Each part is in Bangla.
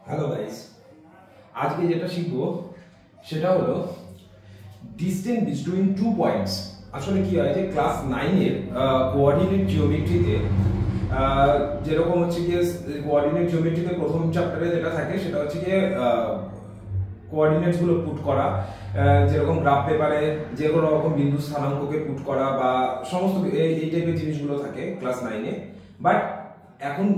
হ্যালো গাইস, আজকে যেটা শিখবো সেটা হলো ডিসটেন্স বিটুইন টু পয়েন্টস। আসলে কি হয় যে ক্লাস 9 এর কোঅর্ডিনেট জিওমেট্রিতে যেরকম হচ্ছে গিয়ে কোঅর্ডিনেট জিওমেট্রিতে প্রথম চ্যাপ্টারে যেটা থাকে সেটা হচ্ছে গিয়ে কোঅর্ডিনেটস গুলো পুট করা, যেরকম গ্রাফ পেপারে যে কোনো রকম বিন্দু স্থানাঙ্ককে পুট করা বা সমস্ত এই টাইপের জিনিসগুলো থাকে ক্লাস 9 এ। বাট এখন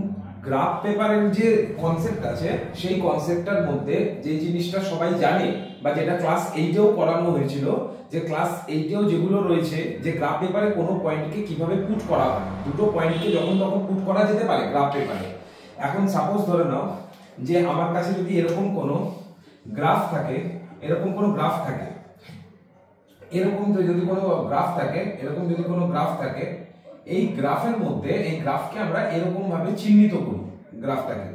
গ্রাফ পেপারের যে কনসেপ্ট আছে সেই কনসেপ্টটার মধ্যে যে জিনিসটা সবাই জানে বা যেটা ক্লাস 8এও করানো হয়েছিল, যে ক্লাস 8এও যেগুলো রয়েছে যে গ্রাফ পেপারে কোনো পয়েন্টকে কিভাবে পুট করা হয়, দুটো পয়েন্টকে যখন তখন পুট করা যেতে পারে গ্রাফ পেপারে। এখন সাপোজ ধরে নাও যে আমার কাছে যদি এরকম কোনো গ্রাফ থাকে, এরকম কোনো গ্রাফ থাকে, এরকম যদি কোনো গ্রাফ থাকে, এরকম যদি কোনো গ্রাফ থাকে, এই গ্রাফের মধ্যে এই গ্রাফকে আমরা এরকম ভাবে চিহ্নিত করি। গ্রাফটাকে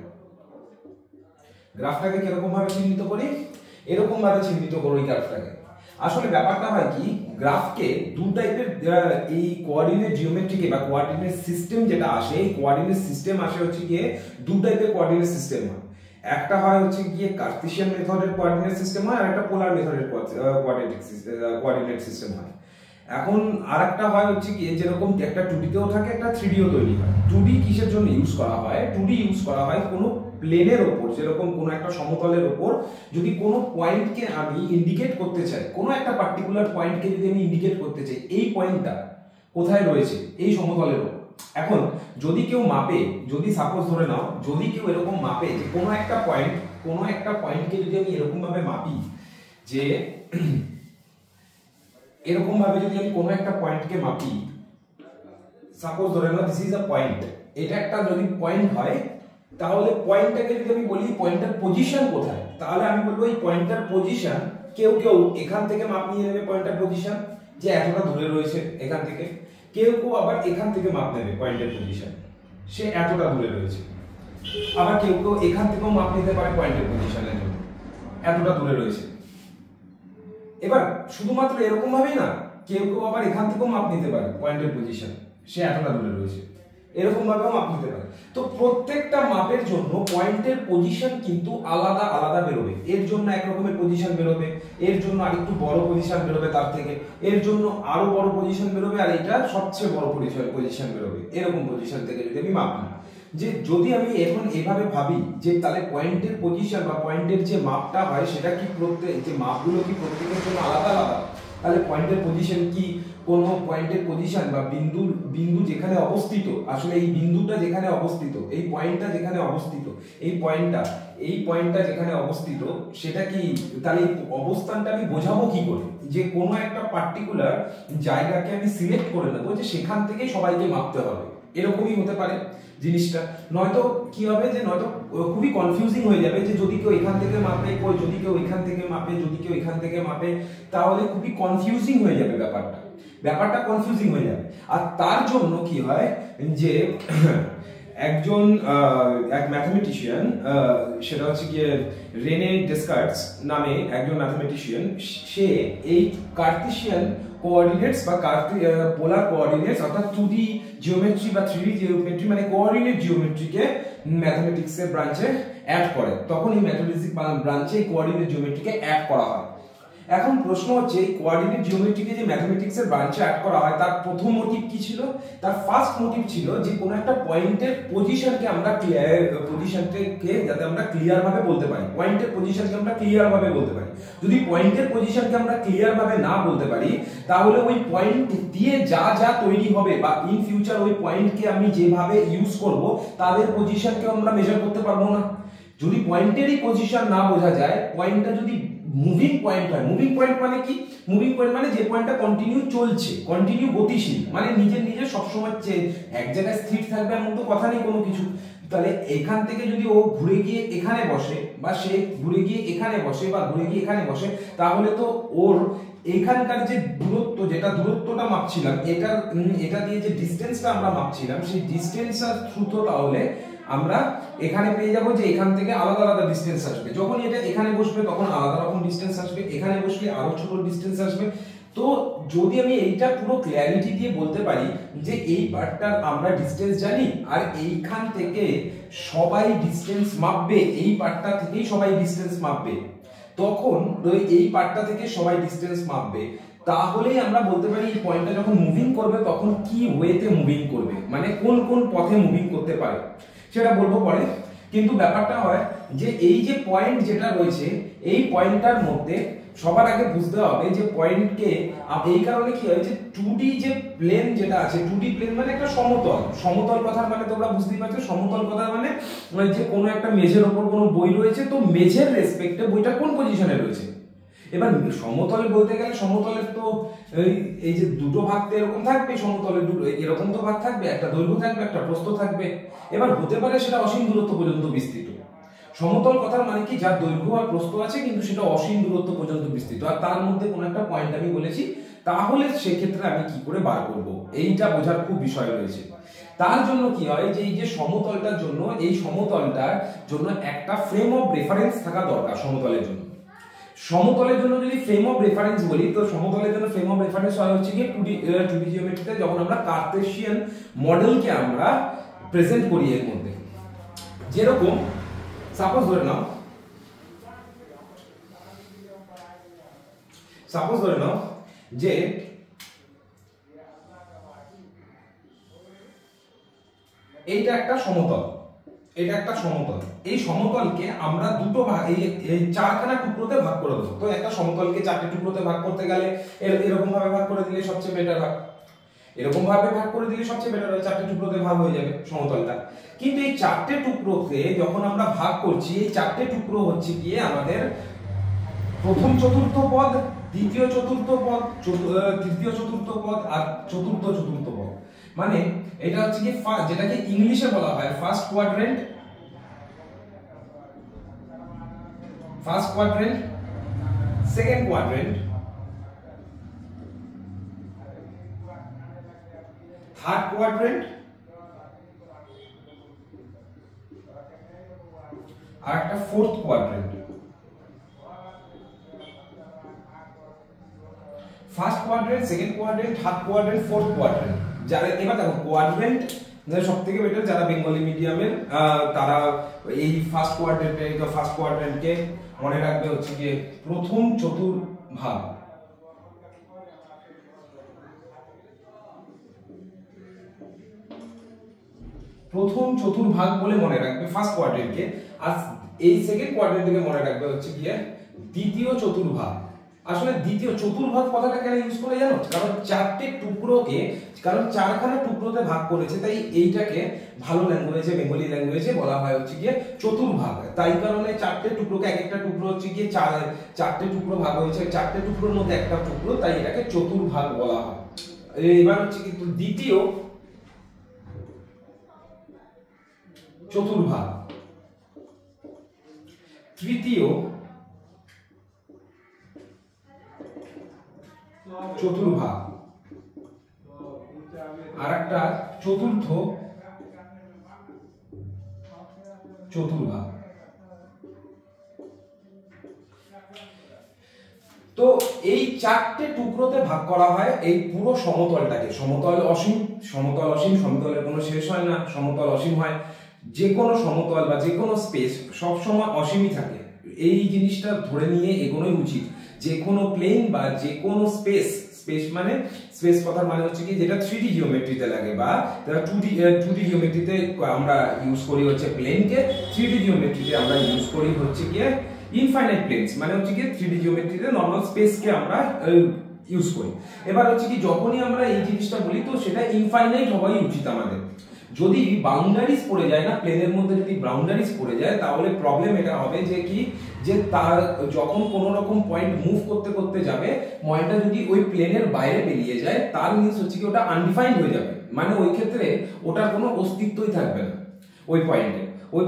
কিরকম ভাবে চিহ্নিত করি? এরকম ভাবে চিহ্নিত করি গ্রাফটাকে। আসলে ব্যাপারটা হয় কি, গ্রাফকে দু টাইপের এই কোঅর্ডিনেট জিওমেট্রিকে বা কোঅর্ডিনেট সিস্টেম যেটা আসে, এই কোঅর্ডিনেট সিস্টেম আসে হচ্ছে গিয়ে দু টাইপের কোঅর্ডিনেট সিস্টেম হয়। একটা হয় হচ্ছে গিয়ে কার্টেসিয়ান মেথডের কোঅর্ডিনেট সিস্টেম হয়, আর একটা পোলার মেথডের কোঅর্ডিনেট সিস্টেম হয়। এখন আরেকটা হয় হচ্ছে কি, যেরকম একটা 2D তেও থাকে, একটা 3Dও তৈরি হয়। 2D কিসের জন্য ইউজ করা হয়? 2D ইউজ করা হয় কোনো প্লেনের ওপর, যেরকম কোনো একটা সমতলের ওপর যদি কোনো পয়েন্টকে আমি ইন্ডিকেট করতে চাই, কোনো একটা পার্টিকুলার পয়েন্টকে যদি আমি ইন্ডিকেট করতে চাই, এই পয়েন্টটা কোথায় রয়েছে এই সমতলের ওপর। এখন যদি কেউ মাপে, যদি সাপোজ ধরে নাও যদি কেউ এরকম মাপে যে কোনো একটা পয়েন্টকে যদি আমি এরকম ভাবে মাপি, যে এরকম ভাবে যদি আমি কোনো একটা পয়েন্টকে মাপি, সাপোজ ধরে নাও দিস ইজ আ পয়েন্ট, এটা একটা যদি পয়েন্ট হয়, তাহলে পয়েন্টটাকে যদি আমি বলি পয়েন্টের পজিশন কোথায়, তাহলে আমি বলবো এই পয়েন্টের পজিশন, কেউ এখান থেকে মাপ নিয়ে নেবে পয়েন্টের পজিশন, যে এতটা দূরে রয়েছে এখান থেকে। কেউ আবার এখান থেকে মাপ নেবে পয়েন্টের পজিশন, সে এতটা দূরে রয়েছে। আবার কেউ এখান থেকেও মাপ নিতে পারে পয়েন্টের পজিশনের জন্য, এতটা দূরে রয়েছে। এবার শুধুমাত্র এরকম ভাবেই না, কেউ আবার এখান থেকেও মাপ নিতে পারে পয়েন্টের পজিশন, সে এতটা দূরে রয়েছে, এরকম ভাবেও মাপ নিতে পারে। তো প্রত্যেকটা মাপের জন্য পয়েন্টের পজিশন কিন্তু আলাদা আলাদা বেরোবে। এর জন্য এক রকমের পজিশন বেরোবে, এর জন্য আরেকটু বড় পজিশন বেরোবে, তার থেকে এর জন্য আরো বড় পজিশন বেরোবে, আর এটা সবচেয়ে বড় পজিশন বেরোবে। এরকম পজিশন থেকে যদি আমি মাপ নিই, যে যদি আমি এখন এভাবে ভাবি যে তাহলে পয়েন্টের পজিশন বা পয়েন্টের যে মাপটা হয় সেটা কি প্রত্যেক যে মাপগুলো কি প্রত্যেকের জন্য আলাদা আলাদা, তাহলে পয়েন্টের পজিশন কি কোন পয়েন্টের পজিশন বা বিন্দু যেখানে অবস্থিত, আসলে এই বিন্দুটা যেখানে অবস্থিত, এই পয়েন্টটা যেখানে অবস্থিত, এই পয়েন্টটা যেখানে অবস্থিত, সেটা কি, তাহলে এই অবস্থানটা আমি বোঝাবো কি করে? যে কোনো একটা পার্টিকুলার জায়গাকে আমি সিলেক্ট করে নেবো যে সেখান থেকে সবাইকে মাপতে হবে, এরকমই হতে পারে জিনিসটা। নয়তো কি হবে, যে নয়তো খুবই কনফিউজিং হয়ে যাবে, যে যদি কেউ এখান থেকে মাপে, যদি কেউ এখান থেকে মাপে, যদি কেউ এখান থেকে মাপে, তাহলে খুবই কনফিউজিং হয়ে যাবে ব্যাপারটা কনফিউজিং হয়ে যাবে। আর তার জন্য কি হয় যে একজন এক ম্যাথমেটিশিয়ান, সেটা হচ্ছে গিয়ে রেনে ডেসকার্টস নামে একজন ম্যাথমেটিশিয়ান, সে এই কার্টেসিয়ান কোঅর্ডিনেটস বা পোলার কোঅর্ডিনেটস অর্থাৎ 2D জিওমেট্রি বা 3D জিওমেট্রি মানে কোঅর্ডিনেট জিওমেট্রিকে ম্যাথমেটিক্সের ব্রাঞ্চে অ্যাড করে। তখন এই ম্যাথমেটিক্স ব্রাঞ্চে এই কোঅর্ডিনেট জিওমেট্রিকে অ্যাড করা হয়। এখন প্রশ্ন হচ্ছে, এই কোঅর্ডিনেট জিওমেট্রিকে যে ম্যাথমেটিক্সের ব্রাঞ্চে অ্যাড করা হয়, তার প্রথম মোটিভ কি ছিল? তার ফার্স্ট মোটিভ ছিল যে কোনো একটা পয়েন্টের পজিশনকে আমরা যাতে আমরা ক্লিয়ার ভাবে বলতে পারি, পয়েন্টের পজিশনকে আমরা ক্লিয়ার ভাবে বলতে পারি। যদি পয়েন্টের পজিশনকে আমরা ক্লিয়ার ভাবে না বলতে পারি, তাহলে ওই পয়েন্ট দিয়ে যা যা তৈরি হবে বা ইন ফিউচার ওই পয়েন্টকে আমি যেভাবে ইউজ করব, তাদের পজিশনকে আমরা মেজার করতে পারবো না। যদি পয়েন্টেরই পজিশন না বোঝা যায়, পয়েন্টটা যদি মুভিং পয়েন্ট হয়, মুভিং পয়েন্ট মানে কি? মুভিং পয়েন্ট মানে যে পয়েন্টটা কন্টিনিউ চলছে, কন্টিনিউ গতিশীল, মানে নিজের সবসময় এক জায়গায় স্থির থাকবে এমন তো কথা নেই কোনো কিছু। তাহলে এখান থেকে যদি ও ঘুরে গিয়ে এখানে বসে, বা সে ঘুরে গিয়ে এখানে বসে, বা ঘুরে গিয়ে এখানে বসে, তাহলে তো ওর এখানকার যে দূরত্বটা মাপছিলাম, এটা দিয়ে যে ডিসটেন্সটা আমরা মাপছিলাম, সেই ডিসটেন্সের থ্রুতো তাহলে আমরা এখানে পেয়ে যাব যে এখান থেকে আলাদা আলাদা ডিসটেন্স আসবে। যখন এটা এখানে বসবে তখন আলাদা রকম ডিসটেন্স আসবে, এখানে বসলে আরো ছোট ডিসটেন্স আসবে। তো যদি আমি এইটা পুরো ক্লিয়ারিটি দিয়ে বলতে পারি যে এই পার্টটার আমরা ডিসটেন্স জানি আর এইখান থেকে সবাই ডিসটেন্স মাপবে, এই পার্টটা থেকেই সবাই ডিসটেন্স মাপবে, তখন এই পার্টটা থেকে সবাই ডিসটেন্স মাপবে, তাহলেই আমরা বলতে পারি এই পয়েন্টটা যখন মুভিং করবে তখন কি ওয়েতে মুভিং করবে, মানে কোন কোন পথে মুভিং করতে পারে সেটা বলবো পরে। কিন্তু ব্যাপারটা হয় যে এই যে পয়েন্ট যেটা রয়েছে এই পয়েন্টটার মধ্যে সবার আগে বুঝতে হবে যে পয়েন্টকে এই কারণে কি হয় যে 2D যে প্লেন যেটা আছে, 2D প্লেন মানে একটা সমতল, সমতল কথার মানে তোমরা বুঝতেই পারছো, সমতল কথার মানে যে কোনো একটা মেজের উপর কোনো বই রয়েছে, তো মেজের রেসপেক্টে বইটা কোন পজিশনে রয়েছে। এবার সমতল বলতে গেলে সমতলের তো এই যে দুটো ভাগ তো এরকম থাকবে, সমতলের দুটো এরকম তো ভাগ থাকবে, একটা দৈর্ঘ্য থাকবে একটা প্রস্থ থাকবে। এবার হতে পারে সেটা অসীম দূরত্ব পর্যন্ত বিস্তৃত। সমতল কথার মানে কি যার দৈর্ঘ্য আর প্রস্থ আছে কিন্তু সেটা অসীম দূরত্ব পর্যন্ত বিস্তৃত, আর তার মধ্যে কোনো একটা পয়েন্ট আমি বলেছি, তাহলে সেক্ষেত্রে আমি কি করে বার করব এইটা বোঝার খুব বিষয় রয়েছে। তার জন্য কি হয় যে এই যে সমতলটার জন্য, এই সমতলটার জন্য একটা ফ্রেম অফ রেফারেন্স থাকা দরকার। সমতলের জন্য, সমতলের জন্য যদি ফ্রেম অফ রেফারেন্স বলি, তো সমতলের জন্য ফ্রেম অফ রেফারেন্স হয় হচ্ছে কি 2D জিওমেট্রিতে যখন আমরা কার্টেসিয়ান মডেলকে আমরা প্রেজেন্ট করি এর মধ্যে। যেরকম সাপোজ ধরে নাও যে এইটা একটা সমতল, এটা একটা সমতল, এই সমতলকে আমরা দুটো ভাগ, এই চারখানা টুকরোতে ভাগ করে দেবো। তো একটা সমতলকে চারটে টুকরোতে ভাগ করতে গেলে এরকম ভাবে ভাগ করে দিলে সবচেয়ে বেটার হয়, এরকম ভাবে ভাগ করে দিলে সবচেয়ে বেটার হয়, চারটে টুকরোতে ভাগ হয়ে যাবে সমতলটা। কিন্তু এই চারটে টুকরোতে যখন আমরা ভাগ করছি, এই চারটে টুকরো হচ্ছে গিয়ে আমাদের প্রথম চতুর্থ পদ, দ্বিতীয় চতুর্থ পদ, তৃতীয় চতুর্থ পদ আর চতুর্থ চতুর্থ পদ। মানে এটা হচ্ছে কি যেটাকে ইংলিশে বলা হয় first quadrant, second quadrant, third quadrant আর একটা fourth quadrant. First quadrant, second quadrant, third quadrant, fourth quadrant. যারা এবার দেখো কোয়াড্রেন্ট সবথেকে বেটার যারা বেঙ্গলি মিডিয়ামের তারা এই ফার্স্ট কোয়াড্রেন্টকে মনে রাখবে হচ্ছে কি প্রথম চতুর্ভাগ। প্রথম চতুর্ভাগ বলে মনে রাখবে ফার্স্ট কোয়াড্রেন্টকে, আর এই সেকেন্ড কোয়াড্রেন্টকে মনে রাখবে হচ্ছে গিয়ে দ্বিতীয় চতুর্ভাগ। আসলে দ্বিতীয় চতুর্ভাগ কথাটা কেন ইউজ করে জানো? কারণ চারটে টুকরোকে, কারণ চারখানা টুকরোতে ভাগ করেছে, তাই এইটাকে ভালো ল্যাঙ্গুয়েজে, বেঙ্গলি ল্যাঙ্গুয়েজে বলা হয় হচ্ছে গিয়ে চতুর্ভাগ। তাই কারণে চারটে টুকরোকে, এক একটা টুকরো হচ্ছে গিয়ে চারটে টুকরো ভাগ হয়েছে, চারটে টুকরোর মধ্যে একটা টুকরো, তাই এটাকে চতুর্ভাগ বলা হয়। এবার হচ্ছে কিন্তু দ্বিতীয় চতুর্ভাগ, তৃতীয় চতুর্ভাগ আর একটা চতুর্থ চতুর্ভাগ। তো এই চারটে টুকরোতে ভাগ করা হয় এই পুরো সমতলটাকে। সমতল অসীম, সমতলের কোনো শেষ হয় না, সমতল অসীম হয়। যে কোনো সমতল বা যে কোনো স্পেস সবসময় অসীমই থাকে, এই জিনিসটা ধরে নিয়ে এগোনোই উচিত। যে কোনো প্লেন বা যে কোনো স্পেস মানে স্পেস কথার মানে হচ্ছে কি যেটা 3D জিওমেট্রিতে লাগে বা 2D জিওমেট্রিতে আমরা ইউজ করি হচ্ছে প্লেনকে, 3D জিওমেট্রিতে আমরা ইউজ করি হচ্ছে কি ইনফাইনাইট প্লেনস, মানে হচ্ছে কি 3D জিওমেট্রিতে নরমাল স্পেসকে আমরা ইউজ করি। এবার হচ্ছে কি যখনই আমরা এই জিনিসটা বলি তো সেটা ইনফাইনাইট হওয়াই উচিত আমাদের। যদি বাউন্ডারিজ পড়ে যায় না, প্লেনের মধ্যে যদি বাউন্ডারিজ পড়ে যায় তাহলে প্রবলেম এটা হবে যে কি যে তার যখন কোনো রকম পয়েন্ট মুভ করতে করতে যাবে, পয়েন্টটা যদি ওই প্লেনের বাইরে বেরিয়ে যায় তার মিন্স হচ্ছে কি ওটা আনডিফাইন্ড হয়ে যাবে, মানে ওই ক্ষেত্রে ওটার কোনো অস্তিত্বই থাকবে না। ওই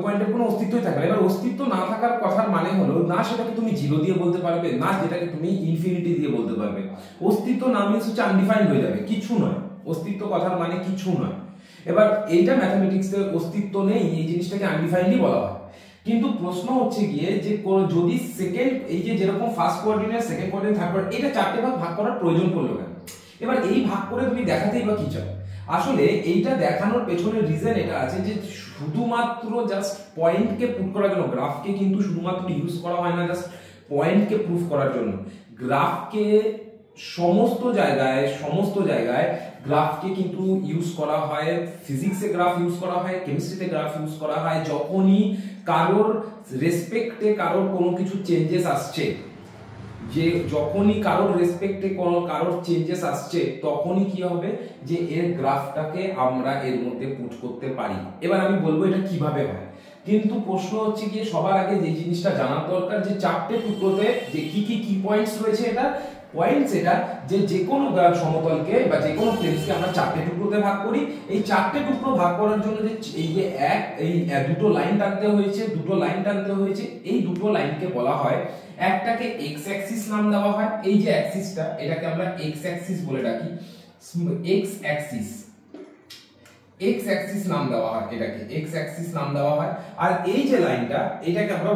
পয়েন্টের কোনো অস্তিত্বই থাকবে না। এবার অস্তিত্ব না থাকার কথার মানে হলো না সেটাকে তুমি জিরো দিয়ে বলতে পারবে, না যেটাকে তুমি ইনফিনিটি দিয়ে বলতে পারবে। অস্তিত্ব না মিন্স হচ্ছে আনডিফাইন্ড হয়ে যাবে, কিছু নয়। অস্তিত্ব কথার মানে কিছু নয়। এবার এইটা ম্যাথমেটিক্সে অস্তিত্ব নেই, এই জিনিসটাকে আনডিফাইন্ডই বলা হয়। কিন্তু প্রশ্ন হচ্ছে গিয়ে যে যদি সেকেন্ড এই যে যেরকম first coordinate, second coordinate, third coordinate, এটা চারটে ভাগ করার প্রয়োজন পড়লো কেন? এবার এই ভাগ করে তুমি দেখাতেই বা কি চাও? আসলে এইটা দেখানোর পেছনে রিজন এটা আছে যে শুধুমাত্র জাস্ট পয়েন্টকে পুট করার জন্য, গ্রাফকে কিন্তু শুধুমাত্র ইউজ করা হয় না জাস্ট পয়েন্টকে প্রুফ করার জন্য। গ্রাফকে সমস্ত জায়গায় গ্রাফকে কিন্তু ইউজ করা হয়। ফিজিক্সে গ্রাফ ইউজ করা হয়, কেমিস্ট্রিতে গ্রাফ ইউজ করা হয়। যখনই কারোর রেসপেক্টে কারোর কোনো কিছু চেঞ্জেস আসছে, যে যখনই কারোর রেসপেক্টে কারোর চেঞ্জেস আসছে, তখনই কি হবে যে এর গ্রাফটাকে আমরা এর মধ্যে পুট করতে পারি। এবার আমি বলবো এটা কিভাবে হয়, কিন্তু প্রশ্ন হচ্ছে গিয়ে সবার আগে যে জিনিসটা জানার দরকার যে চারটে টুকরোতে যে কি পয়েন্টস রয়েছে। এটা পয়েন্টস এটা যে কোনো সমতলকে বা যে কোনো প্লেনসকে আমরা চারটে টুকরোতে ভাগ করি। এই চারটে টুকরো ভাগ করার জন্য যে এই যে দুটো লাইন টানতে হয়েছে, এই দুটো লাইনকে বলা হয়, একটাকে এক্স অ্যাক্সিস নাম দেওয়া হয়। এই যে অ্যাক্সিসটা, এটাকে আমরা এক্স অ্যাক্সিস বলে ডাকি, এক্স অ্যাক্সিস নাম দেওয়া হয়, এটাকে এক্স অ্যাক্সিস নাম দেওয়া হয়। আর এই যে লাইনটা, এটাকে আমরা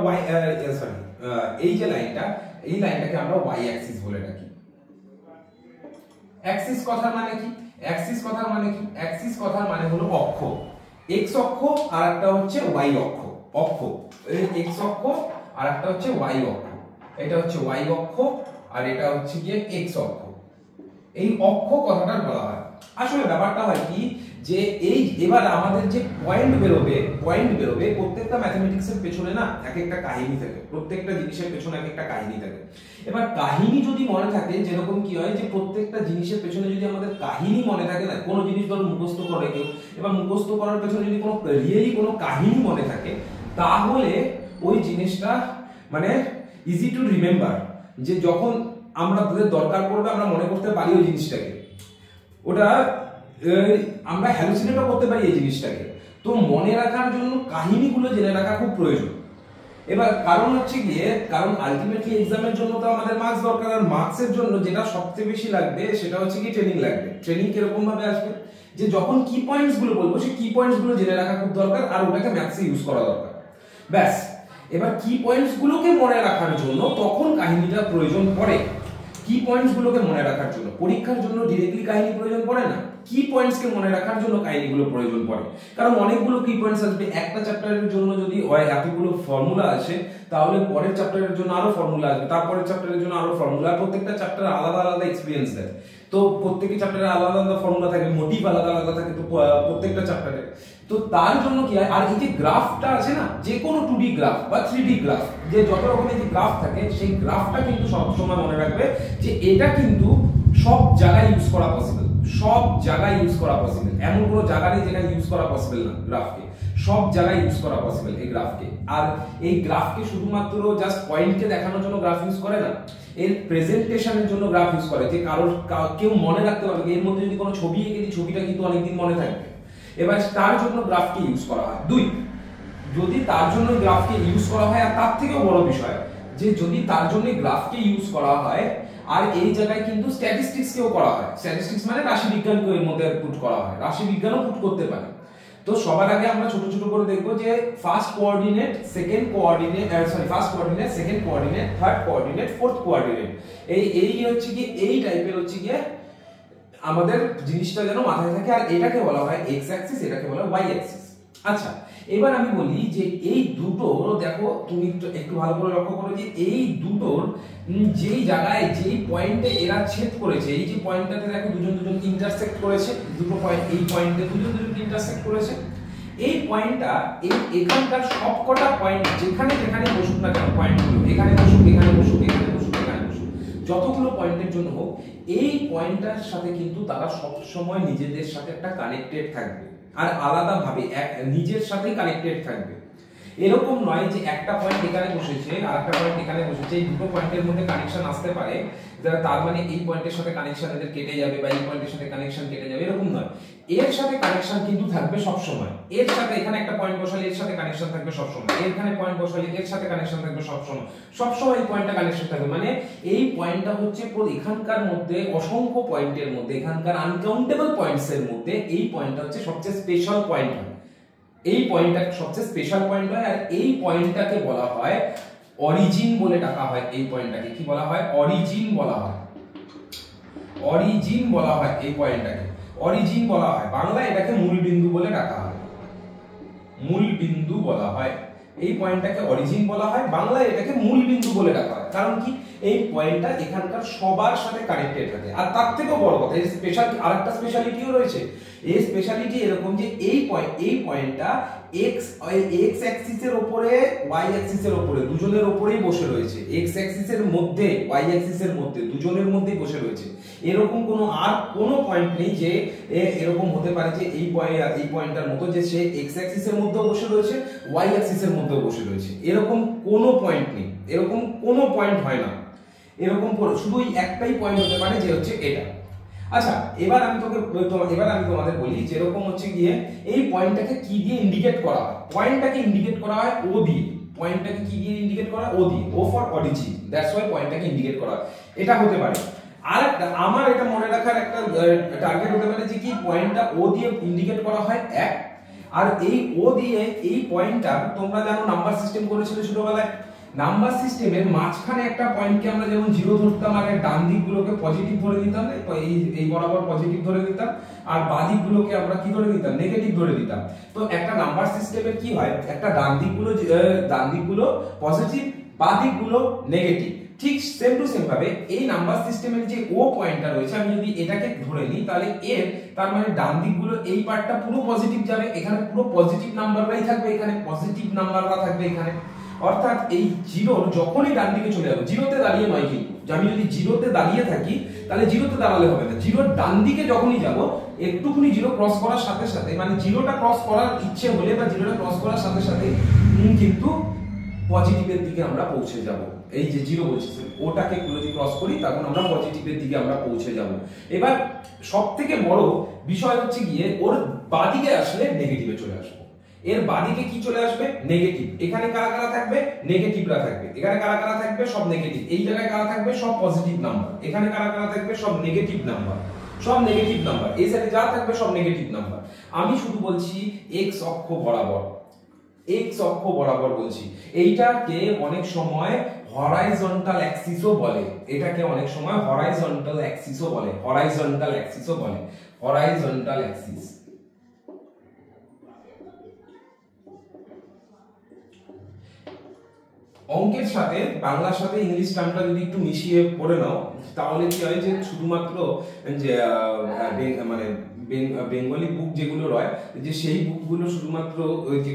এই লাইনটাকে আমরা ওয়াই অ্যাক্সিস বলে ডাকি। অ্যাক্সিস কথার মানে কি? অ্যাক্সিস কথার মানে হলো অক্ষ, এক্স অক্ষ আর একটা হচ্ছে ওয়াই অক্ষ। এক্স অক্ষ আর একটা হচ্ছে ওয়াই অক্ষ। এটা হচ্ছে ওয়াই অক্ষ আর এটা হচ্ছে গিয়ে এক্স অক্ষ। এই অক্ষ কথাটা বলা হয়। আসলে ব্যাপারটা হয় কি যে এই এবার আমাদের যে পয়েন্ট বেরোবে প্রত্যেকটা ম্যাথমেটিক্সের পেছনে না এক একটা কাহিনী থাকে, প্রত্যেকটা জিনিসের পেছনে এক একটা কাহিনী থাকে। এবার কাহিনী যদি মনে থাকে, যেরকম কি হয় যে প্রত্যেকটা জিনিসের পেছনে যদি আমাদের কাহিনী মনে থাকে না, কোনো জিনিস ধরো মুখস্থ করে কেউ, এবার মুখস্থ করার পেছনে যদি কোনো রিয়েলি কোনো কাহিনী মনে থাকে, তাহলে ওই জিনিসটা মানে ইজি টু রিমেম্বার, যে যখন আমাদের দরকার পড়বে আমরা মনে করতে পারি ওই জিনিসটাকে, ওটা আমরা হ্যালুসিনেটও করতে পারি এই জিনিসটাকে। তো মনে রাখার জন্য কাহিনীগুলো জেনে রাখা খুব প্রয়োজন। এবার কারণ হচ্ছে গিয়ে, কারণ আলটিমেটলি এক্সামের জন্য তো আমাদের মার্কস দরকার, আর মার্কসের জন্য যেটা সবচেয়ে বেশি লাগবে সেটা হচ্ছে কি ট্রেনিং লাগবে। ট্রেনিং কিরকম ভাবে আসবে, যে যখন কি পয়েন্টস গুলো বলবো সেই কি পয়েন্টস গুলো জেনে রাখা খুব দরকার, আর ওটাকে ম্যাথসে ইউজ করা দরকার, ব্যাস। এবার কি পয়েন্টস গুলোকে মনে রাখার জন্য তখন কাহিনীটা প্রয়োজন পড়ে। কি পয়েন্টস গুলোকে মনে রাখার জন্য পরীক্ষার জন্য ডিরেক্টলি কাহিনী প্রয়োজন পড়ে না, কি পয়েন্টস কে মনে রাখার জন্য কাহিনীগুলো প্রয়োজন পড়ে। কারণ অনেকগুলো কি পয়েন্টস আসবে, একটা চ্যাপ্টারের জন্য যদি এতগুলো ফর্মুলা আসে, তাহলে পরের চ্যাপ্টারের জন্য আরো ফর্মুলা আসবে, তারপরের চ্যাপ্টারের জন্য আরো ফর্মুলা। প্রত্যেকটা চ্যাপ্টার আলাদা আলাদা এক্সপেরিয়েন্স দেয়, তো প্রত্যেকটা চ্যাপ্টারে আলাদা আলাদা ফর্মুলা থাকে, মোটিভ আলাদা আলাদা থাকে, তো প্রত্যেকটা চ্যাপ্টারে। তো তার জন্য কি হয়, আর এই যে গ্রাফটা আছে না, যে কোনো 2D গ্রাফ বা 3D গ্রাফ, যে যত রকমের যে গ্রাফ থাকে, সেই গ্রাফটা কিন্তু সবসময় মনে রাখবে যে এটা কিন্তু সব জায়গায় ইউজ করা পসিবল, এমন কোনো জায়গা নেই যেখানে ইউজ করা পসিবল না গ্রাফকে, সব জায়গায় ইউজ করা পসিবল এই গ্রাফকে। আর এই গ্রাফকে শুধুমাত্র জাস্ট পয়েন্টকে দেখানোর জন্য গ্রাফ ইউজ করে না, এর প্রেজেন্টেশনের জন্য গ্রাফ ইউজ করে, যে কেউ মনে রাখতে পারবে, এর মধ্যে যদি কোনো ছবি এঁকে দিই, ছবিটা কিন্তু অনেকদিন মনে থাকবে। এবার তার জন্য গ্রাফকে ইউজ করা হয়। যদি তার জন্য গ্রাফকে ইউজ করা হয়, আর তার থেকেও বড় বিষয় যে যদি তার জন্য গ্রাফকে ইউজ করা হয়, আর এই জায়গায় কিন্তু স্ট্যাটিস্টিক্স কেও করা হয়। স্ট্যাটিস্টিক্স মানে রাশি বিজ্ঞানকে এর মধ্যে পুট করা হয়, রাশি বিজ্ঞানও পুট করতে পারে। তো সবার আগে আমরা ছোট ছোট করে দেখবো যে first coordinate, second coordinate, third coordinate, fourth coordinate. এই হচ্ছে কি এই টাইপের হচ্ছে কি আমাদের জিনিসটা যেন মাথায় থাকে। আর এটাকে বলা হয় এক্স অ্যাক্সিস, এটাকে বলা হয় ওয়াই অ্যাক্সিস। আচ্ছা, এবার আমি বলি যে এই দুটোর, দেখো তুমি একটু ভালো করে লক্ষ্য করো যে এই দুটোর যেই জায়গায় যেই পয়েন্টে এরা ছেদ করেছে, এই যে পয়েন্টটাতে দেখো দুজন ইন্টারসেক্ট করেছে, দুটো পয়েন্ট এই পয়েন্টে দুজন ইন্টারসেক্ট করেছে। এই পয়েন্টটা এখানকার সবকটা পয়েন্ট যেখানে যেখানে বসুক না কেন, পয়েন্টগুলো এখানে বসুক, এখানে বসুক, এখানে বসুক, এখানে বসুক, যতগুলো পয়েন্টের জন্য হোক, এই পয়েন্টটার সাথে কিন্তু তারা সবসময় নিজেদের সাথে একটা কানেক্টেড থাকবে, আর আলাদাভাবে নিজের সাথেই কানেক্টেড থাকবে। এরকম নয় যে একটা পয়েন্ট এখানে বসেছে আর একটা পয়েন্ট এখানে বসেছে, এই দুটো পয়েন্টের মধ্যে কানেকশন আসতে পারে, তার মানে এই পয়েন্টের সাথে কানেকশন এদের কেটে যাবে বা এই পয়েন্টের সাথে কানেকশন কেটে যাবে, এরকম নয়। এর সাথে কানেকশন কিন্তু থাকবে সব সময়। এর সাথে এখানে একটা পয়েন্ট বসালে এর সাথে কানেকশন থাকবে সব সময়, এখানে পয়েন্ট বসালে এর সাথে কানেকশন থাকবে সব সময়, সব সময় এই পয়েন্টটা কানেকশন থাকবে। মানে এই পয়েন্টটা হচ্ছে এখানকার মধ্যে অসংখ্য পয়েন্টের মধ্যে, এখানকার আনকাউন্টেবল পয়েন্টস এর মধ্যে এই পয়েন্টটা হচ্ছে সবচেয়ে স্পেশাল পয়েন্ট। এই পয়েন্টটা সবচেয়ে স্পেশাল পয়েন্ট হয়, আর এই পয়েন্টটাকে বলা হয় অরিজিন বলে ডাকা হয়। এই পয়েন্টটাকে কি বলা হয়? অরিজিন বলা হয়। অরিজিন বলা হয় এই পয়েন্টটাকে, অরিজিন বলা হয়। বাংলায় এটাকে মূল বিন্দু বলে ডাকা হয়, মূল বিন্দু বলা হয়। এই পয়েন্টটাকে অরিজিন বলা হয়, বাংলায় এটাকে মূল বিন্দু বলে ডাকা হয়। কারণ কি? এই পয়েন্টটা এখানকার সবার সাথে কানেক্টেড থাকে। আর তার থেকেও বড় কথা, এর স্পেশাল আরেকটা স্পেশালিটিও রয়েছে। এই স্পেশালিটি এরকম যে এই পয়েন্টটা এক্স অ্যাক্সিসের উপরে ওয়াই অ্যাক্সিসের উপরে দুজনের উপরেই বসে রয়েছে। এক্স অ্যাক্সিসের মধ্যে ওয়াই অ্যাক্সিসের মধ্যে দুজনের মধ্যেই বসে রয়েছে। এরকম কোনো পয়েন্ট নেই যে এরকম হতে পারে যে এই পয়েন্টটার মতো যে সে এক্স অ্যাক্সিসের মধ্যেও বসে রয়েছে, ওয়াই অ্যাক্সিসের মধ্যেও বসে রয়েছে। এরকম কোনো পয়েন্ট নেই, এরকম কোনো পয়েন্ট হয় না। এরকম শুধু একটাই পয়েন্ট হতে পারে, যে হচ্ছে এটা। আচ্ছা, এবার আমি তোমাদের বলি যেরকম হচ্ছে গিয়ে এই পয়েন্টটাকে কি দিয়ে ইন্ডিকেট করা হয়। পয়েন্টটাকে ইন্ডিকেট করা হয় ও দিয়ে। পয়েন্টটাকে কি দিয়ে ইন্ডিকেট করা হয়? ও দিয়ে। O for origin, that's why পয়েন্টটাকে ইন্ডিকেট করা হয়। এটা হতে পারে। আর একটা আমার এটা মনে রাখার একটা টার্গেট হতে পারে যে কি পয়েন্টটা ও দিয়ে ইন্ডিকেট করা হয় এক, আর এই ও দিয়ে এই পয়েন্টটা তোমরা জানো নাম্বার সিস্টেম করেছিল ছোটবেলায়। নাম্বার সিস্টেমের মাঝখানে একটা পয়েন্টকে আমরা যেমন জিরো ধরতাম, আর ডান দিকগুলোকে পজিটিভ ধরে নিতাম, এই বরাবর পজিটিভ ধরে নিতাম, আর বাঁ দিকগুলোকে আমরা কি ধরে নিতাম? নেগেটিভ ধরে নিতাম। তো একটা নাম্বার সিস্টেমের কি হয়, একটা ডান দিকগুলো পজিটিভ, বাঁ দিকগুলো নেগেটিভ। ঠিক সেম টু সেম ভাবে এই নাম্বার সিস্টেমের যে ও পয়েন্টটা রয়েছে, আমি যদি এটাকে ধরে নিই তাহলে এর তার মানে ডান দিকগুলো এই পার্টটা পুরো পজিটিভ যাবে, এখানে পুরো পজিটিভ নাম্বাররাই থাকবে, এখানে পজিটিভ নাম্বাররা থাকবে এখানে। অর্থাৎ এই জিরোর যখনই ডান দিকে চলে যাবে, জিরোতে দাঁড়িয়ে নয় কিন্তু, আমি যদি জিরোতে দাঁড়িয়ে থাকি তাহলে জিরোতে দাঁড়ালে হবে না। জিরোর ডান দিকে যখনই যাব, একটুখানি জিরো ক্রস করার সাথে সাথে, মানে জিরোটা ক্রস করার ইচ্ছে হলে বা জিরোটা ক্রস করার সাথে সাথে কিন্তু পজিটিভের দিকে আমরা পৌঁছে যাব। এই যে জিরো বলছি ওটাকে যদি ক্রস করি তখন আমরা পজিটিভের দিকে আমরা পৌঁছে যাব। এবার সবথেকে বড় বিষয় হচ্ছে গিয়ে ওর বাদিকে আসলে নেগেটিভে চলে আসবো। এর বাদিকে কি চলে আসবে? নেগেটিভ। এখানে কারা কারা থাকবে? নেগেটিভরা থাকবে। এখানে কারা কারা থাকবে? সব নেগেটিভ। এই জায়গায় কারা থাকবে? সব পজিটিভ নাম্বার। এখানে কারা কারা থাকবে? সব নেগেটিভ নাম্বার। সব নেগেটিভ নাম্বার। এই সাইডে যা থাকবে সব নেগেটিভ নাম্বার। আমি শুধু বলছি এক্স অক্ষ বরাবর, এক্স অক্ষ বরাবর বলছি। এইটাকে অনেক সময় হরাইজন্টাল অ্যাক্সিসও বলে। এটাকে অনেক সময় হরাইজন্টাল অ্যাক্সিসও বলে, হরাইজন্টাল অ্যাক্সিসও বলে, হরাইজন্টাল অ্যাক্সিস। অঙ্কের সাথে বাংলার সাথে ইংলিশ টার্মটা যদি একটু মিশিয়ে পড়ে নাও তাহলে কি হয় যে শুধুমাত্র যে মানে বেঙ্গলি বুক যেগুলো রয়, যে সেই বুকগুলো শুধুমাত্র যে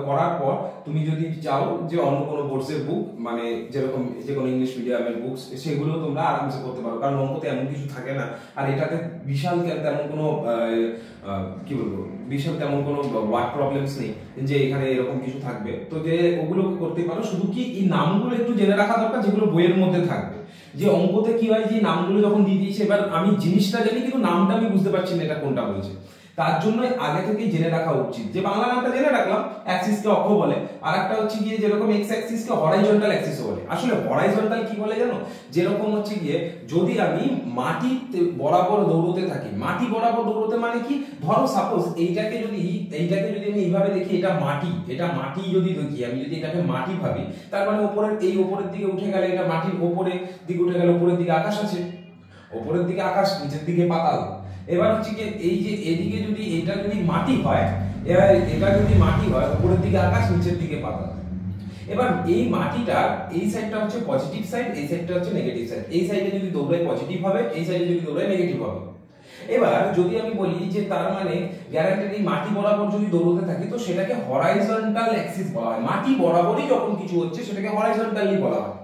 করার পর তুমি যদি চাও যে অন্য কোনো কোর্সের বুক, মানে যেরকম যে কোনো ইংলিশ মিডিয়ামের বুকস, সেগুলো তোমরা আরামসে করতে পারো, কারণ অঙ্কতে এমন কিছু থাকে না। আর এটাতে বিশাল তেমন কোনো কি বলবো, বিশাল তেমন কোনো ওয়ার্ড প্রবলেমস নেই যে এখানে এরকম কিছু থাকবে। তো যে ওগুলো করতে পারো, শুধু কি এই নামগুলো একটু জেনে রাখা দরকার যেগুলো বইয়ের মধ্যে থাকবে। যে অঙ্কতে কি হয় যে নামগুলো যখন দিয়ে দিয়েছে, এবার আমি জিনিসটা জানি কিন্তু নামটা আমি বুঝতে পারছি না এটা কোনটা বলছে, তার জন্য আগে থেকেই জেনে রাখা উচিত। যে বাংলা নামটা জেনে রাখলাম, অ্যাক্সিসকে অক্ষ বলে, আর একটা হচ্ছে গিয়ে যেরকম এক্স অ্যাক্সিসকে হরাইজন্টাল অ্যাক্সিস বলে। আসলে হরাইজন্টাল কি বলে জানো? যেরকম হচ্ছে গিয়ে যদি আমি মাটি বরাবর দৌড়তে থাকি, মাটি বরাবর দৌড়তে মানে কি, ধরো সাপোজ এইটাকে যদি আমি এইভাবে দেখি, এটা মাটি যদি দেখি, আমি যদি এটাকে মাটি ভাবি, তার মানে উপরের দিকে উঠে গেলে এটা মাটির উপরের দিকে উঠে গেলে, উপরের দিকে আকাশ আছে, উপরের দিকে আকাশ, নিচের দিকে পাতাল। এবার হচ্ছে কি এই যে এদিকে যদি এটা যদি মাটি হয়, এটা যদি মাটি হয়, উপরের দিকে আকাশ, নিচের দিকে পাতাল। এবার এই মাটিটা এই সাইডটা হচ্ছে পজিটিভ সাইড, এই সাইডটা হচ্ছে নেগেটিভ সাইড। এই সাইডে যদি দৌড়াই পজিটিভ হবে, এই সাইডে যদি দৌড়াই নেগেটিভ হবে। এবার যদি আমি বলি যে তার মানে গ্যারান্টেড এই মাটি বরাবর যদি দৌড়তে থাকি, তো সেটাকে হরাইজন্টাল অ্যাক্সিস বলা হয়। মাটি বরাবরই যখন কিছু হচ্ছে সেটাকে হরাইজন্টালি বলা হয়।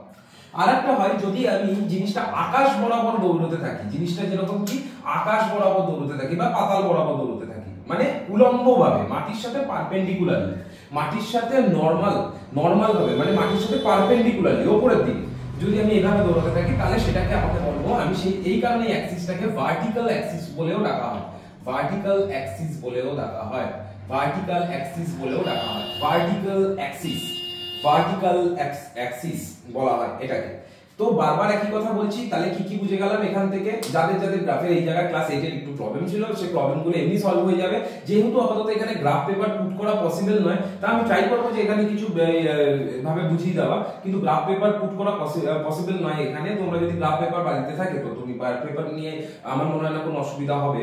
আর একটা হয় যদি আমি জিনিসটা আকাশ বরাবর দৌড়তে থাকি, জিনিসটা যেরকম কি আকাশ বরাবর দৌড়তে থাকি বা পাতাল বরাবর দৌড়তে থাকি, মানে উলম্বভাবে মাটির সাথে পারপেন্ডিকুলারলি, মাটির সাথে নরমাল ভাবে, মানে মাটির সাথে পারপেন্ডিকুলারলি উপরের দিকে যদি আমি এভাবে দৌড়াতে থাকি, তাহলে সেটাকে আমাকে বলবো আমি এই কারণে অ্যাক্সিসটাকে ভার্টিক্যাল অ্যাক্সিস বলেও ডাকা হয়, ভার্টিক্যাল অ্যাক্সিস বলেও ডাকা হয়, ভার্টিক্যাল অ্যাক্সিস বলেও ডাকা হয়, ভার্টিক্যাল অ্যাক্সিস বলা হয় এটাকে। তো তো বারবার একই কথা বলছি, তাহলে কি কি বুঝে গেলাম এখান থেকে? যাদের যাদের গ্রাফের এই জায়গায় ক্লাস 8 এর একটু প্রবলেম ছিল, সেই প্রবলেমগুলো এমনি সলভ হয়ে যাবে। যেহেতু আপাতত এখানে গ্রাফ পেপার পুট করা পসিবল নয়, তা আমি ট্রাই করবো যে এখানে কিছু ভাবে বুঝিয়ে দেওয়া, কিন্তু গ্রাফ পেপার পুট করা পসিবল নয় এখানে। তোমরা যদি গ্রাফ পেপার বাড়িতে থাকে তো তুমি পেপার নিয়ে আমার মনে হয় না কোনো অসুবিধা হবে।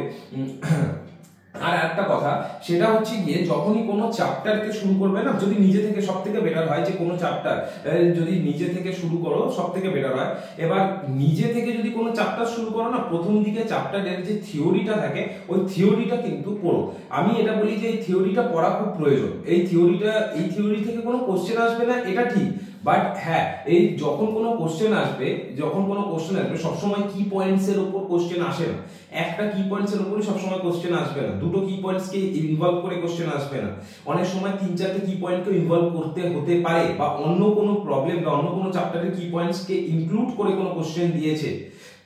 আর একটা কথা, সেটা হচ্ছে গিয়ে যখনই কোনো চ্যাপ্টারকে শুরু করবে না, যদি নিজে থেকে, সব থেকে বেটার হয় যে কোনো চ্যাপ্টার যদি নিজে থেকে শুরু করো সব থেকে বেটার হয়। এবার নিজে থেকে যদি কোনো চ্যাপ্টার শুরু করো না, প্রথম দিকে চ্যাপ্টারের যে থিওরিটা থাকে ওই থিওরিটা কিন্তু পড়ো। আমি এটা বলি যে এই থিওরিটা পড়া খুব প্রয়োজন। এই থিওরি থেকে কোনো কোশ্চেন আসবে না এটা ঠিক, বাট হ্যাঁ এই যখন কোনো কোশ্চেন আসবে সবসময় কি পয়েন্টস এর উপর কোশ্চেন আসে না। একটা কি পয়েন্টস এর উপরই সবসময় কোশ্চেন আসবে না, দুটো কি পয়েন্টস কে ইনভলভ করে কোশ্চেন আসবে না। অনেক সময় 3-4টে কি পয়েন্ট কে ইনভলভ করতে হতে পারে, বা অন্য কোনো প্রবলেম বা অন্য কোনো চ্যাপ্টারের কি পয়েন্টস কে ইনক্লুড করে কোনো কোশ্চেন দিয়েছে,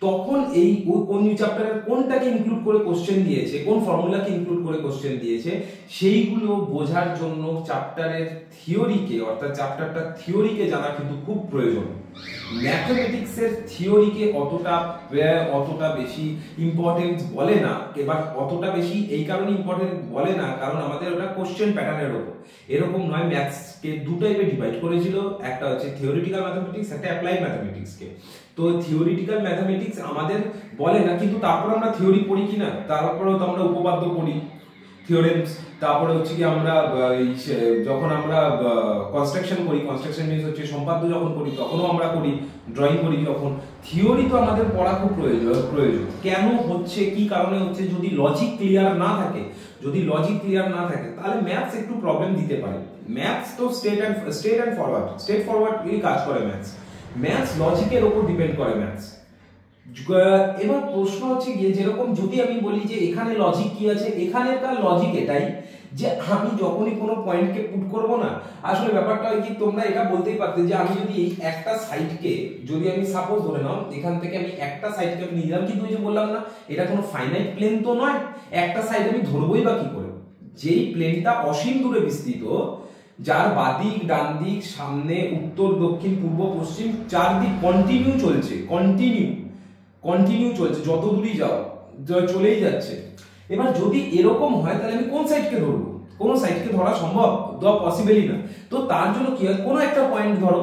তখন এই কোন চ্যাপ্টারের কোনটাকে ইনক্লুড করে কোশ্চেন দিয়েছে, কোন ফর্মুলাকে ইনক্লুড করে কোশ্চেন দিয়েছে, সেইগুলো বোঝার জন্য চ্যাপ্টারের থিওরিকে, অর্থাৎ চ্যাপ্টারটা থিওরিকে জানা কিন্তু খুব প্রয়োজন। ম্যাথমেটিক্স এর থিওরিকে অতটা বেশি ইম্পর্টেন্স বলে না। এবার অতটা বেশি এই কারণে ইম্পর্টেন্ট বলে না কারণ আমাদের ওটা কোশ্চেন প্যাটার্নের উপর। এরকম নয়, ম্যাথস কে দু টাইপে ডিভাইড করেছিল, একটা হচ্ছে থিওরিটিক্যাল ম্যাথমেটিক্স, একটা অ্যাপ্লাইড ম্যাথমেটিক্স কে। তো থিওরিটিক্যাল ম্যাথমেটিক্স আমাদের বলে না, কিন্তু তারপর আমরা থিওরি পড়ি কিনা, তারপরেও তো আমরা উপপাদ্য পড়ি, থিওরেমস, তারপরে হচ্ছে কি আমরা যখন আমরা কনস্ট্রাকশন করি, কনস্ট্রাকশন মিনস হচ্ছে সম্পাদ্য যখন করি তখনও আমরা করি, ড্রয়িং করি যখন। থিওরি তো আমাদের পড়া খুব প্রয়োজন। কেন হচ্ছে, কি কারণে হচ্ছে, যদি লজিক ক্লিয়ার না থাকে, তাহলে ম্যাথস একটু প্রবলেম দিতে পারে। ম্যাথস তো স্ট্রেট অ্যান্ড ফরওয়ার্ড কাজ করে ম্যাথস লজিকের উপর ডিপেন্ড করে ম্যাথস। এবার প্রশ্ন হচ্ছে গিয়ে, যেরকম যদি আমি বলি যে এখানে লজিক কি আছে, এখানেকার লজিক এটাই যে আমি যখনই কোনো পয়েন্টকে পুট করব না, আসলে ব্যাপারটা হয় কি, তোমরা এটা বলতেই পারতে যে আমি যদি এই একটা সাইডকে, যদি আমি সাপোজ ধরে নাও এখান থেকে আমি একটা সাইডকে আমি নিলাম, কিন্তু ওই যে বললাম না এটা কোনো ফাইনাইট প্লেন তো নয়, একটা সাইড আমি ধরবই বা কি করে? যেই প্লেনটা অসীম দূরে বিস্তৃত, যার বাদিক ডান দিক সামনে উত্তর দক্ষিণ পূর্ব পশ্চিম চারদিক কন্টিনিউ চলছে, যত দূরই যাও চলেই যাচ্ছে। এবার যদি এরকম হয় তাহলে আমি কোন সাইডকে ধরবো? কোনো সাইডকে ধরা সম্ভব দেওয়া পসিবলই না। তো তার জন্য কি হয়, কোনো একটা পয়েন্ট ধরো,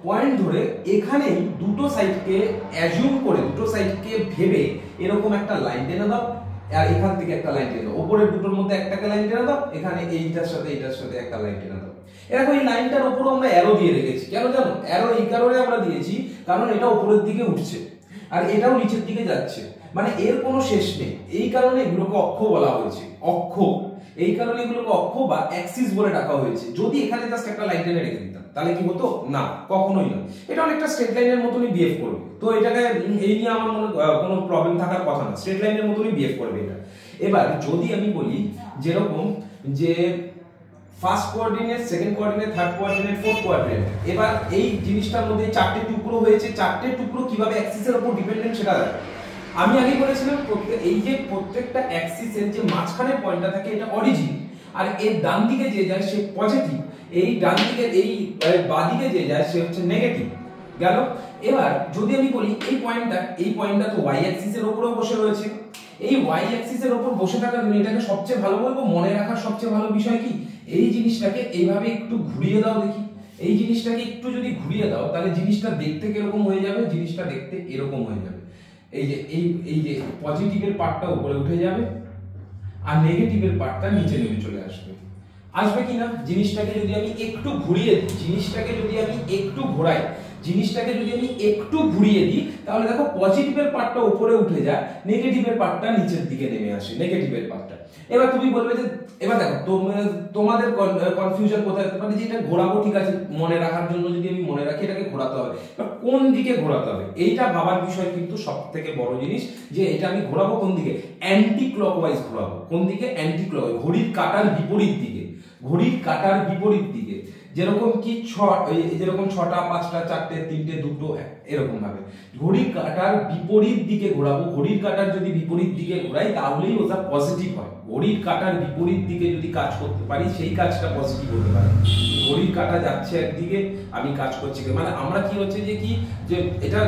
পয়েন্ট ধরে এখানেই দুটো সাইডকে অ্যাজিউম করে, দুটো সাইডকে ভেবে এরকম একটা লাইন টেনে দাও, আর এখান থেকে একটা লাইন টেনে দাও, উপরের দুটোর মধ্যে একটা লাইন টেনে দাও, এখানে এইটার সাথে একটা লাইন টেনে দাও। এরকম এই লাইনটার উপর আমরা অ্যারো দিয়ে রেখেছি। কেন জানো? অ্যারো এই কারণে আমরা দিয়েছি কারণ এটা উপরের দিকে উঠছে আর এটাও নিচের দিকে যাচ্ছে, মানে এর কোনো শেষ নেই। এই কারণে এগুলোকে অক্ষ বলা হয়েছে, এই কারণে এগুলোকে অক্ষ বা অ্যাক্সিস বলে ডাকা হয়েছে। যদি এখানে জাস্ট একটা লাইন টেনে রেখে দিতাম তাহলে কি হতো? না, কখনোই না। এটা অনেকটা স্ট্রেট লাইনের মতনই বিহেভ করবে। তো এটাকে এই নিয়ে আমার মনে কোনো প্রবলেম থাকার কথা না, স্ট্রেট লাইনের মতনই বিহেভ করবে এটা। এবার যদি আমি বলি যেরকম যে first coordinate, second coordinate, third coordinate, fourth coordinate, এবার এই জিনিসটার মধ্যে চারটে টুকরো হয়েছে, চারটে টুকরো কিভাবে অ্যাক্সিসের উপর ডিপেন্ডেন্ট সেটা দেখো। আমি আগে বলেছিলাম এই যে প্রত্যেকটা অ্যাক্সিসের যে মাঝখানের পয়েন্টটা থাকে এটা অরিজিন, আর এর ডান দিকে যে যায় সে পজিটিভ, এই ডান দিকে এই বাঁদিকে যে যায় সে হচ্ছে নেগেটিভ। গেল। এবার যদি আমি বলি এই পয়েন্টটা তো ওয়াই অ্যাক্সিসের উপরেও বসে রয়েছে, এই ওয়াই অ্যাক্সিসের উপর বসে থাকার জন্য এটাকে সবচেয়ে ভালো বলবো, মনে রাখার সবচেয়ে ভালো বিষয় কি, এই জিনিসটাকে এইভাবে একটু ঘুরিয়ে দাও দেখি। এই জিনিসটাকে একটু যদি ঘুরিয়ে দাও তাহলে জিনিসটা দেখতে কিরকম হয়ে যাবে? জিনিসটা দেখতে এরকম হয়ে যাবে। এই যে পজিটিভের পার্টটা উপরে উঠে যাবে আর নেগেটিভের পার্টটা নিচে নেমে চলে আসবে কিনা? জিনিসটাকে যদি আমি একটু ঘুরিয়ে দিই, জিনিসটাকে যদি আমি একটু ঘুরিয়ে দিই তাহলে দেখো পজিটিভের পার্টটা উপরে উঠে যায়, নেগেটিভের পার্টটা নিচের দিকে নেমে আসে, নেগেটিভের পার্টটা। এবার তুমি বলবে যে, এবার দেখো তোমাদের কনফিউশন কোথায় হতে পারে যে এটা ঘোরাবো, ঠিক আছে, মনে রাখার জন্য যদি আমি মনে রাখি এটাকে ঘোরাতে হবে, কোন দিকে ঘোরাতে হবে এইটা ভাবার বিষয় কিন্তু সবথেকে বড় জিনিস, যে এটা আমি ঘোরাবো কোন দিকে? অ্যান্টি ক্লকওয়াইজ ঘোরাবো। কোন দিকে? অ্যান্টি ক্লকওয়াইজ, ঘড়ির কাঁটার বিপরীত দিকে। যেরকম কি যেরকম 6টা 5টা 4টে 3টে 2টো এরকম ভাবে ঘড়ির কাঁটার বিপরীত দিকে ঘোরাবো। ঘড়ির কাঁটার যদি বিপরীত দিকে ঘোরাই তাহলেই ওটা পজিটিভ হয়। ঘড়ির কাঁটার বিপরীত দিকে যদি কাজ করতে পারি সেই কাজটা পজিটিভ হতে পারে। ঘড়ির কাঁটা যাচ্ছে একদিকে, আমি কাজ করছি, মানে আমরা কি হচ্ছে যে কি যে এটা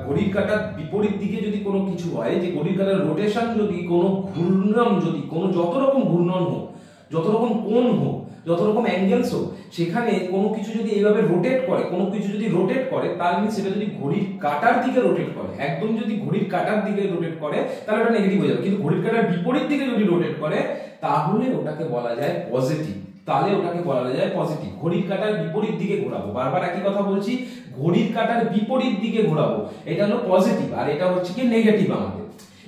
ঘড়ির কাঁটার বিপরীত দিকে যদি কোনো কিছু হয়, যে ঘড়ির কাঁটার রোটেশন যদি কোনো ঘূর্ণন, যদি কোনো যত রকম ঘূর্ণন হোক, যত রকম কোণ হোক, যত রকম অ্যাঙ্গেলস হোক, সেখানে কোনো কিছু যদি এইভাবে রোটেট করে, কোনো কিছু যদি রোটেট করে, তার মানে সেটা যদি ঘড়ির কাঁটার দিকে রোটেট করে, একদম যদি ঘড়ির কাঁটার দিকে রোটেট করে তাহলে ওটা নেগেটিভ হয়ে যাবে। কিন্তু ঘড়ির কাঁটার বিপরীত দিকে যদি রোটেট করে তাহলে ওটাকে বলা যায় পজিটিভ। তাহলে ওটাকে বলা যায় পজিটিভ। ঘড়ির কাঁটার বিপরীত দিকে ঘোরাবো, বারবার একই কথা বলছি, ঘড়ির কাঁটার বিপরীত দিকে ঘোরাবো, এটা হলো পজিটিভ, আর এটা হচ্ছে কি নেগেটিভ আমাদের।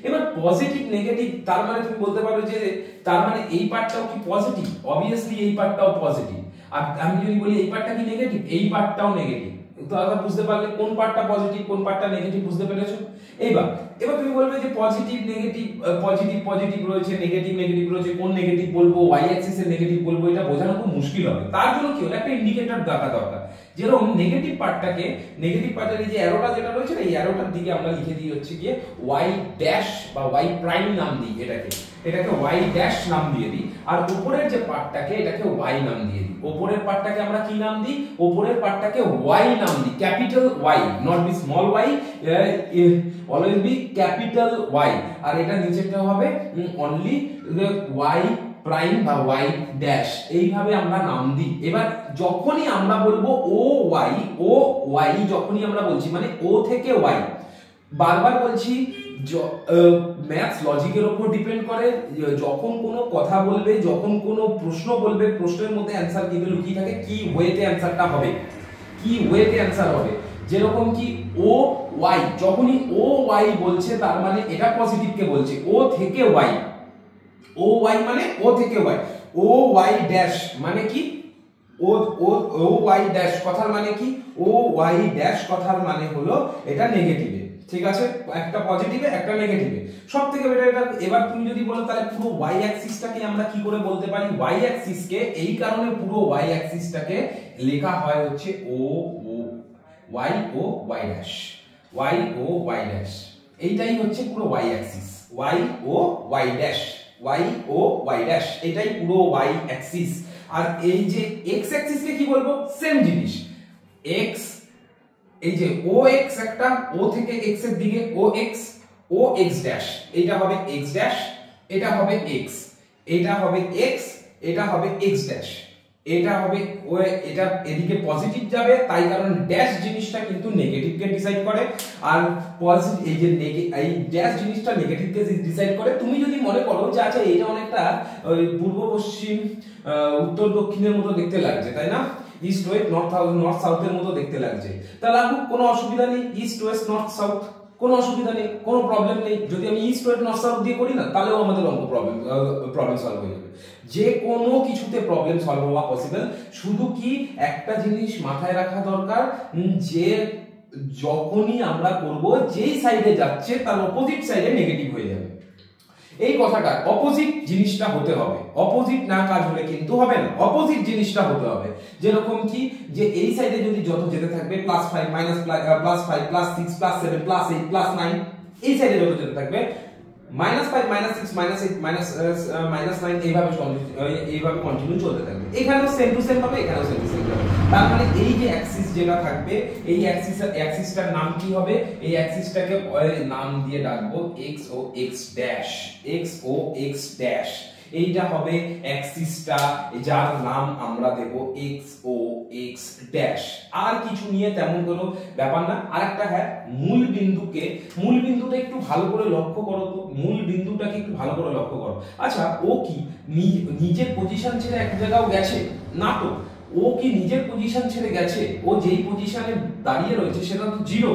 এবার পজিটিভ নেগেটিভ তার মানে তুমি বলতে পারো যে তার মানে এই পার্টটাও কি পজিটিভ? অবভিয়াসলি এই পার্টটাও পজিটিভ। আর আমি যদি বলি এই পার্টটা কি নেগেটিভ, এই পার্টটাও নেগেটিভ। তো আবার বুঝতে পারলে কোন পার্টটা পজিটিভ কোন পার্টটা নেগেটিভ, বুঝতে পেরেছো? এবার তুমি বলবে যে পজিটিভ নেগেটিভ, পজিটিভ পজিটিভ রয়েছে, নেগেটিভ নেগেটিভ রয়েছে, কোন নেগেটিভ বলবো, ওয়াই অ্যাক্সিস এর নেগেটিভ বলবো, এটা বোঝানো খুব মুশকিল হবে। তার জন্য কি হলো, একটা ইন্ডিকেটর দেখা দরকার। যেরকম নেগেটিভ পার্টটাকে, নেগেটিভ পার্টের এই যে অ্যারোটা যেটা রয়েছে না, এই অ্যারোটার দিকে আমরা লিখে দিই হচ্ছে গিয়ে ওয়াই ড্যাশ বা ওয়াই প্রাইম নাম দিই, এটাকে ওয়াই ড্যাশ নাম দিয়ে দিই। আর উপরের যে পার্টটাকে এটাকে ওয়াই নাম দিয়ে দিই। উপরের পার্টটাকে আমরা কি নাম দিই? উপরের পার্টটাকে ওয়াই নাম দিই, capital Y, not be small Y, always be capital Y. আর এটা নিচেরটা হবে অনলি ওয়াই প্রাইম বা ওয়াই ড্যাশ, এইভাবে আমরা নাম দিই। এবার যখনই আমরা বলবো ও ওয়াই যখনই আমরা বলছি মানে ও থেকে ওয়াই, বারবার বলছি ম্যাথস লজিকের উপর ডিপেন্ড করে। যখন কোনো কথা বলবে, যখন কোনো প্রশ্ন বলবে, প্রশ্নের মধ্যে অ্যানসার কিন্তু লুকিয়ে থাকে, কি ওয়েতে অ্যানসারটা হবে, কি ওয়েতে অ্যানসার হবে। যেরকম কি ও ওয়াই, যখনই ও ওয়াই বলছে তার মানে এটা পজিটিভকে বলছে, ও থেকে ওয়াই, ও ওয়াই মানে ও থেকে ওয়াই। ও ওয়াই ড্যাশ মানে কি, ও ওয়াই ড্যাশ কথার মানে কি, ও ওয়াই ড্যাশ কথার মানে হলো এটা নেগেটিভে, ঠিক আছে? একটা পজিটিভে একটা নেগেটিভে, সব থেকে বেটার এটা। এবার তুমি যদি বলো তাহলে পুরো ওয়াই অ্যাক্সিসটাকে আমরা কি করে বলতে পারি? ওয়াই অ্যাক্সিসকে এই কারণে পুরো ওয়াই অ্যাক্সিসটাকে লেখা হয় হচ্ছে ও ওয়াই ও ওয়াই ড্যাশ, ওয়াই ও ওয়াই ড্যাশ, এইটাই হচ্ছে পুরো ওয়াই অ্যাক্সিস, ওয়াই ও ওয়াই ড্যাশ, ওয়াই ও ওয়াই ড্যাশ, এটাই পুরো ওয়াই অ্যাক্সিস। আর এই যে এক্স অ্যাক্সিসকে কি বলবো? সেম জিনিস, এক্স, এই যে ও এক্স একটা, ও থেকে এক্স এর দিকে ও এক্স ড্যাশ, এটা হবে এক্স ড্যাশ, এটা হবে এক্স, এটা হবে এক্স, এটা হবে এক্স ড্যাশ, এটা হবে ও, এটা এদিকে পজিটিভ যাবে, তাই কারণ ড্যাশ জিনিসটা কিন্তু নেগেটিভকে ডিসাইড করে, আর পজিটিভ এই যে এই ড্যাশ জিনিসটা নেগেটিভকে ডিসাইড করে। তুমি যদি মনে করো যে আচ্ছা এটা অনেকটা পূর্ব পশ্চিম উত্তর দক্ষিণের মতো দেখতে লাগছে, তাই না? ইস্ট ওয়েস্ট নর্থ সাউথের মতো দেখতে লাগছে, তাহলে কোনো অসুবিধা নেই, ইস্ট ওয়েস্ট নর্থ সাউথ, কোনো অসুবিধা নেই, কোনো প্রবলেম নেই। যদি আমি ইস্ট ওয়েস্ট নর্থ সাউথ দিয়ে করি না, তাহলেও আমাদের অঙ্ক প্রবলেম সলভ হয়ে যাবে। যে কোনো কিছুতে প্রবলেম সলভ হওয়া পসিবল। শুধু কি একটা জিনিস মাথায় রাখা দরকার, যে যখনই আমরা করব যেই সাইডে যাচ্ছে তার অপোজিট সাইডে নেগেটিভ হয়ে যাবে, এই কথাটা অপোজিট জিনিসটা হতে হবে। অপোজিট না কাজ হলে কিন্তু হবে না, অপোজিট জিনিসটা হতে হবে। যেরকম কি যে এই সাইডে যদি যত যেতে থাকবে +5 +5 +6 +7 +8 +9, এই সাইডে যত যেতে থাকবে -5 -6 -8 -9, এইভাবে কন্টিনিউ চলতে থাকবে। এখানেও সেম টু সেম পাবে, এখানেও সেম টু সেম পাবে। তার মানে এই যে অ্যাক্সিস যেটা থাকবে, এই অ্যাক্সিসটার নাম কি হবে? এই অ্যাক্সিসটাকে নাম দিয়ে ডাকবো এক্স ও এক্স ড্যাশ, এক্স ও এক্স ড্যাশ, এইটা হবে অ্যাক্সিসটা, যার নাম আমরা দেব এক্স ও এক্স ড্যাশ। আর কিছু নিয়ে তেমন কোনো ব্যাপার না। আরেকটা হ্যাঁ, মূল বিন্দুটা একটু ভালো করে লক্ষ্য করো তো, মূল বিন্দুটাকে একটু ভালো করে লক্ষ্য করো। আচ্ছা ও কি নিজের পজিশন ছেড়ে এক জায়গাও গেছে না তো? ও কি নিজের পজিশন ছেড়ে গেছে? ও যেই পজিশনে দাঁড়িয়ে রয়েছে সেটা তো জিরো,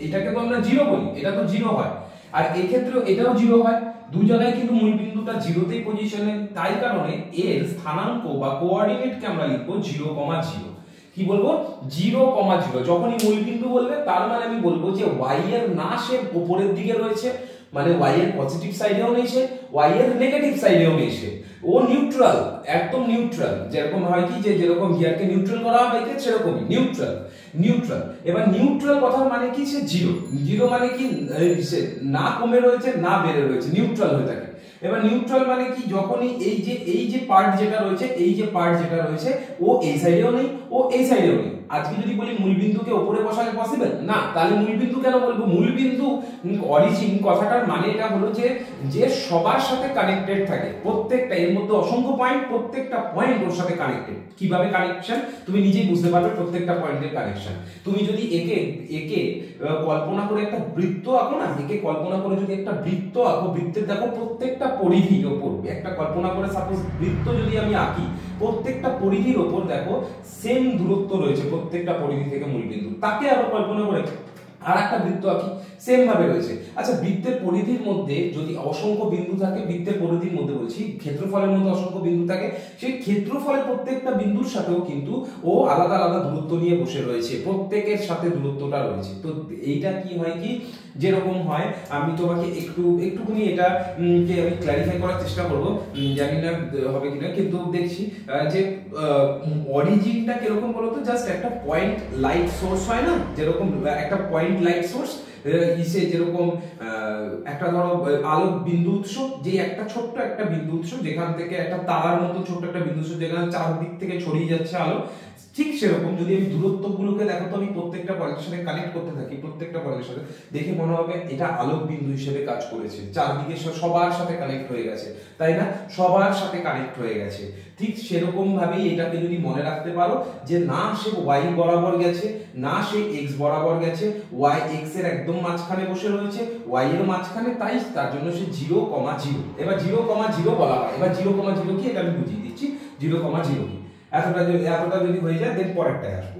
এটাকে তো আমরা জিরো বলি, এটা তো জিরো হয়। আর এই ক্ষেত্রে এটাও জিরো হয়, দুজনেই কিন্তু মূল বিন্দুটা জিরোতেই পজিশনে, তাই কারণে এর স্থানাঙ্ক বা কোঅর্ডিনেটকে আমরা লিখবো 0,0। কি বলবো? 0,0। যখনই মূল বিন্দু বলবে তার মানে আমি বলবো যে y এর না সে উপরের দিকে রয়েছে, মানে y এর পজিটিভ সাইডেও নেই সে, y এর নেগেটিভ সাইডেও নেই সে, ও নিউট্রাল, একদম নিউট্রাল। যেরকম হয় কি যে যেরকম গিয়ারকে নিউট্রাল করা হয় বাইকে সেরকমই নিউট্রাল। নিউট্রাল, এবার নিউট্রাল কথার মানে কি, সে জিরো। জিরো মানে কি, সে না কমে রয়েছে না বেড়ে রয়েছে, নিউট্রাল হয়ে থাকে। এবার নিউট্রাল মানে কি, যখনই এই যে পার্ট যেটা রয়েছে, এই যে পার্ট যেটা রয়েছে, ও এই সাইডেও নেই ও এই সাইডেও নেই। আজকে যদি বলি মূলবিন্দুকে উপরে বসালে পসিবল না, তাহলে মূলবিন্দু কেন বলবো? মূলবিন্দু অরিজিন কথাটার মানে এটা হলো যে সবার সাথে কানেক্টেড থাকে, প্রত্যেকটা, এর মধ্যে অসংখ্য পয়েন্ট, প্রত্যেকটা পয়েন্ট ওর সাথে কানেক্টেড। কিভাবে কানেকশন তুমি নিজেই বুঝতে পারবে, প্রত্যেকটা পয়েন্টের কানেকশন। তুমি যদি একে কল্পনা করে একটা বৃত্ত আঁকো না, একে কল্পনা করে যদি একটা বৃত্ত আঁকো, বৃত্তের দেখো প্রত্যেকটা পরিধির ওপর একটা কল্পনা করে সাপোজ বৃত্ত যদি আমি আঁকি, প্রত্যেকটা পরিধির ওপর দেখো সেম দূরত্ব রয়েছে প্রত্যেকটা পরিধি থেকে মূলবিন্দু। তাকে আবার কল্পনা করে আর একটা বৃত্ত আঁকি, সেম ভাবে রয়েছে। আচ্ছা, বৃত্তের পরিধির মধ্যে যদি অসংখ্য বিন্দু থাকে, বৃত্তের পরিধির মধ্যে বলছি, ক্ষেত্রফলের মধ্যে অসংখ্য বিন্দু থাকে, সেই ক্ষেত্রফলের প্রত্যেকটা বিন্দুর সাথেও কিন্তু ও আলাদা আলাদা দূরত্ব নিয়ে বসে রয়েছে, প্রত্যেকের সাথে দূরত্বটা রয়েছে। তো এইটা কি হয় কি, যেরকম হয়, আমি তোমাকে একটুখানি এটা কে আমি ক্ল্যারিফাই করার চেষ্টা করব, জানি না হবে কিনা, কিন্তু দেখছি যে অরিজিনটা কিরকম বলতো, জাস্ট একটা পয়েন্ট লাইট সোর্স হয় না, যেরকম একটা পয়েন্ট লাইট সোর্স ইসে যেরকম একটা ধরো আলোক বিন্দু উৎস, যে একটা ছোট্ট একটা বিন্দু উৎস যেখান থেকে একটা তারার মতো ছোট্ট একটা বিন্দু উৎস যেখানে চারদিক থেকে ছড়িয়ে যাচ্ছে আলো, ঠিক সেরকম যদি আমি দূরত্বগুলোকে দেখো তো আমি প্রত্যেকটা পয়েন্টের সাথে কানেক্ট করতে থাকি, প্রত্যেকটা পয়েন্টের সাথে, দেখে মনে হবে এটা আলোক বিন্দু হিসেবে কাজ করেছে, চারদিকে সবার সাথে কানেক্ট হয়ে গেছে, তাই না? সবার সাথে কানেক্ট হয়ে গেছে। ঠিক সেরকম ভাবেই এটাকে যদি মনে রাখতে পারো যে না সে y বরাবর গেছে, না সে x বরাবর গেছে, y x এর একদম মাঝখানে বসে রয়েছে, y এর মাঝখানে, তাই তার জন্য সে 0,0। এবার 0,0 বলা হয়। এবার 0,0 কি এটা আমি বুঝিয়ে দিচ্ছি, 0,0 কি, এতটা যদি হয়ে যায় দেন পরেরটায় আসবো।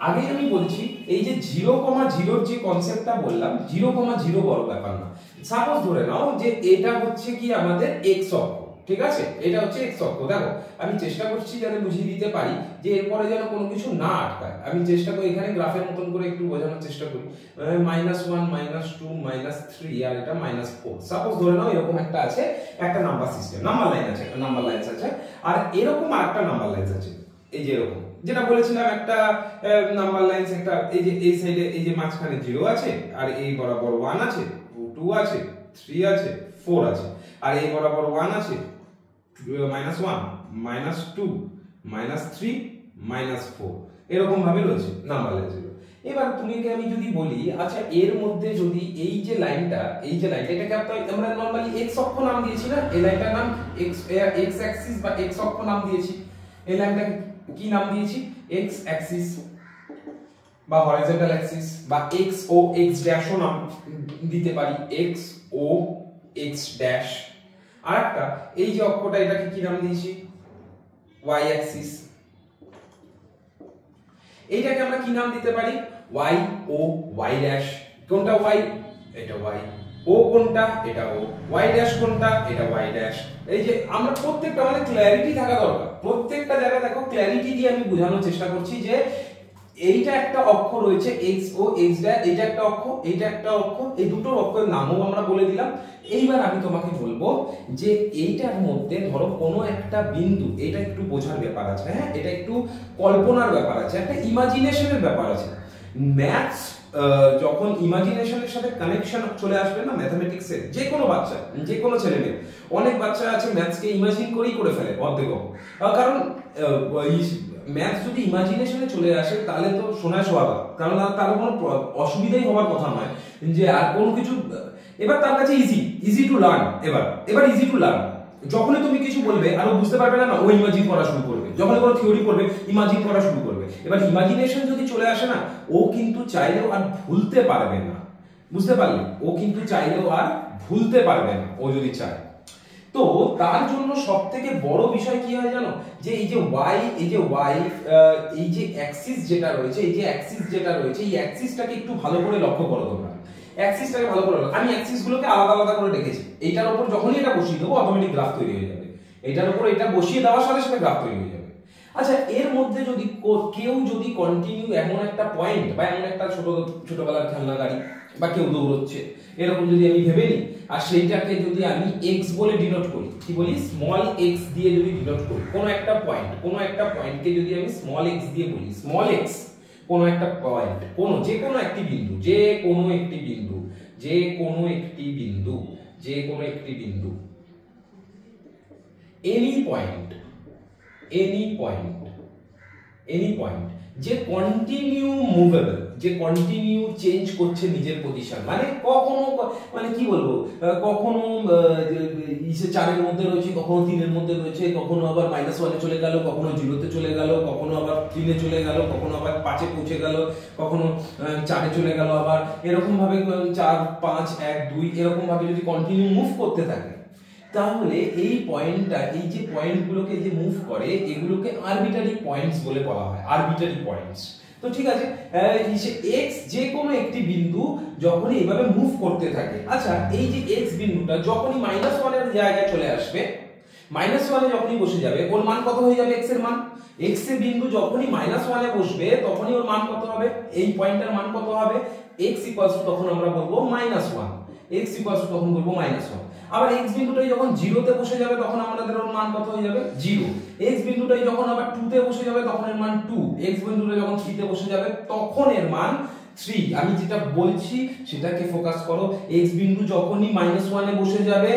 আগে আমি বলছি এই যে 0,0 যে কনসেপ্টটা বললাম, 0,0 বড় ব্যাপার না। সাপোজ ধরে নাও যে এটা হচ্ছে কি আমাদের x অক্ষ, ঠিক আছে, এটা হচ্ছে x অক্ষ। দেখো আমি চেষ্টা করছি যাতে বুঝিয়ে দিতে পারি যে এরপরে যেন কোনো কিছু না আটকায়, আমি চেষ্টা করি এখানে গ্রাফের মতন করে একটু বোঝানোর চেষ্টা করি। -1 -2 -3 আর এটা -4। সাপোজ ধরে নাও এরকম একটা আছে, একটা নাম্বার সিস্টেম, নাম্বার লাইন আছে, একটা নাম্বার লাইন আছে, আর এরকম আরেকটা নাম্বার লাইন আছে, এই যে এরকম যেটা বলেছিলাম একটা নাম্বার লাইনস, একটা এই যে এই সাইডে এই যে মাঝখানে 0 আছে, আর এই বরাবর 1 আছে, 2 আছে, 3 আছে, 4 আছে, আর এই বরাবর 1 আছে, -1 -2 -3 -4, এরকম ভাবে রয়েছে নাম্বার লাইন 0। এবার তোমাকে আমি যদি বলি আচ্ছা এর মধ্যে যদি এই যে লাইনটা এটাকে আমরা নরমালি x অক্ষ নাম দিয়েছি না, এই লাইনটার নাম x অ্যাক্সিস বা x অক্ষ নাম দিয়েছি, এই লাইনটা কি নাম দিয়েছি, x অ্যাক্সিস বা হরিজন্টাল অ্যাক্সিস বা x ও x ড্যাশ ও নাম দিতে পারি, x ও x ড্যাশ। আরেকটা এই যে অক্ষটা এটাকে কি নাম দিয়েছি, y অ্যাক্সিস। এইটাকে আমরা কি নাম দিতে পারি, y ও y ড্যাশ। কোনটা y, এটা y, ও কোনটা, এটা ও, y ড্যাশ কোনটা, এটা y ড্যাশ। এই যে আমরা প্রত্যেকটা মানে ক্ল্যারিটি থাকা দরকার, প্রত্যেকটা জায়গায় দেখো ক্ল্যারিটি দিয়ে আমি বোঝানোর চেষ্টা করছি যে এইটা একটা অক্ষ রয়েছে x ও x ড্যাশ, এইটা একটা অক্ষ, এইটা একটা অক্ষ, এই দুটো অক্ষের নামও আমরা বলে দিলাম। এইবার আমি তোমাকে বলবো যে এইটার মধ্যে ধরো কোনো একটা বিন্দু, এটা একটু বোঝার ব্যাপার আছে, হ্যাঁ এটা একটু কল্পনার ব্যাপার আছে, একটা ইমাজিনেশনের ব্যাপার আছে। ম্যাথস যখন ইমাজিনেশনের সাথে কানেকশন চলে আসবে না ম্যাথমেটিক্সের, যে কোনো বাচ্চা, যে কোনো ছেলে মেয়ে, অনেক বাচ্চা আছে ম্যাথসকে ইমাজিন করেই করে ফেলে অর্ধেক, কারণ ম্যাথস যদি ইমাজিনেশনে চলে আসে তাহলে তো সোনায় সোহাগা, কারণ তার কোনো অসুবিধাই হওয়ার কথা নয় যে আর কোনো কিছু। এবার তার কাছে ইজি টু লার্ন, এবার ইজি টু লার্ন। যখনই তুমি কিছু বলবে আর ও বুঝতে পারবে না, ও ইমাজিন করা শুরু করবে, যখনই কোনো থিওরি পড়বে ইমাজিন করা শুরু করবে। এবার ইমাজিনেশন যদি চলে আসে না, ও কিন্তু চাইলেও আর ভুলতে পারবে না, বুঝতে পারলে, ও কিন্তু চাইলেও আর ভুলতে পারবে না ও যদি চায়। তো তার জন্য সবথেকে বড় বিষয় কি হয় জানো, যে এই যে অ্যাক্সিস যেটা রয়েছে, এই অ্যাক্সিসটাকে একটু ভালো করে লক্ষ্য করো তোমরা, অ্যাক্সিসটাকে ভালো করে, আমি অ্যাক্সিস গুলোকে আলাদা আলাদা করে রেখেছি, এইটার উপর যখনই এটা বসিয়ে দেবো অটোমেটিক গ্রাফ তৈরি হয়ে যাবে। এটার উপর এটা বসিয়ে দেওয়ার সাথে সাথে গ্রাফ তৈরি হয়ে যাবে। আচ্ছা, এর মধ্যে যদি কেউ যদি কন্টিনিউ এমন একটা পয়েন্ট বা এমন একটা ছোটবেলার খেলনা গাড়ি বা কেউ দৌড়চ্ছে এরকম যদি আমি ভেবে নিই, আর সেইটাকে যদি আমি এক্স বলে ডিনোট করি, কি বলি, স্মল এক্স দিয়ে যদি ডিনোট করি, কোনো একটা পয়েন্টকে যদি আমি স্মল এক্স দিয়ে বলি, স্মল এক্স কোনো একটা পয়েন্ট, যে কোনো একটি বিন্দু এনি পয়েন্ট যে কন্টিনিউ মুভেবল, যে কন্টিনিউ চেঞ্জ করছে নিজের পজিশন, মানে কখনো মানে কি বলবো, কখনো 4 এর মধ্যে রয়েছে, কখনো 3 এর মধ্যে রয়েছে, কখনো আবার -1 চলে গেল, কখনো 0 চলে গেল, কখনো আবার 3 চলে গেল, কখনো আবার 5 পৌঁছে গেল, কখনো 4 চলে গেল, আবার এরকম ভাবে 4 5 1 2 এরকম ভাবে যদি কন্টিনিউ মুভ করতে থাকে, তাহলে এই পয়েন্টটা, এই যে পয়েন্টগুলোকে যে মুভ করে এগুলোকে আরবিটারি পয়েন্টস বলে বলা হয়, আরবিটারি পয়েন্টস। তো ঠিক আছে, x যে কোনো একটি বিন্দু যখনই এইভাবে মুভ করতে থাকে, আচ্ছা এই যে x বিন্দুটা যখনই -1 এর জায়গায় চলে আসবে, -1 এ যখনই বসে যাবে, ওর মান কত হয়ে যাবে, x এর মান, x এর বিন্দু যখনই -1 এ বসবে তখনই ওর মান কত হবে, এই পয়েন্টের মান কত হবে, x তখন আমরা বলবো -1, x তখন বলবো -1। আবার x বিন্দুটাই যখন 0 তে বসে যাবে তখন আমাদের ওর মান কত হয়ে যাবে, 0। x বিন্দুটাই যখন আবার 2 তে বসে যাবে তখন এর মান 2। x বিন্দুটা যখন 3 তে বসে যাবে তখন এর মান 3। আমি যেটা বলছি সেটাকে ফোকাস করো, x বিন্দু যখনই -1 এ বসে যাবে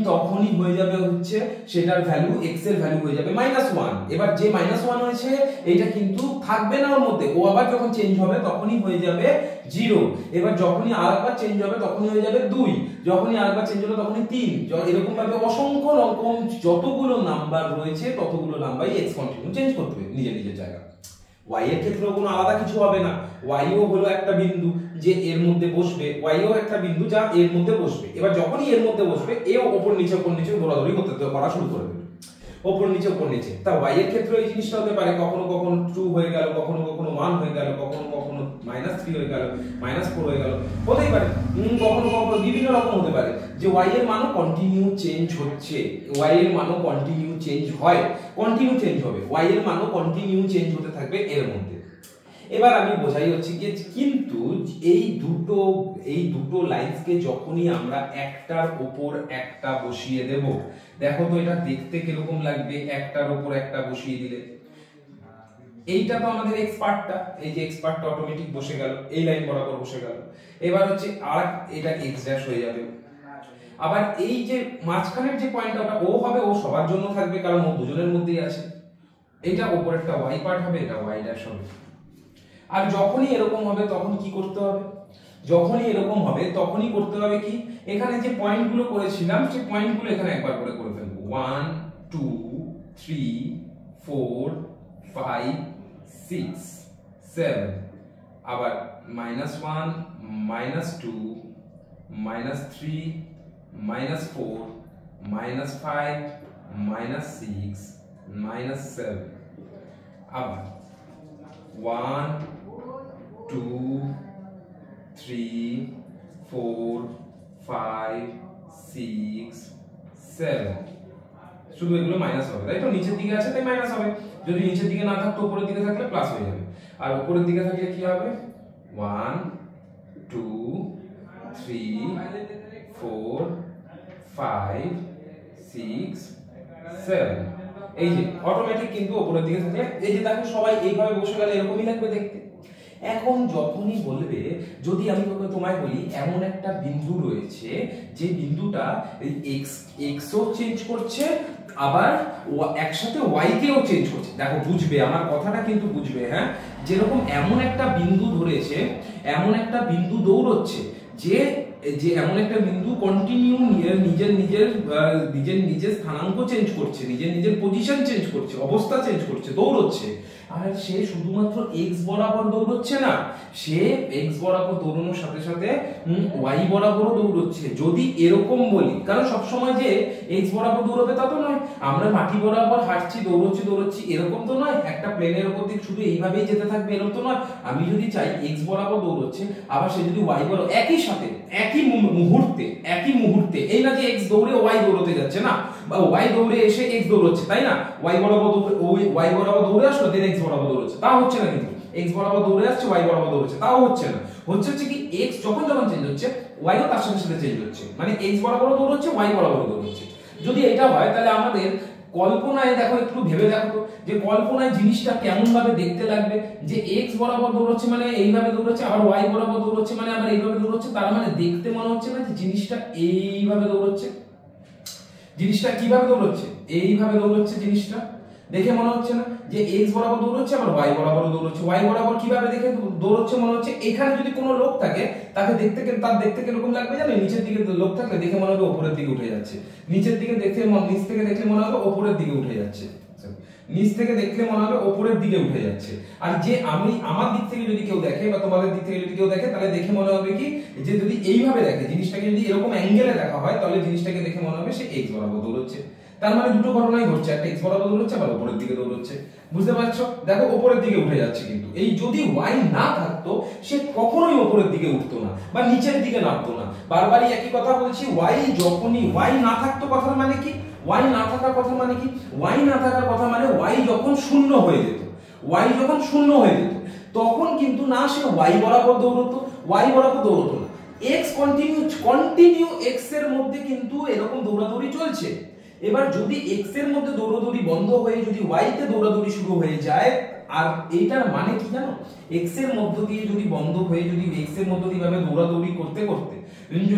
তখনই হয়ে যাবে হচ্ছে সেটার ভ্যালু, x এর ভ্যালু হয়ে যাবে -1। এবার যে -1 হয়েছে এটা কিন্তু থাকবে না ওর মধ্যে, ও আবার যখন চেঞ্জ হবে তখনই হয়ে যাবে 0। এবার যখনই আরেকবার চেঞ্জ হবে তখনই হয়ে যাবে 2, যখনই আরেকবার চেঞ্জ হবে তখনই 3। এরকম ভাবে অসংখ্য রকম যতগুলো নাম্বার রয়েছে ততগুলো নাম্বারই x কন্টিনিউ চেঞ্জ করতে হবে নিজের জায়গা। y এর ক্ষেত্রেও কোনো আলাদা কিছু হবে না, y ও হলো একটা বিন্দু যে এর মধ্যে বসবে, y ও একটা বিন্দু যা এর মধ্যে বসবে। এবার যখনই এর মধ্যে বসবে এও ওপর নিচে দৌড়াদৌড়ি করা শুরু করবে, ওপর নিচে। তা y এর ক্ষেত্রে এই জিনিসটা হতে পারে, কখনো 2 হয়ে গেল, কখনো 1 হয়ে গেল, কখনো -3 হয়ে গেল, -4 হয়ে গেল, হতেই পারে। কখনো বিভিন্ন রকম হতে পারে যে y এর মানও কন্টিনিউ চেঞ্জ হচ্ছে, y এর মানও কন্টিনিউ চেঞ্জ হয়, কন্টিনিউ চেঞ্জ হবে, y এর মানও কন্টিনিউ চেঞ্জ হতে থাকবে এর মধ্যে। এবার আমি বোঝাই হচ্ছে কি, কিন্তু এই দুটো লাইনসকে যখনই আমরা একটার উপর একটা বসিয়ে দেব, দেখো তো এটা দেখতে কিরকম লাগবে, একটার উপর একটা বসিয়ে দিলে। এইটা তো আমাদের x পার্টটা, এই যে x পার্টটা অটোমেটিক বসে গেল, এই লাইন বরাবর বসে গেল। এবার হচ্ছে আর এটা x ড্যাশ হয়ে যাবে। আবার এই যে মাঝখানের যে পয়েন্টটা ওটা ও হবে, ও সবার জন্য থাকবে কারণ ও দুজনের মধ্যেই আছে। এটা উপরেরটা y পার্ট হবে, এটা y ড্যাশ হবে। আর যখনই এরকম হবে তখন কি করতে হবে, তখনই করতে হবে কি, এখানে যে পয়েন্টগুলো করেছিলাম সেই পয়েন্টগুলো এখানে একবার করে ফেলবো, 1 2 3 4 5 6 7, আবার -1 -2 -3 -4 -5 -6 -7, আবার 1 2 3 4 5 6 7, শুধু এগুলো মাইনাস হবে, তাই তো, নিচের দিকে আছে তাই মাইনাস হবে। যদি নিচের দিকে না থাকতো উপরের দিকে থাকলে প্লাস হয়ে যাবে। আর উপরের দিকে থাকলে কি হবে, 1 2 3 4 5 6 7, এই যে অটোমেটিক কিন্তু উপরের দিকে থাকলে, এই যে দেখো সবাই এইভাবে বসে গেলে এরকমই লাগবে দেখতে। এখন যখনই বলবে, যদি আমি তোমায় বলি এমন একটা বিন্দু রয়েছে যে বিন্দুটা x ও চেঞ্জ করছে, আবার একসাথে y কেও চেঞ্জ করছে, দেখো বুঝবে আমার কথাটা কিন্তু বুঝবে, হ্যাঁ, যেরকম এমন একটা বিন্দু ধরেছে, এমন একটা বিন্দু দৌড়চ্ছে যে এমন একটা বিন্দু কন্টিনিউ নিজের স্থানাঙ্ক চেঞ্জ করছে, নিজের পজিশন চেঞ্জ করছে, অবস্থা চেঞ্জ করছে, দৌড়চ্ছে। আর সে শুধুমাত্র x বরাবর দৌড়চ্ছে না, সে x বরাবর দৌড়ানোর সাথে সাথে y বরাবরও দৌড়চ্ছে। যদি এরকম বলি, কারণ সব সময় যে x বরাবর দৌড়াবে তা তো নয়, আমরা মাটি বরাবর হাঁটছি, দৌড়চ্ছি এরকম তো নয়, একটা প্লেনের উপর দিয়ে শুধু এইভাবেই যেতে থাকবে এরকম তো নয়। আমি যদি চাই x বরাবর দৌড়চ্ছে, আবার সে যদি y একই সাথে একই মুহূর্তে, এই না যে x দৌড়ে y দৌড়তে যাচ্ছে, না, বা y দৌড়ে এসে x দৌড়চ্ছে, তাই না? y বরাবর দৌড়ে আসলো, দেন x বরাবর দৌড়চ্ছে, তা হচ্ছে না কিন্তু। x বরাবর দৌড়ে আসছে, y বরাবর দৌড়চ্ছে, তাও হচ্ছে না। হচ্ছে কি x যখন চেঞ্জ হচ্ছে y ও তার সাথে সাথে চেঞ্জ হচ্ছে, মানে x বরাবর দৌড়চ্ছে, y বরাবর দৌড়চ্ছে। যদি এটা হয় তাহলে আমাদের কল্পনায় দেখো, একটু ভেবে দেখো তো, যে কল্পনায় জিনিসটা কেমন ভাবে দেখতে লাগবে, যে x বরাবর দৌড়চ্ছে মানে এইভাবে দৌড়চ্ছে, আবার y বরাবর দৌড়চ্ছে মানে আবার এইভাবে দৌড়চ্ছে, তার মানে দেখতে মনে হচ্ছে না যে জিনিসটা এইভাবে দৌড়চ্ছে। জিনিসটা কিভাবে দৌড়চ্ছে? এইভাবে দৌড়চ্ছে। জিনিসটা দেখে মনে হচ্ছে না যে x বরাবর দৌড়চ্ছে, আবার y বরাবর দৌড়চ্ছে। y বরাবর কিভাবে দেখে দৌড়চ্ছে মনে হচ্ছে? এখানে যদি কোনো লোক থাকে তাকে তার দেখতে কিরকম লাগবে জানো? নিচের দিকে লোক থাকলে দেখে মনে হবে উপরের দিকে উঠে যাচ্ছে, নিচের দিকে দেখে নিচ থেকে দেখলে মনে হবে উপরের দিকে উঠে যাচ্ছে, নিচ থেকে দেখলে মনে হবে উপরের দিকে উঠে যাচ্ছে। আর যে আমার দিক থেকে যদি কেউ দেখে বা তোমাদের দিক থেকে যদি কেউ দেখে, তাহলে দেখে মনে হবে কি, যে যদি এইভাবে দেখে জিনিসটাকে, যদি এরকম অ্যাঙ্গেলে দেখা হয়, তাহলে জিনিসটাকে দেখে মনে হবে সে x বরাবর দৌড়চ্ছে। তার মানে দুটো ঘটনাই ঘটছে, একটা x বরাবর দৌড়চ্ছে, আবার উপরের দিকে দৌড়চ্ছে। বুঝতে পারছো? দেখো উপরের দিকে উঠে যাচ্ছে, কিন্তু এই যদি y না থাকতো সে কখনোই উপরের দিকে উঠতো না বা নিচের দিকে নামতো না। বারবারই একই কথা বলছি, y না থাকতো, কথার মানে কি? y না থাকার কথা মানে কি? y না থাকার কথা মানে y যখন শূন্য হয়ে যেত, y যখন শূন্য হয়ে যেত তখন কিন্তু না সে y বরাবর দৌড়তো, y বরাবর দৌড়তো না, x কন্টিনিউ x এর মধ্যে কিন্তু এরকম দৌড়াদৌড়ি চলছে। এবার যদি x এর মধ্যে দৌড়াদৌড়ি বন্ধ হয়ে যদি y তে দৌড়াদৌড়ি শুরু হয়ে যায়, আর এইটার মানে কি জানো? x এর মধ্য দিয়ে যদি বন্ধ হয়ে, যদি x এর মধ্য দিয়ে ভাবে দৌড়াদৌড়ি করতে করতে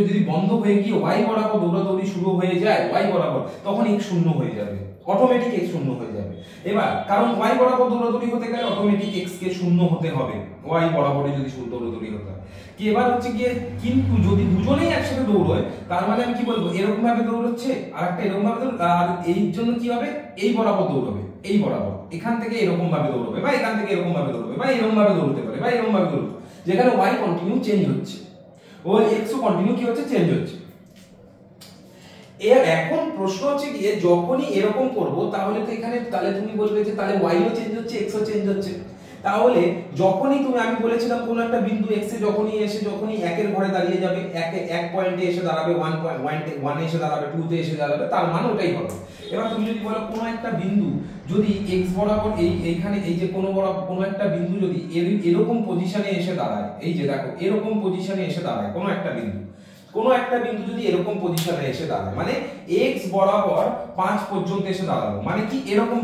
যদি বন্ধ হয়ে গিয়ে y বরাবর দৌড়াদৌড়ি শুরু হয়ে যায়, y বরাবর, তখন x শূন্য হয়ে যাবে, অটোমেটিক x শূন্য হয়ে যাবে। এবার কারণ y বরাবর দৌড়াদৌড়ি হতে গেলে অটোমেটিক x কে শূন্য হতে হবে, y বরাবরই যদি দৌড়াদৌড়ি হতে হয় কি। এবার হচ্ছে গিয়ে, কিন্তু যদি দুজনেই একসাথে দৌড়য়, তার মানে আমি কি বলবো, এরকম ভাবে দৌড়চ্ছে আর একটা এরকম ভাবে, আর এই জন্য কি হবে, এই বরাবর দৌড়বে, এই বরাবর, এখান থেকে এরকম ভাবে দৌড়বে, বা এখান থেকে এরকম ভাবে দৌড়বে, বা এরকম ভাবে দৌড়তে পারে, বা এরকম ভাবে দৌড়বে, যেখানে y কন্টিনিউ চেঞ্জ হচ্ছে, ও x ও কন্টিনিউ কি হচ্ছে, চেঞ্জ হচ্ছে। এর এখন প্রশ্ন হচ্ছে গিয়ে, যখনই এরকম করব তাহলে তো এখানে, তাহলে তুমি বলবে যে তাহলে y ও চেঞ্জ হচ্ছে, x ও চেঞ্জ হচ্ছে। তাহলে যখনই তুমি, আমি বলেছিলাম কোন একটা বিন্দু x এ যখনই একের ঘরে দাঁড়িয়ে যাবে, এক পয়েন্টে এসে দাঁড়াবে, 1 এ এসে দাঁড়াবে, 2 তে এসে দাঁড়াবে, তার মানে ওটাই হবে। এবার তুমি যদি বলো কোন একটা বিন্দু যদি x বরাবর এইখানে, এই যে কোন একটা বিন্দু যদি এরকম পজিশনে এসে দাঁড়ায়, এই যে দেখো এরকম পজিশনে এসে দাঁড়ায় কোন একটা বিন্দু যদি এরকম পজিশনে এসে দাঁড়ায়, মানে x বরাবর 5 পর্যন্ত এসে দাঁড়ালো, মানে কি এরকম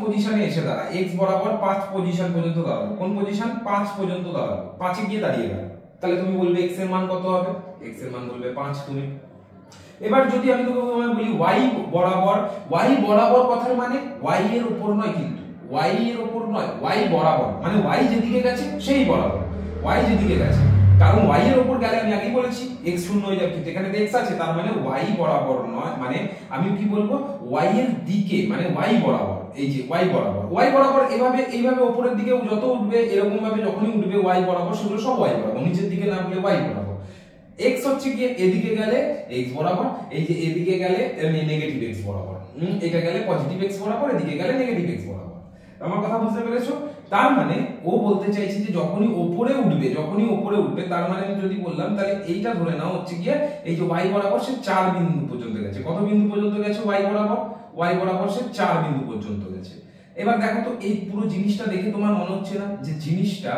পজিশনে এসে দাঁড়ায়, x বরাবর 5 পজিশন পর্যন্ত দাঁড়ালো, কোন পজিশন, 5 পর্যন্ত দাঁড়ালো, 5 এ গিয়ে দাঁড়িয়ে গেল, তাহলে তুমি বলবে x এর মান কত হবে, x এর মান বলবে 5 তুমি। এবার যদি আমি তোমায় বলি y বরাবর কথার মানে y এর উপর নয়, কিন্তু y এর উপর নয়, y বরাবর, মানে y যেদিকে গেছে সেই বরাবর, y যেদিকে গেছে, কারণ y এর উপর গেলে আমি আগেই বলেছি x শূন্য হয়ে যাবে, কিন্তু এখানে x আছে, তার মানে y বরাবর নয়, মানে আমি কি বলবো, y এর দিকে, মানে y বরাবর, এই যে y বরাবর এইভাবে উপরের দিকে যত উঠবে, এরকম ভাবে যখনই উঠবে y বরাবর, সেগুলো সব y বরাবর, নিচের দিকে নামলে y বরাবর। x হচ্ছে গিয়ে এদিকে গেলে x বরাবর, এই যে এদিকে গেলে নেগেটিভ x বরাবর, এটা গেলে পজিটিভ x বরাবর, এদিকে গেলে নেগেটিভ x বরাবর। আমার কথা বুঝতে পেরেছো? তার মানে ও বলতে চাইছে যে যখনই উপরে উঠবে, তার মানে আমি যদি বললাম, তাহলে এইটা ধরে নাও হচ্ছে গিয়ে, এই যে y বরাবর সে 4 বিন্দু পর্যন্ত গেছে, কত বিন্দু পর্যন্ত গেছে, y বরাবর সে 4 বিন্দু পর্যন্ত গেছে। এবার দেখো তো, এই পুরো জিনিসটা দেখে তোমার মনে হচ্ছে না যে জিনিসটা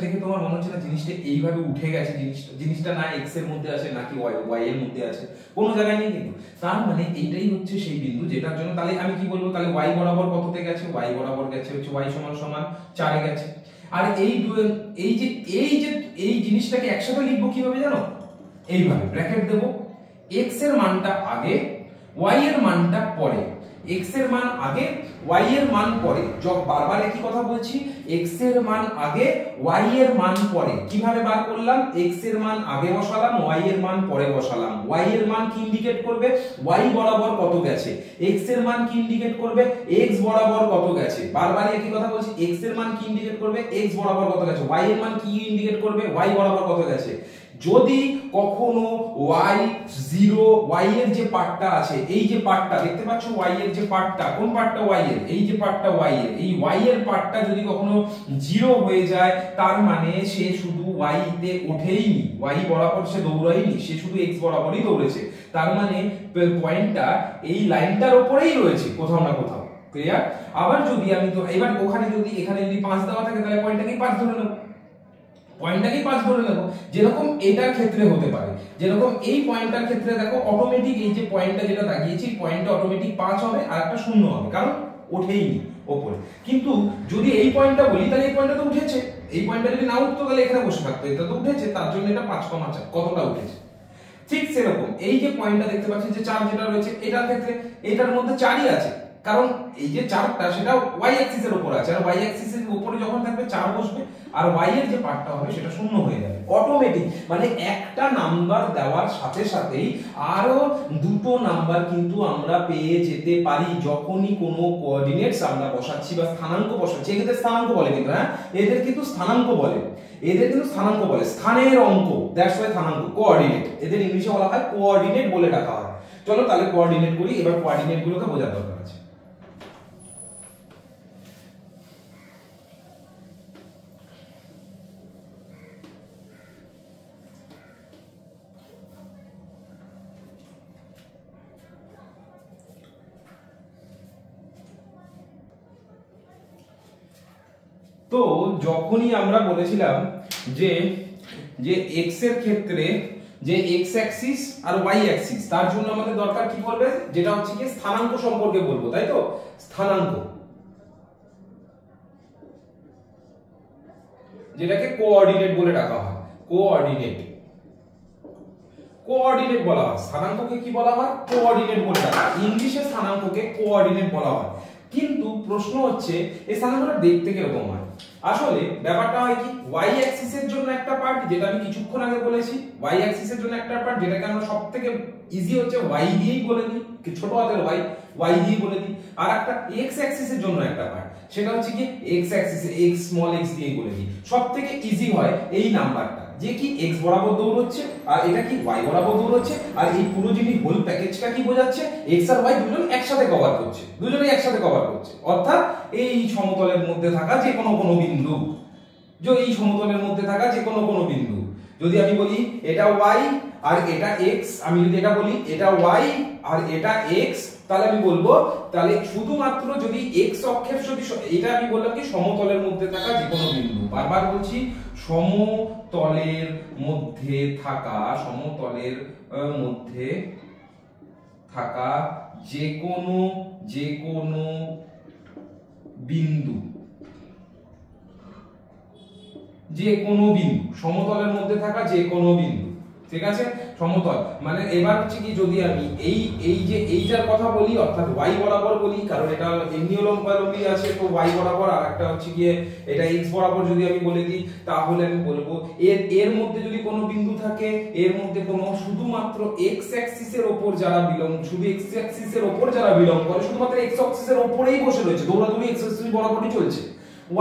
দেখে তোমার মনে হচ্ছে না জিনিসটা এইভাবে উঠে গেছে, জিনিসটা না x এর মধ্যে আছে নাকি y এর মধ্যে আছে, কোনো জায়গায় নেই কিন্তু। তার মানে এইটাই হচ্ছে সেই বিন্দু যেটার জন্য, তাহলে আমি কি বলবো, তাহলে y বরাবর কততে গেছে, y বরাবর গেছে হচ্ছে y সমান 4 এ গেছে। আর এই জিনিসটাকে একসাথে লিখবো কিভাবে জানো, এইভাবে ব্র্যাকেট দেব, x এর মানটা আগে, y এর মানটা পরে, x এর মান আগে, y এর মান পরে। বারবার একই কথা বলছি, x এর মান আগে, y এর মান পরে। কিভাবে বার করলাম, x এর মান আগে বসালাম, y এর মান পরে বসালাম। y এর মান কি ইন্ডিকেট করবে, y বরাবর কত গেছে, x এর মান কি ইন্ডিকেট করবে, x বরাবর কত গেছে। বারবার একই কথা বলছি, x এর মান কি ইন্ডিকেট করবে, x বরাবর কত গেছে, y এর মান কি ইন্ডিকেট করবে, y বরাবর কত গেছে। যদি কখনো y0 y এর যে পার্টটা আছে, এই যে পার্টটা দেখতে পাচ্ছ y এর যে পার্টটা, কোন পার্টটা y এর, এই যে পার্টটা y এর, এই y এর পার্টটা যদি কখনো 0 হয়ে যায় তার মানে সে শুধু y তে ওঠেইনি, y বরাবর সে দৌড়ায়নি, সে শুধু x বরাবরই দৌড়েছে। তার মানে পয়েন্টটা এই লাইনটার উপরেই রয়েছে কোথাও না কোথাও। ক্লিয়ার? আবার যদি আমি তো এবার ওখানে যদি এখানে যদি 5 দেওয়া থাকে তাহলে পয়েন্টটাকেই 5 ধরে নেব, পয়েন্টটাকেই 5 ধরে নেব। যেরকম এটার ক্ষেত্রে হতে পারে, যেরকম এই পয়েন্টটার ক্ষেত্রে দেখো অটোমেটিক এই যে পয়েন্টটা যেটা দাগিয়েছি পয়েন্টটা অটোমেটিক 5 হবে আর একটা 0 হবে, কারণ ওঠেইনি উপরে। কিন্তু যদি এই পয়েন্টটা বলি তাহলে এই পয়েন্টটা তো উঠেছে, এই পয়েন্টটা যদি না উঠতো তাহলে এখানে বসে থাকতো, এটা তো উঠেছে, তার জন্য এটা 5,4 কতটা উঠেছে। ঠিক সেরকম এই যে পয়েন্টটা দেখতে পাচ্ছি যে 4 যেটা রয়েছে এটার ক্ষেত্রে এটার মধ্যে 4ই আছে, কারণ এই যে 4টা সেটা y অ্যাক্সিস এর উপর আছে, আর y অ্যাক্সিস এর উপরে যখন থাকবে 4 বসবে আর y এর যে পার্টটা হবে সেটা 0 হয়ে যাবে অটোমেটিক। মানে একটা নাম্বার দেওয়ার সাথে সাথেই আরো দুটো নাম্বার কিন্তু আমরা পেয়ে যেতে পারি যখনই কোনো কোঅর্ডিনেটস আমরা বসাচ্ছি বা স্থানাঙ্ক বসাচ্ছি। এদের স্থানাঙ্ক বলে কিন্তু, হ্যাঁ এদের কিন্তু স্থানাঙ্ক বলে, এদের কিন্তু স্থানাঙ্ক বলে, স্থানের অঙ্ক, দ্যাটস ওয়াই স্থানাঙ্ক, কোঅর্ডিনেট এদের ইংলিশে বলা হয় কোঅর্ডিনেট বলে ডাকা হয়। চলো তাহলে কোঅর্ডিনেট করি, এবার কোঅর্ডিনেট গুলোকে বোঝার দরকার আছে। তো যখনই আমরা বলেছিলাম যে যে x এর ক্ষেত্রে যে x অ্যাক্সিস আর y অ্যাক্সিস, তার জন্য আমাদের দরকার কি পড়বে, যেটা হচ্ছে কি স্থানাঙ্ক সম্পর্কে বলবো, তাই তো? স্থানাঙ্ক, যেটাকে কোঅর্ডিনেট বলে ডাকা হয়, কোঅর্ডিনেট, কোঅর্ডিনেট বলা হয়। স্থানাঙ্ককে কি বলা হয়? কোঅর্ডিনেট বলে ডাকা হয়। ইংলিশে স্থানাঙ্ককে কোঅর্ডিনেট বলা হয়। কিন্তু প্রশ্ন হচ্ছে এই স্থানাঙ্কটা দেখতে কিরকম হয়। আসলে ব্যাপারটা হয় কি, y অ্যাক্সিস এর জন্য একটা পার্ট, যেটা আমি কিছুক্ষণ আগে বলেছি, y অ্যাক্সিস এর জন্য একটা পার্ট যেটাকে আমরা সবথেকে ইজি হচ্ছে y দিয়েই বলে দিই, ছোট হাতের y দিয়ে বলে দিই। আর একটা x অ্যাক্সিস এর জন্য একটা পার্ট, সেটা হচ্ছে কি x অ্যাক্সিস এ x স্মল x দিয়ে বলে দিই। সবথেকে ইজি হয় এই নাম্বারটা, যে কি x বরাবর দৌড়চ্ছে আর এটা কি y বরাবর দৌড়চ্ছে, আর এই পুরো জিনিস হোল প্যাকেজটা কি বোঝাচ্ছে, x আর y দুজন একসাথে কভার করছে, দুজনেই একসাথে কভার করছে। অর্থাৎ এই সমতলের মধ্যে থাকা যে কোনো বিন্দু, যে এই সমতলের মধ্যে থাকা যে কোনো বিন্দু, যদি আমি বলি এটা y আর এটা x, আমি যদি এটা বলি এটা y আর এটা x, তাহলে আমি বলবো তাহলে শুধুমাত্র যদি x অক্ষের যদি, এটা আমি বললাম কি সমতলের মধ্যে থাকা যে কোনো বিন্দু, বারবার বলছি সমতলের মধ্যে থাকা, সমতলের মধ্যে থাকা যে কোনো বিন্দু, যে কোনো বিন্দু, সমতলের মধ্যে থাকা যে কোনো বিন্দু, ঠিক আছে? সমতল মানে এবার হচ্ছে কি, যদি আমি এই যে এইটার কথা বলি অর্থাৎ y বরাবর বলি, কারণ এটা এমনিও লম্বালম্বি আছে, তো y বরাবর, আর একটা হচ্ছে গিয়ে এটা x বরাবর যদি আমি বলে দিই, তাহলে আমি বলবো এর মধ্যে যদি কোনো বিন্দু থাকে, এর মধ্যে কোনো শুধুমাত্র x অ্যাক্সিসের উপর যারা বিলং, শুধু x অ্যাক্সিসের উপর যারা বিলং করে, শুধুমাত্র x অ্যাক্সিসের উপরেই বসে রয়েছে, দৌড়াদৌড়ি x অ্যাক্সিস বরাবরই চলছে,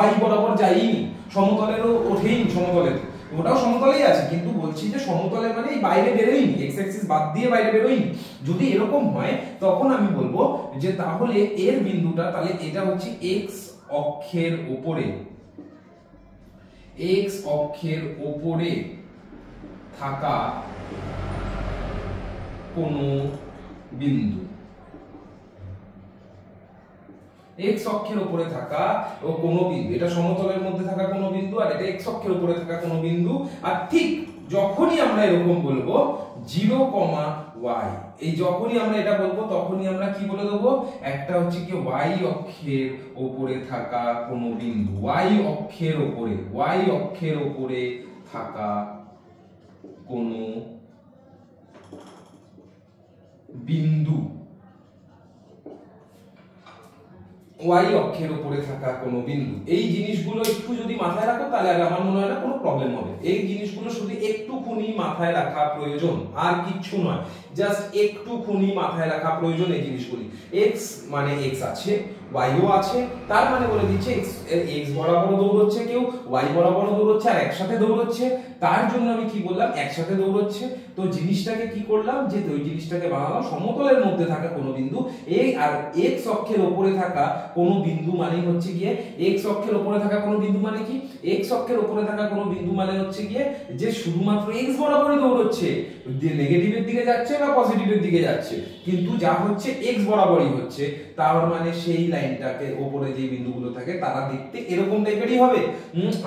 y বরাবর যায়নি, সমতলেরও ওঠেইনি, সমতলের ওটাও সমতলেই আছে, কিন্তু বলছি যে সমতলের মানে এই বাইরে বেরোয়নি, x অ্যাক্সিস বাদ দিয়ে বাইরে বেরোয়নি। যদি এরকম হয় তখন আমি বলবো যে তাহলে এর বিন্দুটা, তাহলে এটা হচ্ছে x অক্ষের উপরে, x অক্ষের উপরে থাকা কোনো বিন্দু, x অক্ষের উপরে থাকা ও কোনো বিন্দু, এটা সমতলের মধ্যে থাকা কোনো বিন্দু আর এটা x অক্ষের উপরে থাকা কোনো বিন্দু। আর ঠিক যখনই আমরা এরকম বলবো 0, y, এই যখনই আমরা এটা বলবো তখনই আমরা কি বলে দেবো, একটা হচ্ছে কি y অক্ষের উপরে থাকা কোনো বিন্দু, y অক্ষের উপরে থাকা কোনো বিন্দু, y অক্ষের উপরে থাকা কোনো বিন্দু। এই জিনিসগুলো একটু যদি মাথায় রাখো তাহলে আমার মনে হয় না কোনো প্রবলেম হবে। এই জিনিসগুলো শুধু একটুখানি মাথায় রাখা প্রয়োজন, আর কিচ্ছু নয়, জাস্ট একটুখানি মাথায় রাখা প্রয়োজন এই জিনিসগুলি। x মানে x আছে, y ও আছে, তার মানে বলে দিচ্ছে x বরাবর দৌড়চ্ছে কেউ, y বরাবর দৌড়চ্ছে আর একসাথে দৌড়চ্ছে, তার জন্য আমি কি বললাম একসাথে দৌড়চ্ছে। তো জিনিসটাকে কি করলাম যে ওই জিনিসটাকে বানালাম সমতলের মধ্যে থাকা কোনো বিন্দু এই আর x অক্ষের উপরে থাকা কোনো বিন্দু মানে হচ্ছে গিয়ে x অক্ষের উপরে থাকা কোনো বিন্দু মানে কি x অক্ষের উপরে থাকা কোনো বিন্দু মানে হচ্ছে গিয়ে যে শুধুমাত্র x বরাবরই দৌড়চ্ছে, নেগেটিভের দিকে যাচ্ছে বা পজিটিভের দিকে যাচ্ছে, কিন্তু যা হচ্ছে x বরাবরই হচ্ছে, তার মানে সেই লাইনটাকে উপরে যে বিন্দুগুলো থাকে তারা দেখতে এরকম টাইপেরই হবে।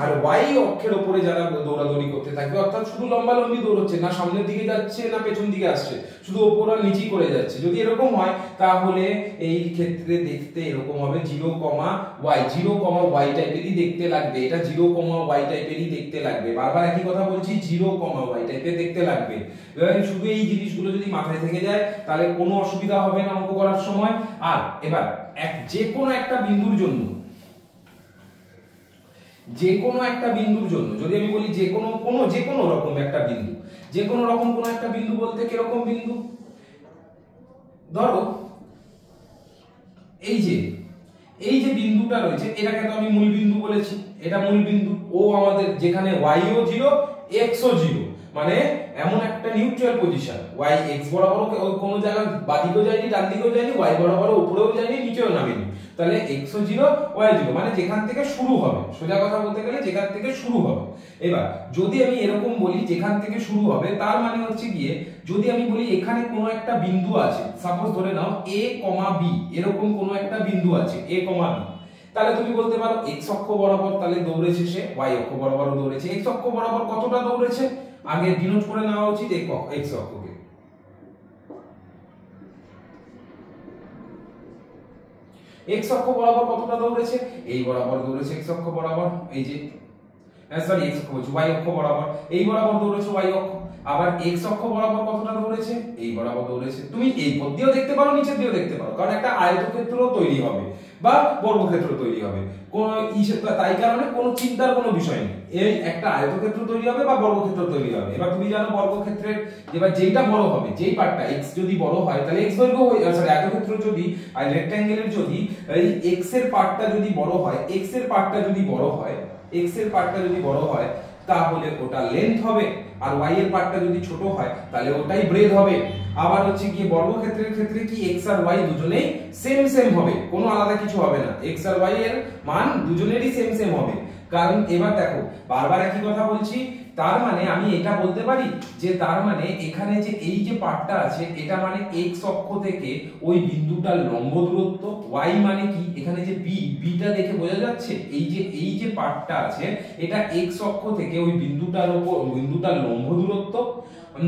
আর y অক্ষের উপরে যারা দৌড়াদৌড়ি করতে থাকবে অর্থাৎ শুধু লম্বালম্বি দৌড়চ্ছে, না সামনের দিকে যাচ্ছে না পেছন দিকে আসছে, শুধু উপর আর নিচেই করে যাচ্ছে, যদি এরকম হয় তাহলে এই ক্ষেত্রে দেখতে এরকম হবে 0, y 0, y টাইপেরই দেখতে লাগবে, এটা 0, y টাইপেরই দেখতে লাগবে, বারবার একই কথা বলছি 0, y টাইপের দেখতে লাগবে। শুধু এই জিনিসগুলো যদি মাথায় থেকে যায় তাহলে কোনো অসুবিধা হবে না অঙ্ক করার সময়। আর এবার যে কোনো একটা বিন্দুর জন্য যদি আমি বলি যে কোনো রকম একটা বিন্দু, যে কোনো রকম কোনো একটা বিন্দু বলতে কিরকম বিন্দু, ধরো এই যে বিন্দুটা রয়েছে এটাকে তো আমি মূল বিন্দু বলেছি, এটা মূল বিন্দু, ও আমাদের যেখানে y ও 0 x ও 0, মানে এমন একটা নিউট্রাল পজিশন, y x বরাবর কোনো জায়গা বাদিকেও যায়নি ডান দিকেও যায়নি, y বরাবর উপরেও যায়নি নিচেও নামেনি, তাহলে x ও 0 y 0, মানে যেখান থেকে শুরু হবে, সোজা কথা বলতে গেলে যেখান থেকে শুরু হবে। এবার যদি আমি এরকম বলি যেখান থেকে শুরু হবে, তার মানে হচ্ছে গিয়ে যদি আমি বলি এখানে কোনো একটা বিন্দু আছে, সাপোজ ধরে নাও a, b, এরকম কোনো একটা বিন্দু আছে a, b, তাহলে তুমি বলতে পারো x অক্ষ বরাবর তাহলে দৌড়েছে সে, y অক্ষ বরাবর দৌড়েছে, x অক্ষ বরাবর কতটা দৌড়েছে আগে ডিনোট করে নেওয়া উচিত x অক্ষকে। x অক্ষ বরাবর কতটা দৌড়েছে, এই বরাবর দৌড়েছে x অক্ষ বরাবর, এই যে সরি x অক্ষ বলছি y অক্ষ বরাবর, এই বরাবর দৌড়েছে y অক্ষ, আবার x অক্ষ বরাবর কতটা দৌড়েছে, এই বরাবর দৌড়েছে। তুমি এই পথ দিয়েও দেখতে পারো নিচের দিয়েও দেখতে পারো, কারণ একটা আয়তক্ষেত্র তৈরি হবে বা বর্গক্ষেত্র তৈরি হবে, কোন তাই কারণে কোনো চিন্তার কোনো বিষয় নেই, এই একটা আয়তক্ষেত্র তৈরি হবে বা বর্গক্ষেত্র তৈরি হবে। এবার তুমি জানো বর্গক্ষেত্রের এবার যেটা বড় হবে, যেই পার্টটা x যদি বড় হয় তাহলে x দৈর্ঘ্য সরি আয়তক্ষেত্র যদি আর রেক্ট্যাঙ্গেলের যদি এই x এর পার্টটা যদি বড় হয়, x এর পার্টটা যদি বড় হয়, x এর পার্টটা যদি বড় হয় তাহলে ওটা লেন্থ হবে, আর y এর পার্টটা যদি ছোট হয় তাহলে ওটাই ব্রেড হবে। আবার হচ্ছে কি বর্গক্ষেত্রের ক্ষেত্রে কি x আর y দুজনেই সেম হবে, কোনো আলাদা কিছু হবে না, x আর y এর মান দুজনেরই সেম হবে। কারণ এবার দেখো বারবার একই কথা বলছি, তার মানে আমি এটা বলতে পারি যে তার মানে এখানে যে এই যে পার্টটা আছে এটা মানে x অক্ষ থেকে ওই বিন্দুটার লম্ব দূরত্ব, y মানে কি এখানে যে bটা দেখে বোঝা যাচ্ছে এই যে পার্টটা আছে এটা x অক্ষ থেকে ওই বিন্দুটার লম্ব দূরত্ব,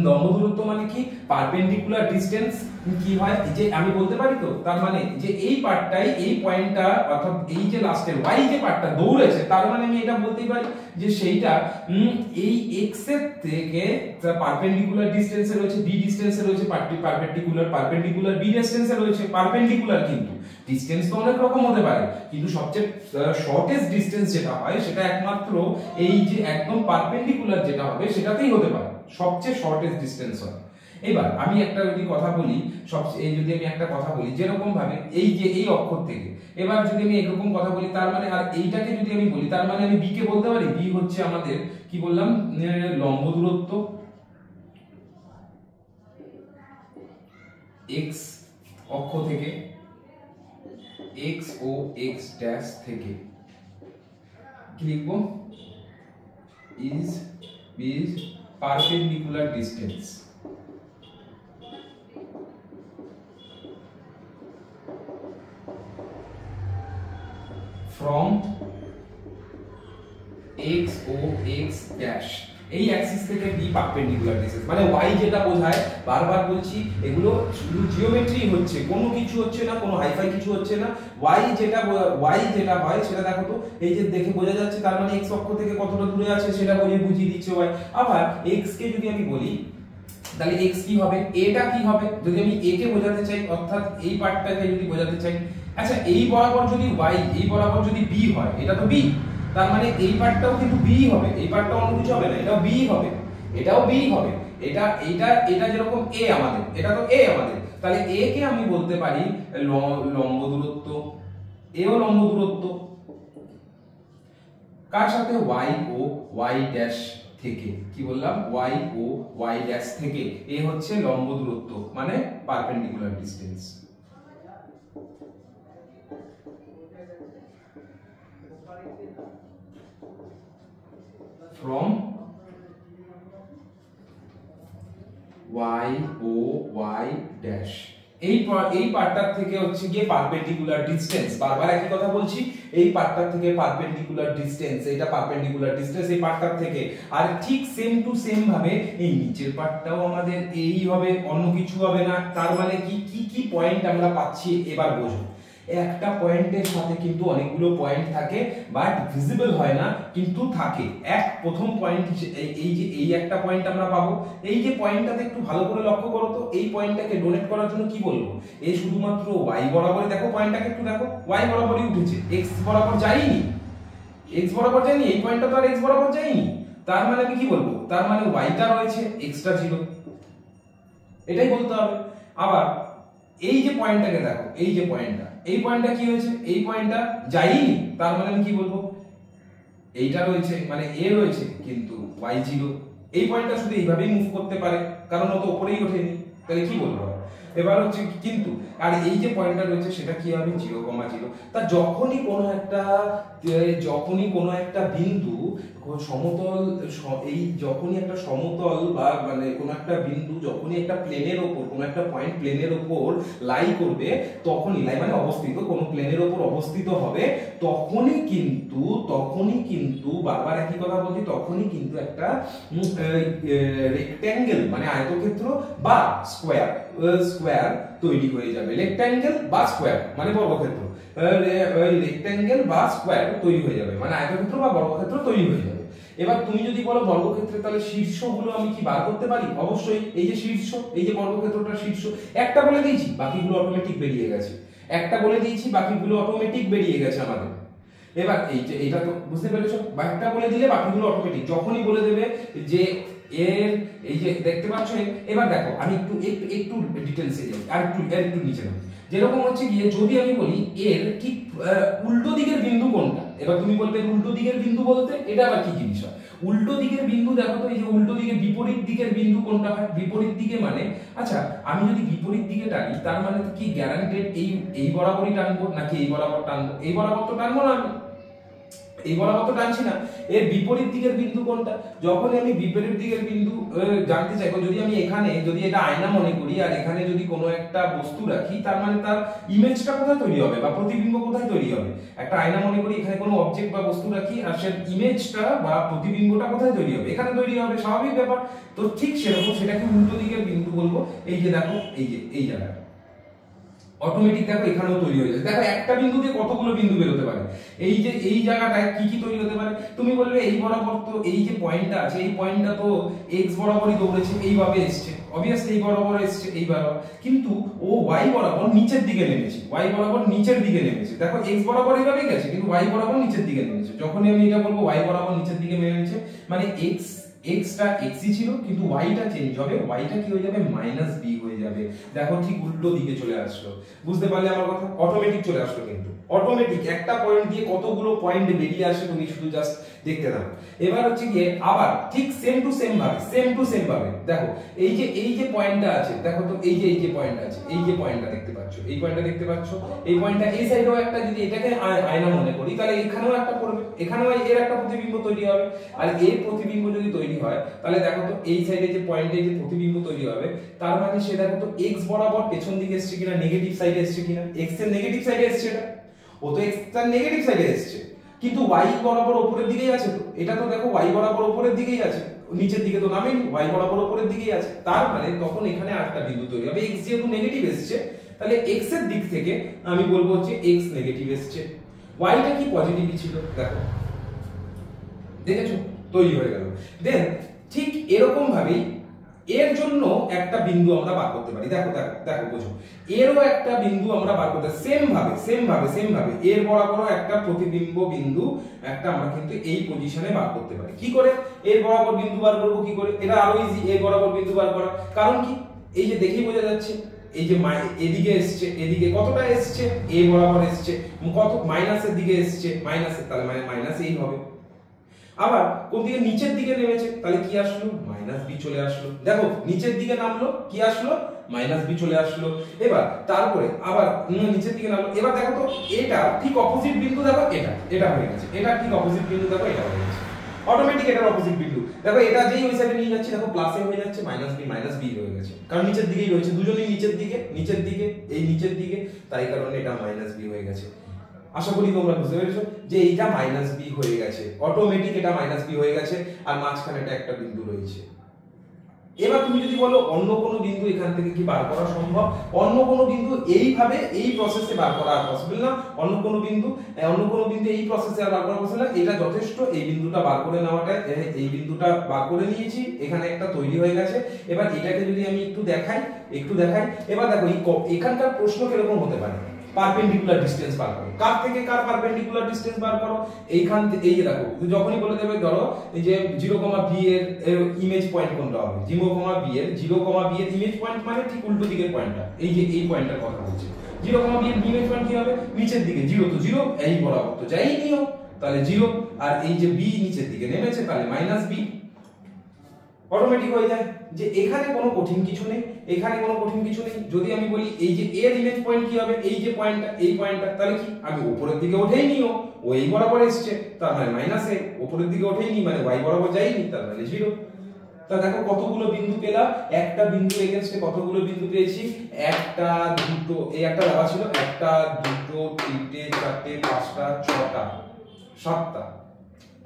লম্ব দূরত্ব মানে কি পারপেন্ডিকুলার ডিসটেন্স কি হয় যে আমি বলতে পারি, তো তার মানে যে এই পার্টটাই এই পয়েন্টটা অর্থাৎ এই যে লাস্টের y যে পার্টটা দৌড়েছে তার মানে আমি এটা বলতেই পারি যে সেইটা এই x এর থেকে পারপেন্ডিকুলার ডিসটেন্সে রয়েছে, b ডিসটেন্সে রয়েছে, পারপেন্ডিকুলার b ডিসটেন্সে রয়েছে, পারপেন্ডিকুলার কিন্তু ডিসটেন্স তো অনেক রকম হতে পারে, কিন্তু সবচেয়ে শর্টেস্ট ডিসটেন্স যেটা হয় সেটা একমাত্র এই যে একদম পারপেন্ডিকুলার যেটা হবে সেটাতেই হতে পারে, সবচেয়ে শর্টেস্ট ডিসটেন্স হয়। এবার আমি একটা যদি কথা বলি যেরকম ভাবে এই যে এই অক্ষর থেকে, এবার যদি আমি এরকম কথা বলি তার মানে আর এইটাকে যদি আমি বলি তার মানে আমি b কে বলতে পারি b হচ্ছে আমাদের কি বললাম লম্ব দূরত্ব x অক্ষ থেকে, x ও x ড্যাশ থেকে কি লিখবো is perpendicular distance from x ও x ড্যাশ, এই অ্যাক্সিস থেকে b পারপেন্ডিকুলার ডিসটেন্স মানে y যেটা বোঝায়, বারবার বলছি এগুলো শুধু জিওমেট্রি হচ্ছে, কোনো কিছু হচ্ছে না, কোনো হাইফাই কিছু হচ্ছে না, y যেটা হয় সেটা দেখো তো এই যে দেখে বোঝা যাচ্ছে, তার মানে x অক্ষ থেকে কতটা দূরে আছে সেটা বুঝিয়ে দিচ্ছে y। আবার x কে যদি আমি বলি তাহলে x কি হবে, এটা কি হবে যদি আমি a কে বোঝাতে চাই অর্থাৎ এই পার্টটাকে যদি বোঝাতে চাই, আচ্ছা এই বরাবর যদি y এই বরাবর যদি b হয় এটা তো b, তার মানে এই পার্টটাও কিন্তু b হবে, এই পার্টটা অন্য কিছু হবে না, এটাও b হবে, এটাও b হবে, এটা যেরকম a আমাদের, এটা তো a আমাদের, তাহলে a কে আমি বলতে পারি লম্ব দূরত্ব এও লম্ব দূরত্ব কার সাথে y ও y ড্যাশ থেকে, কি বললাম y ও y ড্যাশ থেকে, এ হচ্ছে লম্ব দূরত্ব মানে পারপেন্ডিকুলার ডিসটেন্স। from y ও y ড্যাশ এই পার্টটার থেকে হচ্ছে গিয়ে পারপেন্ডিকুলার ডিসটেন্স, বারবার একই কথা বলছি, এই পার্টটার থেকে পারপেন্ডিকুলার ডিসটেন্স, এটা পারপেন্ডিকুলার ডিসটেন্স এই পার্টটার থেকে। আর ঠিক সেম টু সেম ভাবে এই নিচের পার্টটাও আমাদের এই হবে, অন্য কিছু হবে না। তার মানে কি কি কি পয়েন্ট আমরা পাচ্ছি এবার বোঝো। একটা পয়েন্টের সাথে কিন্তু অনেকগুলো পয়েন্ট থাকে বাট ভিজিবল হয় না, কিন্তু থাকে। প্রথম পয়েন্ট এই যে এই একটা পয়েন্ট আমরা পাবো, এই যে পয়েন্টটাতে একটু ভালো করে লক্ষ্য করো তো, এই পয়েন্টটাকে ডোনেট করার জন্য কি বলবো, এই শুধুমাত্র y বরাবরই, দেখো পয়েন্টটাকে একটু দেখো, y বরাবরই উঠেছে, x বরাবর যায়নি, x বরাবর যায়নি, এই পয়েন্টটা তো আর x বরাবর যায়নি। তার মানে আমি কি বলবো, তার মানে y টা রয়েছে, x টা 0, এটাই বলতে হবে। আবার এই যে পয়েন্টটাকে দেখো, এই যে পয়েন্টটা, এই পয়েন্টটা কি হয়েছে, এই পয়েন্টটা যায়নি, তার মানে আমি কি বলবো, এইটা রয়েছে মানে a রয়েছে কিন্তু y 0। এই পয়েন্টটা শুধু এইভাবেই মুভ করতে পারে কারণ ও তো উপরেই ওঠেনি, তাহলে কি বলবো। এবার হচ্ছে কিন্তু আর এই যে পয়েন্টটা রয়েছে সেটা কি হবে 0,0। তা যখনই কোনো একটা বিন্দু সমতল, এই যখনই একটা সমতল বা মানে কোনো একটা বিন্দু যখনই একটা প্লেনের ওপর, কোনো একটা পয়েন্ট প্লেনের ওপর লাই করবে, তখনই লাই মানে অবস্থিত, কোনো প্লেনের ওপর অবস্থিত হবে, তখনই কিন্তু বারবার একই কথা বলছি, তখনই কিন্তু একটা রেক্ট্যাঙ্গেল মানে আয়তক্ষেত্র বা স্কোয়ার তৈরি হয়ে যাবে। রেক্ট্যাঙ্গেল বা স্কোয়ার মানে বর্গক্ষেত্র, রেক্ট্যাঙ্গেল বা স্কোয়ার তৈরি হয়ে যাবে মানে আয়তক্ষেত্র বা বর্গক্ষেত্র তৈরি হয়ে যাবে। এবার তুমি যদি বলো বর্গক্ষেত্রে, তাহলে শীর্ষগুলো আমি কি বার করতে পারি? অবশ্যই। এই যে শীর্ষ, এই যে বর্গক্ষেত্রটার শীর্ষ, একটা বলে দিয়েছি বাকিগুলো অটোমেটিক বেরিয়ে গেছে, একটা বলে দিয়েছি বাকিগুলো অটোমেটিক বেরিয়ে গেছে আমাদের। এবার এই যে এটা তো বুঝতে পেরেছো, একটা বলে দিলে বাকিগুলো অটোমেটিক। যখনই বলে দেবে যে এর এই যে দেখতে পাচ্ছ, এবার দেখো আমি একটু ডিটেইলসে যাই, আর একটু নিচে নাও। যেরকম হচ্ছে গিয়ে যদি আমি বলি এর ঠিক উল্টো দিকের বিন্দু কোনটা, এবার তুমি বলবে উল্টো দিকের বিন্দু বলতে এটা আবার কি জিনিস হয়। উল্টো দিকের বিন্দু দেখো তো, এই যে উল্টো দিকে বিপরীত দিকের বিন্দু কোনটা হয়, বিপরীত দিকে মানে আচ্ছা আমি যদি বিপরীত দিকে টানি তার মানে কি গ্যারান্টেড এই বরাবরই টানবো নাকি এই বরাবর টানবো? এই বরাবর তো টানবো না, আমি এই বরাবর তো টানছি না। এর বিপরীত দিকের বিন্দু কোনটা? যখন আমি বিপরীত দিকের বিন্দু জানতে চাইবো, যদি আমি এখানে যদি এটা আয়না মনে করি আর এখানে যদি কোনো একটা বস্তু রাখি, তার মানে তার ইমেজটা কোথায় তৈরি হবে বা প্রতিবিম্ব কোথায় তৈরি হবে? একটা আয়না মনে করি, এখানে কোনো অবজেক্ট বা বস্তু রাখি আর সের ইমেজটা বা প্রতিবিম্বটা কোথায় তৈরি হবে? এখানে তৈরি হবে, স্বাভাবিক ব্যাপার। তো ঠিক সেরকম সেটাকে উল্টো দিকের বিন্দু বলবো। এই যে দেখো, এই যে এই জায়গাটা অটোমেটিক দেখো এখানেও তৈরি হয়ে যাবে। দেখো একটা বিন্দু দিয়ে কতগুলো বিন্দু বের হতে পারে। এই যে এই জায়গাটায় কি কি তৈরি হতে পারে, তুমি বলবে এই বরাবর তো এই যে পয়েন্টটা আছে, এই পয়েন্টটা তো x বরাবরই দৌড়েছে, এইভাবে এসছে, অবভিয়াসলি এই বরাবর এসছে, এই বরাবর, কিন্তু ও y বরাবর নিচের দিকে নেমেছে, y বরাবর নিচের দিকে নেমেছে। দেখো x বরাবর এইভাবে গেছে কিন্তু y বরাবর নিচের দিকে নেমেছে। যখনই আমি এটা বলবো y বরাবর নিচের দিকে নেমেছে, মানে x টা x ই ছিল কিন্তু y টা চেঞ্জ হবে, y টা কি হয়ে যাবে -b হয়ে যাবে। দেখো ঠিক উল্টো দিকে চলে আসলো, বুঝতে পারলে আমার কথা? অটোমেটিক চলে আসলো, কিন্তু অটোমেটিক একটা পয়েন্ট দিয়ে কতগুলো পয়েন্ট বেরিয়ে আসে তুমি শুধু জাস্ট দেখতে থাকো। এবার হচ্ছে গিয়ে আবার ঠিক সেম টু সেম ভাবে দেখো এই যে পয়েন্টটা আছে, দেখো তো এই যে পয়েন্ট আছে, এই যে পয়েন্টটা দেখতে পাচ্ছ, এই পয়েন্টটা দেখতে পাচ্ছ, এই পয়েন্টটা এই সাইডেও একটা, যদি এটাকে আয়না মনে করি তাহলে এখানেও একটা পড়বে, এখানেও এর একটা প্রতিবিম্ব তৈরি হবে। আর এর প্রতিবিম্ব যদি তৈরি হয় তাহলে দেখো তো এই সাইডে যে পয়েন্টে যে প্রতিবিম্ব তৈরি হবে, তার মানে সে দেখো তো x বরাবর পেছন দিকে এসছে কিনা, নেগেটিভ সাইডে এসছে কিনা, x এর নেগেটিভ সাইডে এসছে, এটা ও তো x এর নেগেটিভ সাইডে এসছে, কিন্তু y বরাবর উপরের দিকেই আছে। তো এটা তো দেখো y বরাবর উপরের দিকেই আছে, নিচের দিকে তো নামেনি, y বরাবর উপরের দিকেই আছে। তার মানে তখন এখানে আরেকটা বিন্দু তৈরি হবে। x যেহেতু নেগেটিভ এসছে, তাহলে x এর দিক থেকে আমি বলবো হচ্ছে x নেগেটিভ এসছে, y টা কি পজিটিভই ছিল, দেখো দেখেছো তৈরি হয়ে গেল। দেন ঠিক এরকম ভাবেই এর জন্য একটা বিন্দু আমরা বার করতে পারি। দেখো দেখো দেখো বুঝো, এরও একটা বিন্দু আমরা বার করতে সেম ভাবে এর বরাবরও একটা প্রতিবিম্ব বিন্দু একটা আমরা কিন্তু এই পজিশনে বার করতে পারি। কি করে এর বরাবর বিন্দু বার করব? কি করে? এটা আরো ইজি, এর বরাবর বিন্দু বার করা। কারণ কি, এই যে দেখেই বোঝা যাচ্ছে এই যে এদিকে এসছে, এদিকে কতটা এসছে, a বরাবর এসছে, কত মাইনাসের দিকে এসছে, মাইনাসের, তাহলে মানে মাইনাস এই হবে। আবার কোন দিকে নিচের দিকে নেমেছে, তাহলে কি আসলো, মাইনাস বি চলে আসলো। দেখো নিচের দিকে নামলো, কি আসলো, মাইনাস বি চলে আসলো। এবার তারপরে আবার নিচের দিকে নামলো, এবার দেখো তো এটা ঠিক অপোজিট বিন্দু, দেখো এটা হয়ে গেছে, এটা ঠিক অপোজিট বিন্দু, দেখো এটা হয়ে গেছে অটোমেটিক, এটার অপোজিট বিন্দু। দেখো এটা যেই ওই সাইডে নিয়ে যাচ্ছে, দেখো প্লাসে হয়ে যাচ্ছে, মাইনাস বি হয়ে গেছে, কারণ নিচের দিকেই রয়েছে, দুজনেই নিচের দিকে, এই নিচের দিকে, তাই কারণে এটা মাইনাস বি হয়ে গেছে। আশা করি তোমরা বুঝতে পেরেছো যে এইটা মাইনাস বি হয়ে গেছে, অটোমেটিক এটা মাইনাস বি হয়ে গেছে, আর মাঝখানে এটা একটা বিন্দু রয়েছে। এবার তুমি যদি বলো অন্য কোনো বিন্দু এখান থেকে কি বার করা সম্ভব, অন্য কোনো বিন্দু এইভাবে এই প্রসেসে বার করা পসিবল না, অন্য কোনো বিন্দু এই প্রসেসে আর বার করা পসিবল না, এটা যথেষ্ট এই বিন্দুটা বার করে নেওয়াটা, এই বিন্দুটা বার করে নিয়েছি, এখানে একটা তৈরি হয়ে গেছে। এবার এটাকে যদি আমি একটু দেখাই, এবার দেখো এখানকার প্রশ্ন কিরকম হতে পারে, পারপেন্ডিকুলার ডিসটেন্স বার করো, কার থেকে কার পারপেন্ডিকুলার ডিসটেন্স বার করো, এইখান থেকে, এই যে দেখো যখনই বলে দেবে ধরো এই যে 0, b এর ইমেজ পয়েন্ট কোনটা হবে, 0, b এর ইমেজ পয়েন্ট মানে ঠিক উল্টো দিকের পয়েন্টটা, এই যে এই পয়েন্টটার কথা বলছি, 0, b এর ইমেজ পয়েন্ট কি হবে, নিচের দিকে, 0 তো 0 এই বরাবর তো যাই নিও, তাহলে 0, আর এই যে b নিচের দিকে নেমেছে, তাহলে মাইনাস b, অটোমেটিক হয়ে যায়। যে এখানে কোনো কঠিন কিছু নেই, যদি আমি বলি এই যে এর ইমেজ পয়েন্ট কি হবে, এই যে পয়েন্টটা, এই পয়েন্টটা, তাহলে কি আমি উপরের দিকে ওঠেই নিও, ও এই বরাবর এসছে, তার মানে মাইনাস এ, উপরের দিকে ওঠেই নি মানে y বরাবর যাইনি, তার মানে 0। তা দেখো কতগুলো বিন্দু পেলাম, একটা বিন্দু এগেইনস্টে কতগুলো বিন্দু পেয়েছি, একটা, দুটো, এই একটা দেওয়া ছিল, একটা, দুটো, তিনটে, চারটে, পাঁচটা, ছটা,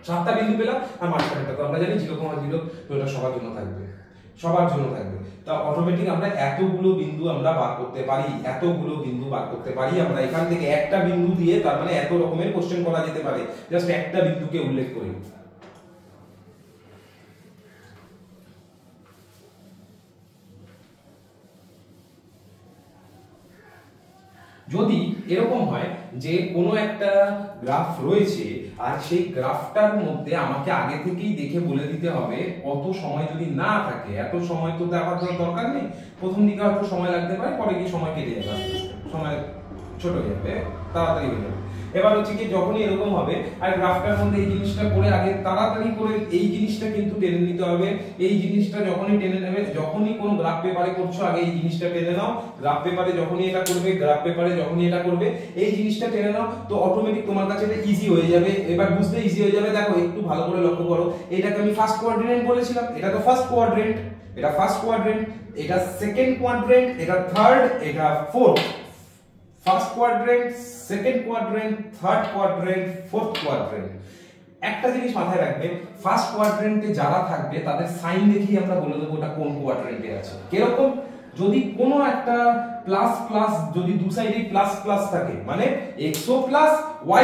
সাতটা বিন্দু পেলাম, আর মাঝখানেটা তো আমরা জানি 0,0, তো এটা সবার জন্য থাকবে, তা অটোমেটিক আমরা এতগুলো বিন্দু আমরা বার করতে পারি, আমরা এখান থেকে একটা বিন্দু দিয়ে, তার মানে এত রকমের কোশ্চেন করা যেতে পারে জাস্ট একটা বিন্দুকে উল্লেখ করে। যদি এরকম হয় যে কোনো একটা গ্রাফ রয়েছে, আর সেই গ্রাফটার মধ্যে আমাকে আগে থেকেই দেখে বলে দিতে হবে, অত সময় যদি না থাকে, এত সময় তো দেওয়ার দরকার নেই, প্রথম দিকে হয়তো সময় লাগতে পারে, পরে গিয়ে সময় কেটে যাবে, সময় ছোট হয়ে যাবে, তাড়াতাড়ি হয়ে যাবে। এবার হচ্ছে কি যখনই এরকম হবে, আর গ্রাফটার মধ্যে এই জিনিসটা করে আগে তাড়াতাড়ি করে এই জিনিসটা কিন্তু টেনে নিতে হবে, এই জিনিসটা যখনই টেনে নেবে, যখনই কোনো গ্রাফ পেপারে করছো আগে এই জিনিসটা টেনে নাও, গ্রাফ পেপারে যখনই এটা করবে, এই জিনিসটা টেনে নাও, তো অটোমেটিক তোমার কাছে এটা ইজি হয়ে যাবে, এবার বুঝতে ইজি হয়ে যাবে। দেখো একটু ভালো করে লক্ষ্য করো, এটাকে আমি ফার্স্ট কোয়াড্রেন্ট বলেছিলাম, এটা তো ফার্স্ট কোয়াড্রেন্ট, এটা সেকেন্ড কোয়াড্রেন্ট, এটা থার্ড, এটা fourth, first quadrant, second quadrant, third quadrant, fourth quadrant. একটা জিনিস মাথায় রাখবে, ফার্স্ট কোয়াড্রেন্টে যারা থাকবে তাদের সাইন দেখেই আমরা বলে দেবো ওটা কোন কোয়াড্রেন্টে আছে। কিরকম, যদি কোনো একটা প্লাস প্লাস, যদি দু সাইডে প্লাস প্লাস থাকে, মানে xও প্লাস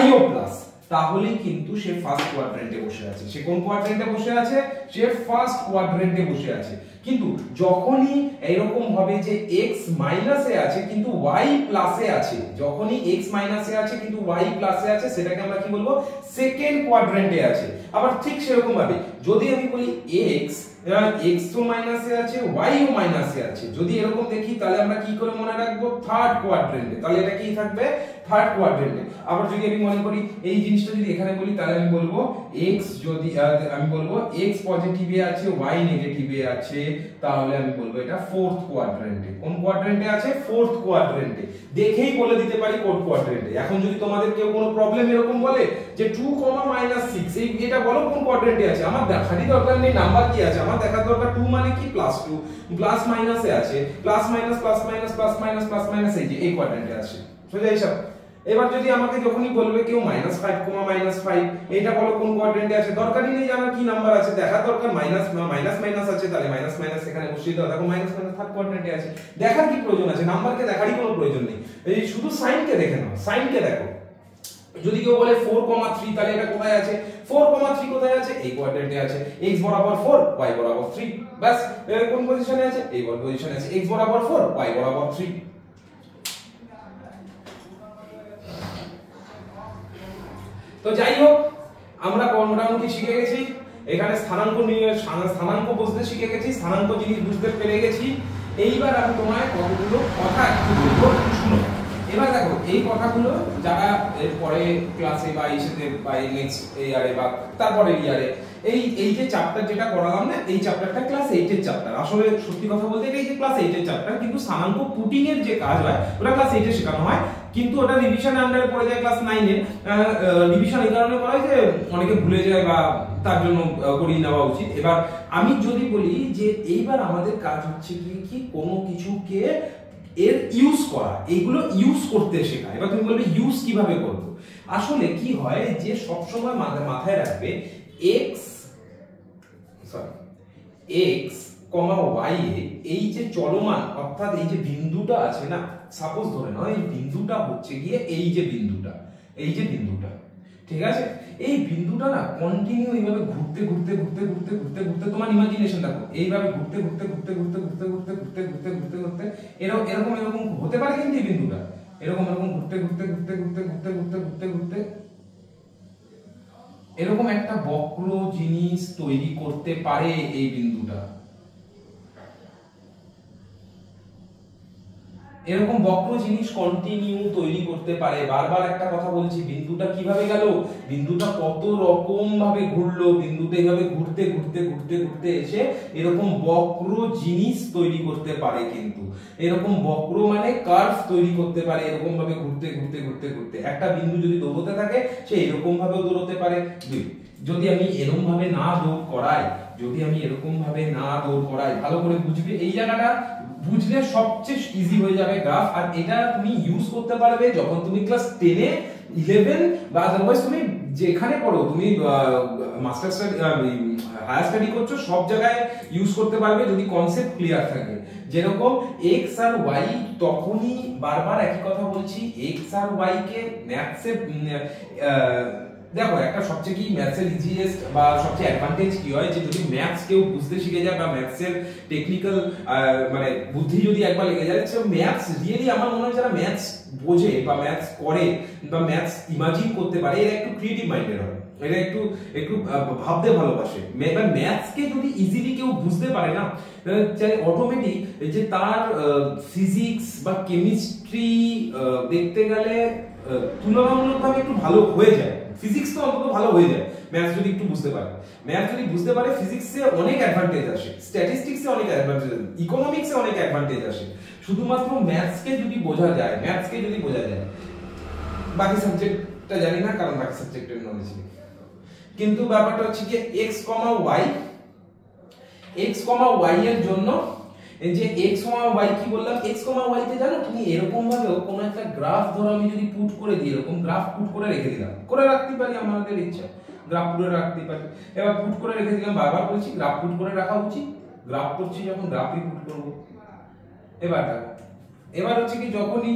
yও প্লাস, তাহলেই কিন্তু সে ফার্স্ট কোয়াড্রেন্টে বসে আছে। সে কোন কোয়াড্রেন্টে বসে আছে? সে ফার্স্ট কোয়াড্রেন্টে বসে আছে। কিন্তু যখনই এরকম হবে যে x মাইনাসে আছে কিন্তু y প্লাসে আছে, যখনই x মাইনাসে আছে কিন্তু y প্লাসে আছে, সেটাকে আমরা কি বলবো? সেকেন্ড কোয়াড্রেন্টে আছে। আবার ঠিক সেরকম ভাবে যদি আমি বলি x ও মাইনাসে আছে, y ও মাইনাসে আছে, যদি এরকম দেখি তাহলে আমরা কি করে মনে রাখবো? থার্ড কোয়াড্রেন্টে। তাহলে এটা কি থাকবে? থার্ড কোয়াড্রেন্টে। আবার যদি আমি মনে করি এই জিনিসটা যদি এখানে বলি, তাহলে আমি বলবো x যদি আমি বলবো x পজিটিভে আছে, y নেগেটিভে আছে, তাহলে আমি বলবো এটা ফোর্থ কোয়াড্রেন্টে। কোন কোয়াড্রেন্টে আছে? ফোর্থ কোয়াড্রেন্টে। দেখেই বলে দিতে পারি কোন কোয়াড্রেন্টে। এখন যদি তোমাদের কেউ কোনো প্রবলেম এরকম বলে যে 2, -6 এই এটা বলো কোন কোয়াড্রেন্টে আছে, আমার দেখারই দরকার নেই নাম্বার কি আছে, আমার দেখার দরকার 2 মানে কি, +2 প্লাস মাইনাসে আছে, plus minus plus minus plus minus plus minus, এই যে এই কোয়াড্রেন্টে আছে। সোজা হিসাব। এবার যদি আমাকে যখনই বলবে কেউ -5, -5 এটা বলো কোন কোয়াড্রেন্টে আছে, দরকারই নেই জানার কি নাম্বার আছে, দেখার দরকার মাইনাস মাইনাস আছে, তাহলে মাইনাস মাইনাস এখানে বসিয়ে দাও, দেখো মাইনাস থার্ড কোয়াড্রেন্টে আছে। দেখার কি প্রয়োজন আছে? নাম্বারকে দেখারই কোনো প্রয়োজন নেই, এই শুধু সাইনকে দেখে নাও, সাইনকে দেখো। যদি কেউ বলে 4,3 তাহলে এটা কোথায় আছে? 4,3 কোথায় আছে? এই কোয়াড্রেন্টে আছে। x বরাবর 4, y বরাবর 3, বাস। কোন পজিশনে আছে? এই পজিশনে আছে। x বরাবর 4, y বরাবর 3। তো যাই হোক, আমরা মোটামুটি শিখে গেছি, এখানে স্থানাঙ্ক বুঝতে শিখে গেছি, স্থানাঙ্ক জিনিস বুঝতে পেরে গেছি। এইবার আমি তোমায় কতগুলো কথা একটু বলবো, শুনো। এবার দেখো এই কথাগুলো যারা এর পরে ক্লাসে বা এসেতে বা নেক্সট ইয়ারে বা তারপরে ইয়ারে এই যে চ্যাপ্টার যেটা করালাম না, এই চ্যাপ্টারটা ক্লাস 8 এর চ্যাপ্টার। আসলে সত্যি কথা বলতে এই যে ক্লাস 8 এর চ্যাপ্টার, কিন্তু স্থানাঙ্ক পুটিং এর যে কাজ হয় ওটা ক্লাস 8 এ শেখানো হয়, কিন্তু ওটা রিভিশন আন্ডারে পড়ে যায় ক্লাস 9 এর। রিভিশন এই কারণে করা হয় যে অনেকে ভুলে যায় বা তার জন্য করিয়ে নেওয়া উচিত। এবার আমি যদি বলি যে এইবার আমাদের কাজ হচ্ছে কি কোনো কিছুকে এর ইউজ করা, এইগুলো ইউজ করতে শেখা। এবার তুমি বলবে ইউজ কিভাবে করবো? আসলে কি হয় যে সবসময় মাথায় রাখবে x, y এ এই যে চলমান অর্থাৎ এই যে বিন্দুটা আছে না, সাপোজ ধরে নাও এই বিন্দুটা হচ্ছে গিয়ে এই যে বিন্দুটা, ঠিক আছে? এই বিন্দুটা না কন্টিনিউ এইভাবে ঘুরতে ঘুরতে ঘুরতে ঘুরতে ঘুরতে ঘুরতে, তোমার ইমাজিনেশন দেখো, এইভাবে ঘুরতে ঘুরতে ঘুরতে ঘুরতে ঘুরতে ঘুরতে ঘুরতে ঘুরতে ঘুরতে ঘুরতে এরকম হতে পারে, কিন্তু এই বিন্দুটা এরকম ঘুরতে ঘুরতে ঘুরতে ঘুরতে ঘুরতে ঘুরতে ঘুরতে ঘুরতে এরকম একটা বক্র জিনিস তৈরি করতে পারে এই বিন্দুটা। এরকম বক্র জিনিস কন্টিনিউ তৈরি করতে পারে। বারবার একটা কথা বলছি, বিন্দুটা কিভাবে গেল, বিন্দুটা কত রকম ভাবে ঘুরলো, বিন্দুটা এইভাবে ঘুরতে ঘুরতে ঘুরতে ঘুরতে এসে এরকম বক্র জিনিস তৈরি করতে পারে। কিন্তু এরকম বক্র মানে কার্ভ তৈরি করতে পারে, এরকম ভাবে ঘুরতে ঘুরতে ঘুরতে ঘুরতে। একটা বিন্দু যদি দৌড়তে থাকে সে এরকম ভাবেও দৌড়তে পারে। যদি আমি এরকম ভাবে না দৌড় করাই, ভালো করে বুঝবে এই জায়গাটা, বুঝলে সবচেয়ে ইজি হয়ে যাবে গ্রাফ। আর এটা তুমি ইউজ করতে পারবে যখন তুমি ক্লাস 10 এ 11 বা আদারওয়াইজ তুমি যেখানে পড়ো, তুমি মাস্টার স্টাডি হায়ার স্টাডি করছো, সব জায়গায় ইউজ করতে পারবে যদি কনসেপ্ট ক্লিয়ার থাকে। যেরকম x আর y, তখনই বারবার একই কথা বলছি, x আর y কে ম্যাথসে দেখো একটা সবচেয়ে কি ম্যাথসের ইজিয়েস্ট বা সবচেয়ে অ্যাডভান্টেজ কি হয় যে যদি ম্যাথস কেউ বুঝতে শিখে যায় বা ম্যাথসের টেকনিক্যাল মানে বুদ্ধি যদি একবার লেগে যায়, সো ম্যাথস রিয়েলি আমার মনে হয় যারা ম্যাথস বোঝে বা ম্যাথস করে বা ম্যাথস ইমাজিন করতে পারে, এরা একটু ক্রিয়েটিভ মাইন্ডেড হয়, এরা একটু ভাবতে ভালোবাসে। এবার ম্যাথসকে যদি ইজিলি কেউ বুঝতে পারে না, অটোমেটিক যে তার ফিজিক্স বা কেমিস্ট্রি দেখতে গেলে তুলনামূলকভাবে একটু ভালো হয়ে যায়। ফিজিক্স তো অন্তত ভালো হয়ে যায় ম্যাথস যদি একটু বুঝতে পারে। ম্যাথস যদি বুঝতে পারে ফিজিক্সে অনেক অ্যাডভান্টেজ আসে, স্ট্যাটিস্টিক্সে অনেক অ্যাডভান্টেজ আসে, ইকোনমিক্সে অনেক অ্যাডভান্টেজ আসে। শুধুমাত্র ম্যাথসকে যদি বোঝা যায়, বাকি সাবজেক্টটা জানি না কারণ বাকি সাবজেক্টের নলেজ নেই। কিন্তু ব্যাপারটা হচ্ছে যে x, y এর জন্য যে x, y কি বললাম, x, y তে জানো তুমি এরকম ভাবে কোন একটা গ্রাফ ধরো আমি যদি পুট করে দিই, এরকম গ্রাফ পুট করে রেখে দিলাম, করে রাখতে পারি আমাদের ইচ্ছা, গ্রাফ পুট করে রাখতে পারি। এবার পুট করে রেখে দিলাম, বারবার বলছি গ্রাফ পুট করে রাখা উচিত, গ্রাফ করছি যখন গ্রাফই পুট করব। এবার হচ্ছে কি যখনই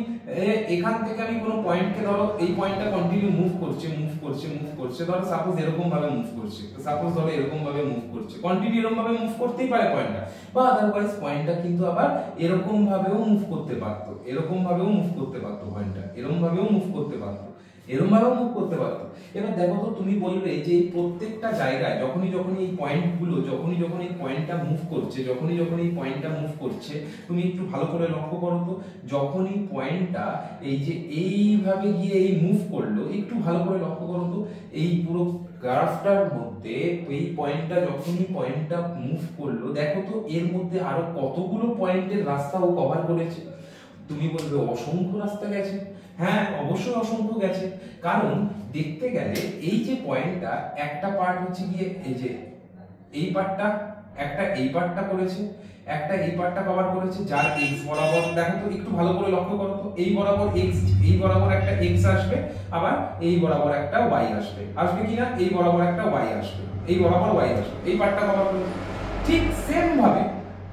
এখান থেকে আমি কোনো পয়েন্টকে ধরো এই পয়েন্টটা কন্টিনিউ মুভ করছে, ধরো সাপোজ এরকম ভাবে মুভ করছে, কন্টিনিউ এরকম ভাবে মুভ করতেই পারে পয়েন্টটা, বা আদারওয়াইজ পয়েন্টটা কিন্তু আবার এরকম ভাবেও মুভ করতে পারতো, পয়েন্টটা এরকম ভাবেও মুভ করতে পারতো। এবার দেখো তো তুমি বলবে যে প্রত্যেকটা জায়গায় যখনই এই পয়েন্টগুলো যখনই এই পয়েন্টটা মুভ করছে, তুমি একটু ভালো করে লক্ষ্য করো তো, যখনই পয়েন্টটা এই যে এইভাবে গিয়ে এই মুভ করলো, একটু ভালো করে লক্ষ্য করো তো, এই পুরো গ্রাফটার মধ্যে এই পয়েন্টটা যখনই মুভ করলো, দেখো তো এর মধ্যে আরো কতগুলো পয়েন্টের রাস্তা ও কভার করেছে। তুমি বলবে অসংখ্য রাস্তা গেছে। হ্যাঁ, অবশ্যই অসংখ্য গেছে, কারণ দেখতে গেলে এই যে পয়েন্টটা একটা পার্ট হচ্ছে গিয়ে এই যে এই পার্টটা, একটা এই পার্টটা করেছে, একটা এই পার্টটা কভার করেছে, যার x বরাবর দেখো তো একটু ভালো করে লক্ষ্য করো তো, এই বরাবর একটা x আসবে, আবার এই বরাবর একটা y আসবে কিনা, এই বরাবর একটা y আসবে, এই বরাবর y আসবে, এই পার্টটা কভার করেছে। ঠিক সেম ভাবে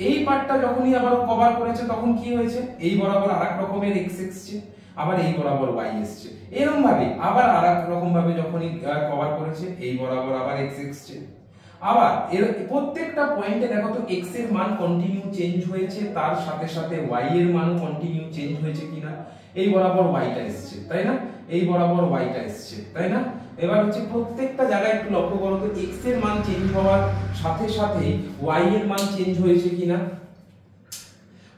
এই পার্টটা যখনই আবার কভার করেছে তখন কি হয়েছে, এই বরাবর আরেক রকমের x এসেছে, আবার এই বরাবর y এসেছে, এরকম ভাবে আবার আরেক রকম ভাবে যখনই কভার করেছে এই বরাবর আবার x এসেছে। আবার এর প্রত্যেকটা পয়েন্টে দেখো তো x এর মান কন্টিনিউ চেঞ্জ হয়েছে, তার সাথে সাথে y এর মানও কন্টিনিউ চেঞ্জ হয়েছে কিনা, এই বরাবর yটা এসেছে তাই না, এই বরাবর yটা এসেছে তাই না। এবার হচ্ছে প্রত্যেকটা জায়গায় একটু লক্ষ্য করো তো x এর মান চেঞ্জ হওয়ার সাথে সাথে y এর মান চেঞ্জ হয়েছে কিনা,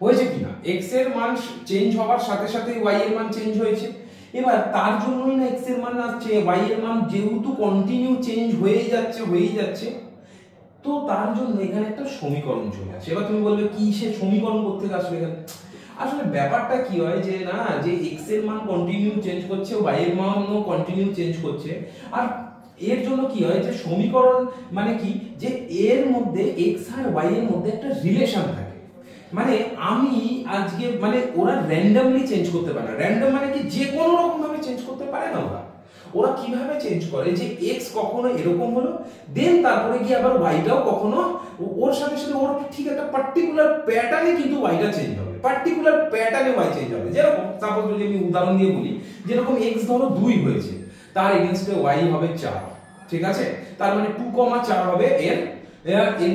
হয়েছে কিনা, এক্স এর মান চেঞ্জ হওয়ার সাথে সাথে ওয়াই এর মান চেঞ্জ হয়েছে। এবার তার জন্যই না এক্স এর মান আসছে, ওয়াই এর মান যেহেতু কন্টিনিউ চেঞ্জ হয়েই যাচ্ছে, তো তার জন্য এখানে একটা সমীকরণ চলে আসে। এবার তুমি বলবে কি সে সমীকরণ করতে আসবে এখানে? আসলে ব্যাপারটা কি হয় যে না, যে এক্স এর মান কন্টিনিউ চেঞ্জ করছে, ওয়াই এর মানও কন্টিনিউ চেঞ্জ করছে, আর এর জন্য কি হয় যে সমীকরণ মানে কি, যে এর মধ্যে এক্স আর ওয়াই এর মধ্যে একটা রিলেশন থাকে। মানে আমি আজকে মানে ওরা র্যান্ডমলি চেঞ্জ করতে পারে না। র্যান্ডম মানে কি, যে কোনো রকম ভাবে চেঞ্জ করতে পারে না। ওরা কিভাবে চেঞ্জ করে, যে এক্স কখনো এরকম হলো, দেন তারপরে গিয়ে আবার ওয়াইটাও কখনো ওর সাথে সাথে ওর ঠিক একটা পার্টিকুলার প্যাটার্নে কিন্তু ওয়াইটা চেঞ্জ হবে, পার্টিকুলার প্যাটার্নে ওয়াই চেঞ্জ হবে। যেরকম সাপোজ যদি আমি উদাহরণ দিয়ে বলি, যেরকম এক্স ধরো 2 হয়েছে, তার এগেইনস্টে ওয়াই হবে 4, ঠিক আছে? তার মানে 2,4 হবে এর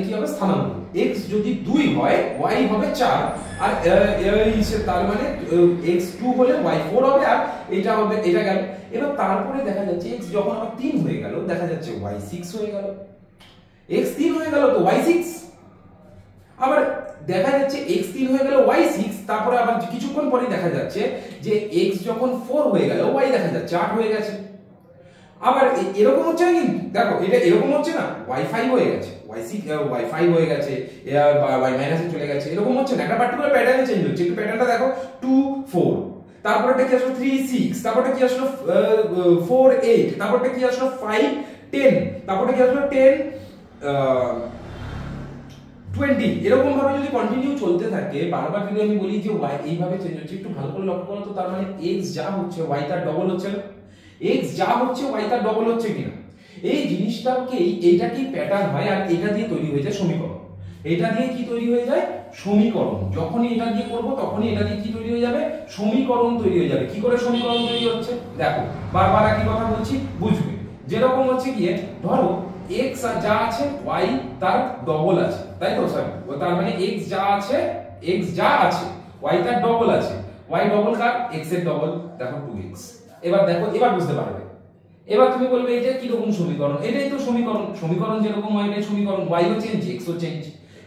কি হবে স্থানাঙ্ক। x যদি 2 হয় y হবে 4, আর তার মানে x2 হলে y4 হবে, আর এটা হবে, এটা গেল। এবার তারপরে দেখা যাচ্ছে x যখন আবার 3 হয়ে গেল, দেখা যাচ্ছে y6 হয়ে গেল। x 3 হয়ে গেল তো y6, আবার দেখা যাচ্ছে x 3 হয়ে গেল y6, তারপরে আবার কিছুক্ষণ পরেই দেখা যাচ্ছে যে x যখন 4 হয়ে গেল y দেখা যাচ্ছে 8 হয়ে গেছে। আবার এরকম হচ্ছে না, কিন্তু দেখো এটা এরকম হচ্ছে না, y5 হয়ে গেছে, y5 হয়ে গেছে, y মাইনাসে চলে গেছে, এরকম হচ্ছে না, একটা পার্টিকুলার প্যাটার্নে চেঞ্জ হচ্ছে। একটু প্যাটার্নটা দেখো, 2 4, তারপরটা কি আসলো 3 6, তারপরটা কি আসলো 4 8, তারপরটা কি আসলো 5 10, তারপরটা কি আসলো 10 20। এরকম ভাবে যদি কন্টিনিউ চলতে থাকে, বারবার যদি আমি বলি যে y এইভাবে চেঞ্জ হচ্ছে, একটু ভালো করে লক্ষ্য করো তো, তার মানে x যা হচ্ছে y তার ডবল হচ্ছে না? x যা হচ্ছে y তার ডবল হচ্ছে কিনা? এই জিনিসটাকেই, এইটাকেই প্যাটার্ন হয়, আর এটা দিয়ে তৈরি হয়ে যায় সমীকরণ। এটা দিয়ে কি তৈরি হয়ে যায়? সমীকরণ। যখনই এটা দিয়ে করব তখনই এটা দিয়ে কি তৈরি হয়ে যাবে? সমীকরণ তৈরি হয়ে যাবে। কি করে সমীকরণ তৈরি হচ্ছে দেখো, বারবার একই কথা বলছি, বুঝবে। যেরকম হচ্ছে গিয়ে ধরো x যা আছে y তার ডবল আছে, তাই তো স্যার? তার মানে x যা আছে y তার ডবল আছে। y ডবল কার? x এর ডবল, দেখো 2x। এবার দেখো, এবার বুঝতে পারবে। এবার তুমি বলবে এটা কি রকম সমীকরণ? এটাই তো সমীকরণ। সমীকরণ যেরকম হয় এটাই সমীকরণ। y ও চেঞ্জ, x ও চেঞ্জ।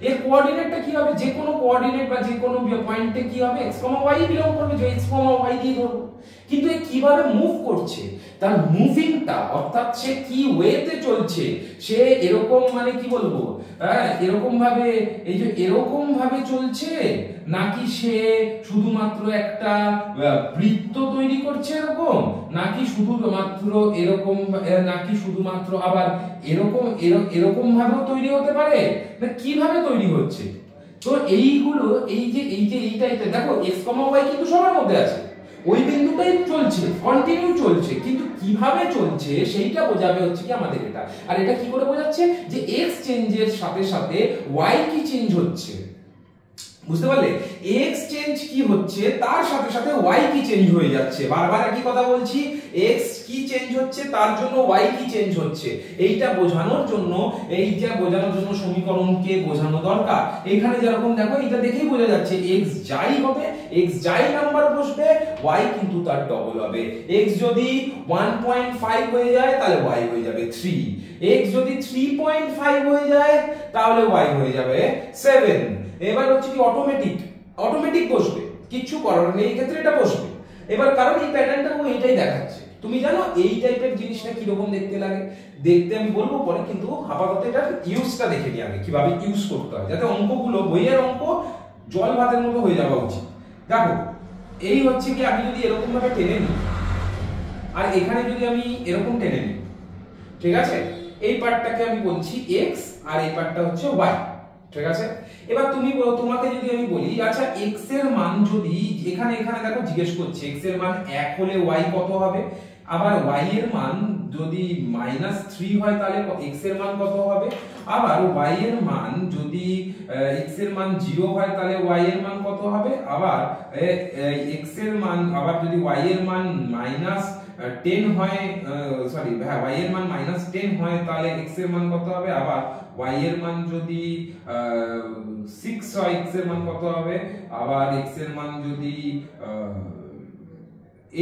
এর কোঅর্ডিনেটটা কি হবে? যে কোনো কোঅর্ডিনেট বা যে কোনো পয়েন্টে কি হবে? x, y বিলং করবে, যে x, y দিয়ে ধরবো। কিন্তু এ কিভাবে মুভ করছে, তার মুভিংটা, অর্থাৎ সে কি ওয়েতে চলছে, সে এরকম মানে কি বলবো, এরকম ভাবে, এই যে এরকম ভাবে চলছে, নাকি সে শুধুমাত্র একটা বৃত্ত তৈরি করছে এরকম, নাকি শুধুমাত্র এরকম, নাকি শুধুমাত্র আবার এরকম ভাবেও তৈরি হতে পারে, না কিভাবে তৈরি হচ্ছে? তো এইগুলো, এইটা দেখো x, y কিন্তু সবার মধ্যে আছে, ওই বিন্দুটাই চলছে, কন্টিনিউ চলছে, কিন্তু কিভাবে চলছে সেইটা বোঝাবে হচ্ছে কি আমাদের এটা। আর এটা কি করে বোঝাচ্ছে? যে x চেঞ্জের সাথে সাথে y কি চেঞ্জ হচ্ছে, বুঝতে পারলে? x চেঞ্জ কি হচ্ছে, তার সাথে সাথে y কি চেঞ্জ হয়ে যাচ্ছে। বারবার একই কথা বলছি, x কি চেঞ্জ হচ্ছে, তার জন্য y কি চেঞ্জ হচ্ছে। এইটা বোঝানোর জন্য, সমীকরণকে বোঝানো দরকার। এখানে যেরকম দেখো, এটা দেখেই বোঝা যাচ্ছে x যাই হবে, x যাই নাম্বার বসবে, y কিন্তু তার ডবল হবে। x যদি 1.5 হয়ে যায় তাহলে y হয়ে যাবে 3, x যদি 3.5 হয়ে যায় তাহলে y হয়ে যাবে 7। এবার হচ্ছে কি অটোমেটিক বসবে, কিছু করার নেই, এই ক্ষেত্রে এটা বসবে। এবার কারণ এই প্যাটার্নটা ও এইটাই দেখাচ্ছে। তুমি জানো এই টাইপের জিনিসটা কি রকম দেখতে লাগে, দেখতে আমি বলবো পরে, কিন্তু আপাতত এটার ইউজটা দেখে নি আগে, কিভাবে ইউজ করতে হয়, যাতে অঙ্কগুলো, বইয়ের অঙ্ক জল ভাতের মতো হয়ে যাওয়া উচিত। দেখো এই হচ্ছে কি, আমি যদি এরকম ভাবে টেনে নিই, আর এখানে যদি আমি এরকম টেনে নিই, ঠিক আছে? এই পার্টটাকে আমি বলছি x, আর এই পার্টটা হচ্ছে y, ঠিক আছে? এবার তোমাকে যদি আমি বলি, আচ্ছা x এর মান যদি এখানে দেখো জিজ্ঞেস করছে, x এর মান 1 হলে y কত হবে, আবার y এর মান যদি -3 হয় তাহলে x এর মান কত হবে, আবার y এর মান যদি x এর মান 0 হয় তাহলে y এর মান কত হবে, আবার x এর মান, আবার যদি y এর মান -10 হয়, সরি হ্যাঁ, y এর মান -10 হয় তাহলে x এর মান কত হবে, আবার y এর মান যদি 6 হয় x এর মান কত হবে, আবার x এর মান যদি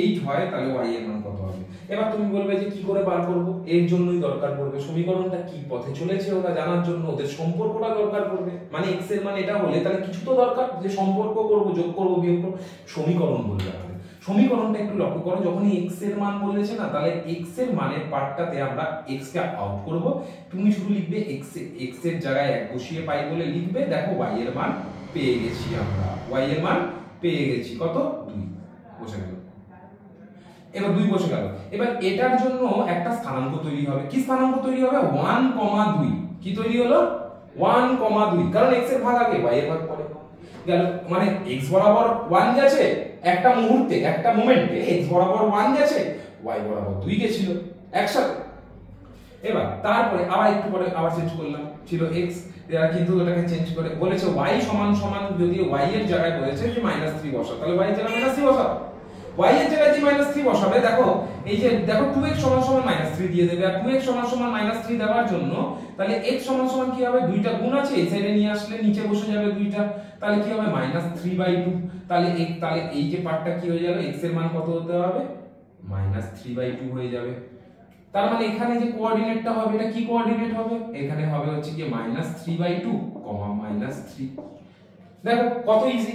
8 হয় তাহলে y এর মান কত হবে। এবার তুমি বলবে যে কি করে বার করব, এর জন্যই দরকার পড়বে সমীকরণটা কি পথে চলেছে ওটা জানার জন্য ওদের সম্পর্কটা দরকার পড়বে। মানে x এর মান এটা হলে তাহলে কিছু তো দরকার, যে সম্পর্ক করব, যোগ করব, বিয়োগ করব, সমীকরণ বলবে আমাদের। সমীকরণটা একটু লক্ষ্য করো, যখনই x এর মান বলেছে না, তাহলে x এর মানের পার্টটাতে আমরা x কে আউট করব। তুমি শুধু লিখবে x এর জায়গায় 1 বসিয়ে পাই বলে লিখবে। দেখো y এর মান পেয়ে গেছি আমরা, y এর মান পেয়ে গেছি কত, 2 বসে গেল। এবার 2 বসে গেল। এবার এটার জন্য একটা স্থানাঙ্ক তৈরি হবে। কি স্থানাঙ্ক তৈরি হবে? 1,2। কি তৈরি হলো? 1,2, কারণ x এর ভাগ আগে, y এর ভাগ পরে গেল। মানে x বরাবর 1 গেছে একটা মুহূর্তে, একটা মোমেন্টে x বরাবর 1 গেছে, y বরাবর 2 গেছিল একসাথে। এবার তারপরে আবার একটু পরে আবার চেঞ্জ করলাম, ছিল x, এরা কিন্তু এটাকে চেঞ্জ করে বলেছে y সমান সমান, যদি y এর জায়গায় বলেছে যে -3 বসা, তাহলে y এর জায়গায় -3 বসা। y এর জায়গায় যে -3 বসাবে, দেখো এই যে দেখো 2x সমান সমান -3 দিয়ে দেবে, আর 2x সমান সমান -3 দেওয়ার জন্য তাহলে x সমান সমান কি হবে, দুইটা গুণ আছে, এই সাইডে নিয়ে আসলে নিচে বসে যাবে দুইটা, তাহলে কি হবে -3/2। তাহলে এই যে পার্টটা কি হয়ে যাবে, x এর মান কত হতে হবে, -3/2 হয়ে যাবে। তার মানে এখানে যে কোঅর্ডিনেটটা হবে এটা কি কোঅর্ডিনেট হবে, এখানে হবে হচ্ছে কি -3/2, -3। দেখো কত ইজি,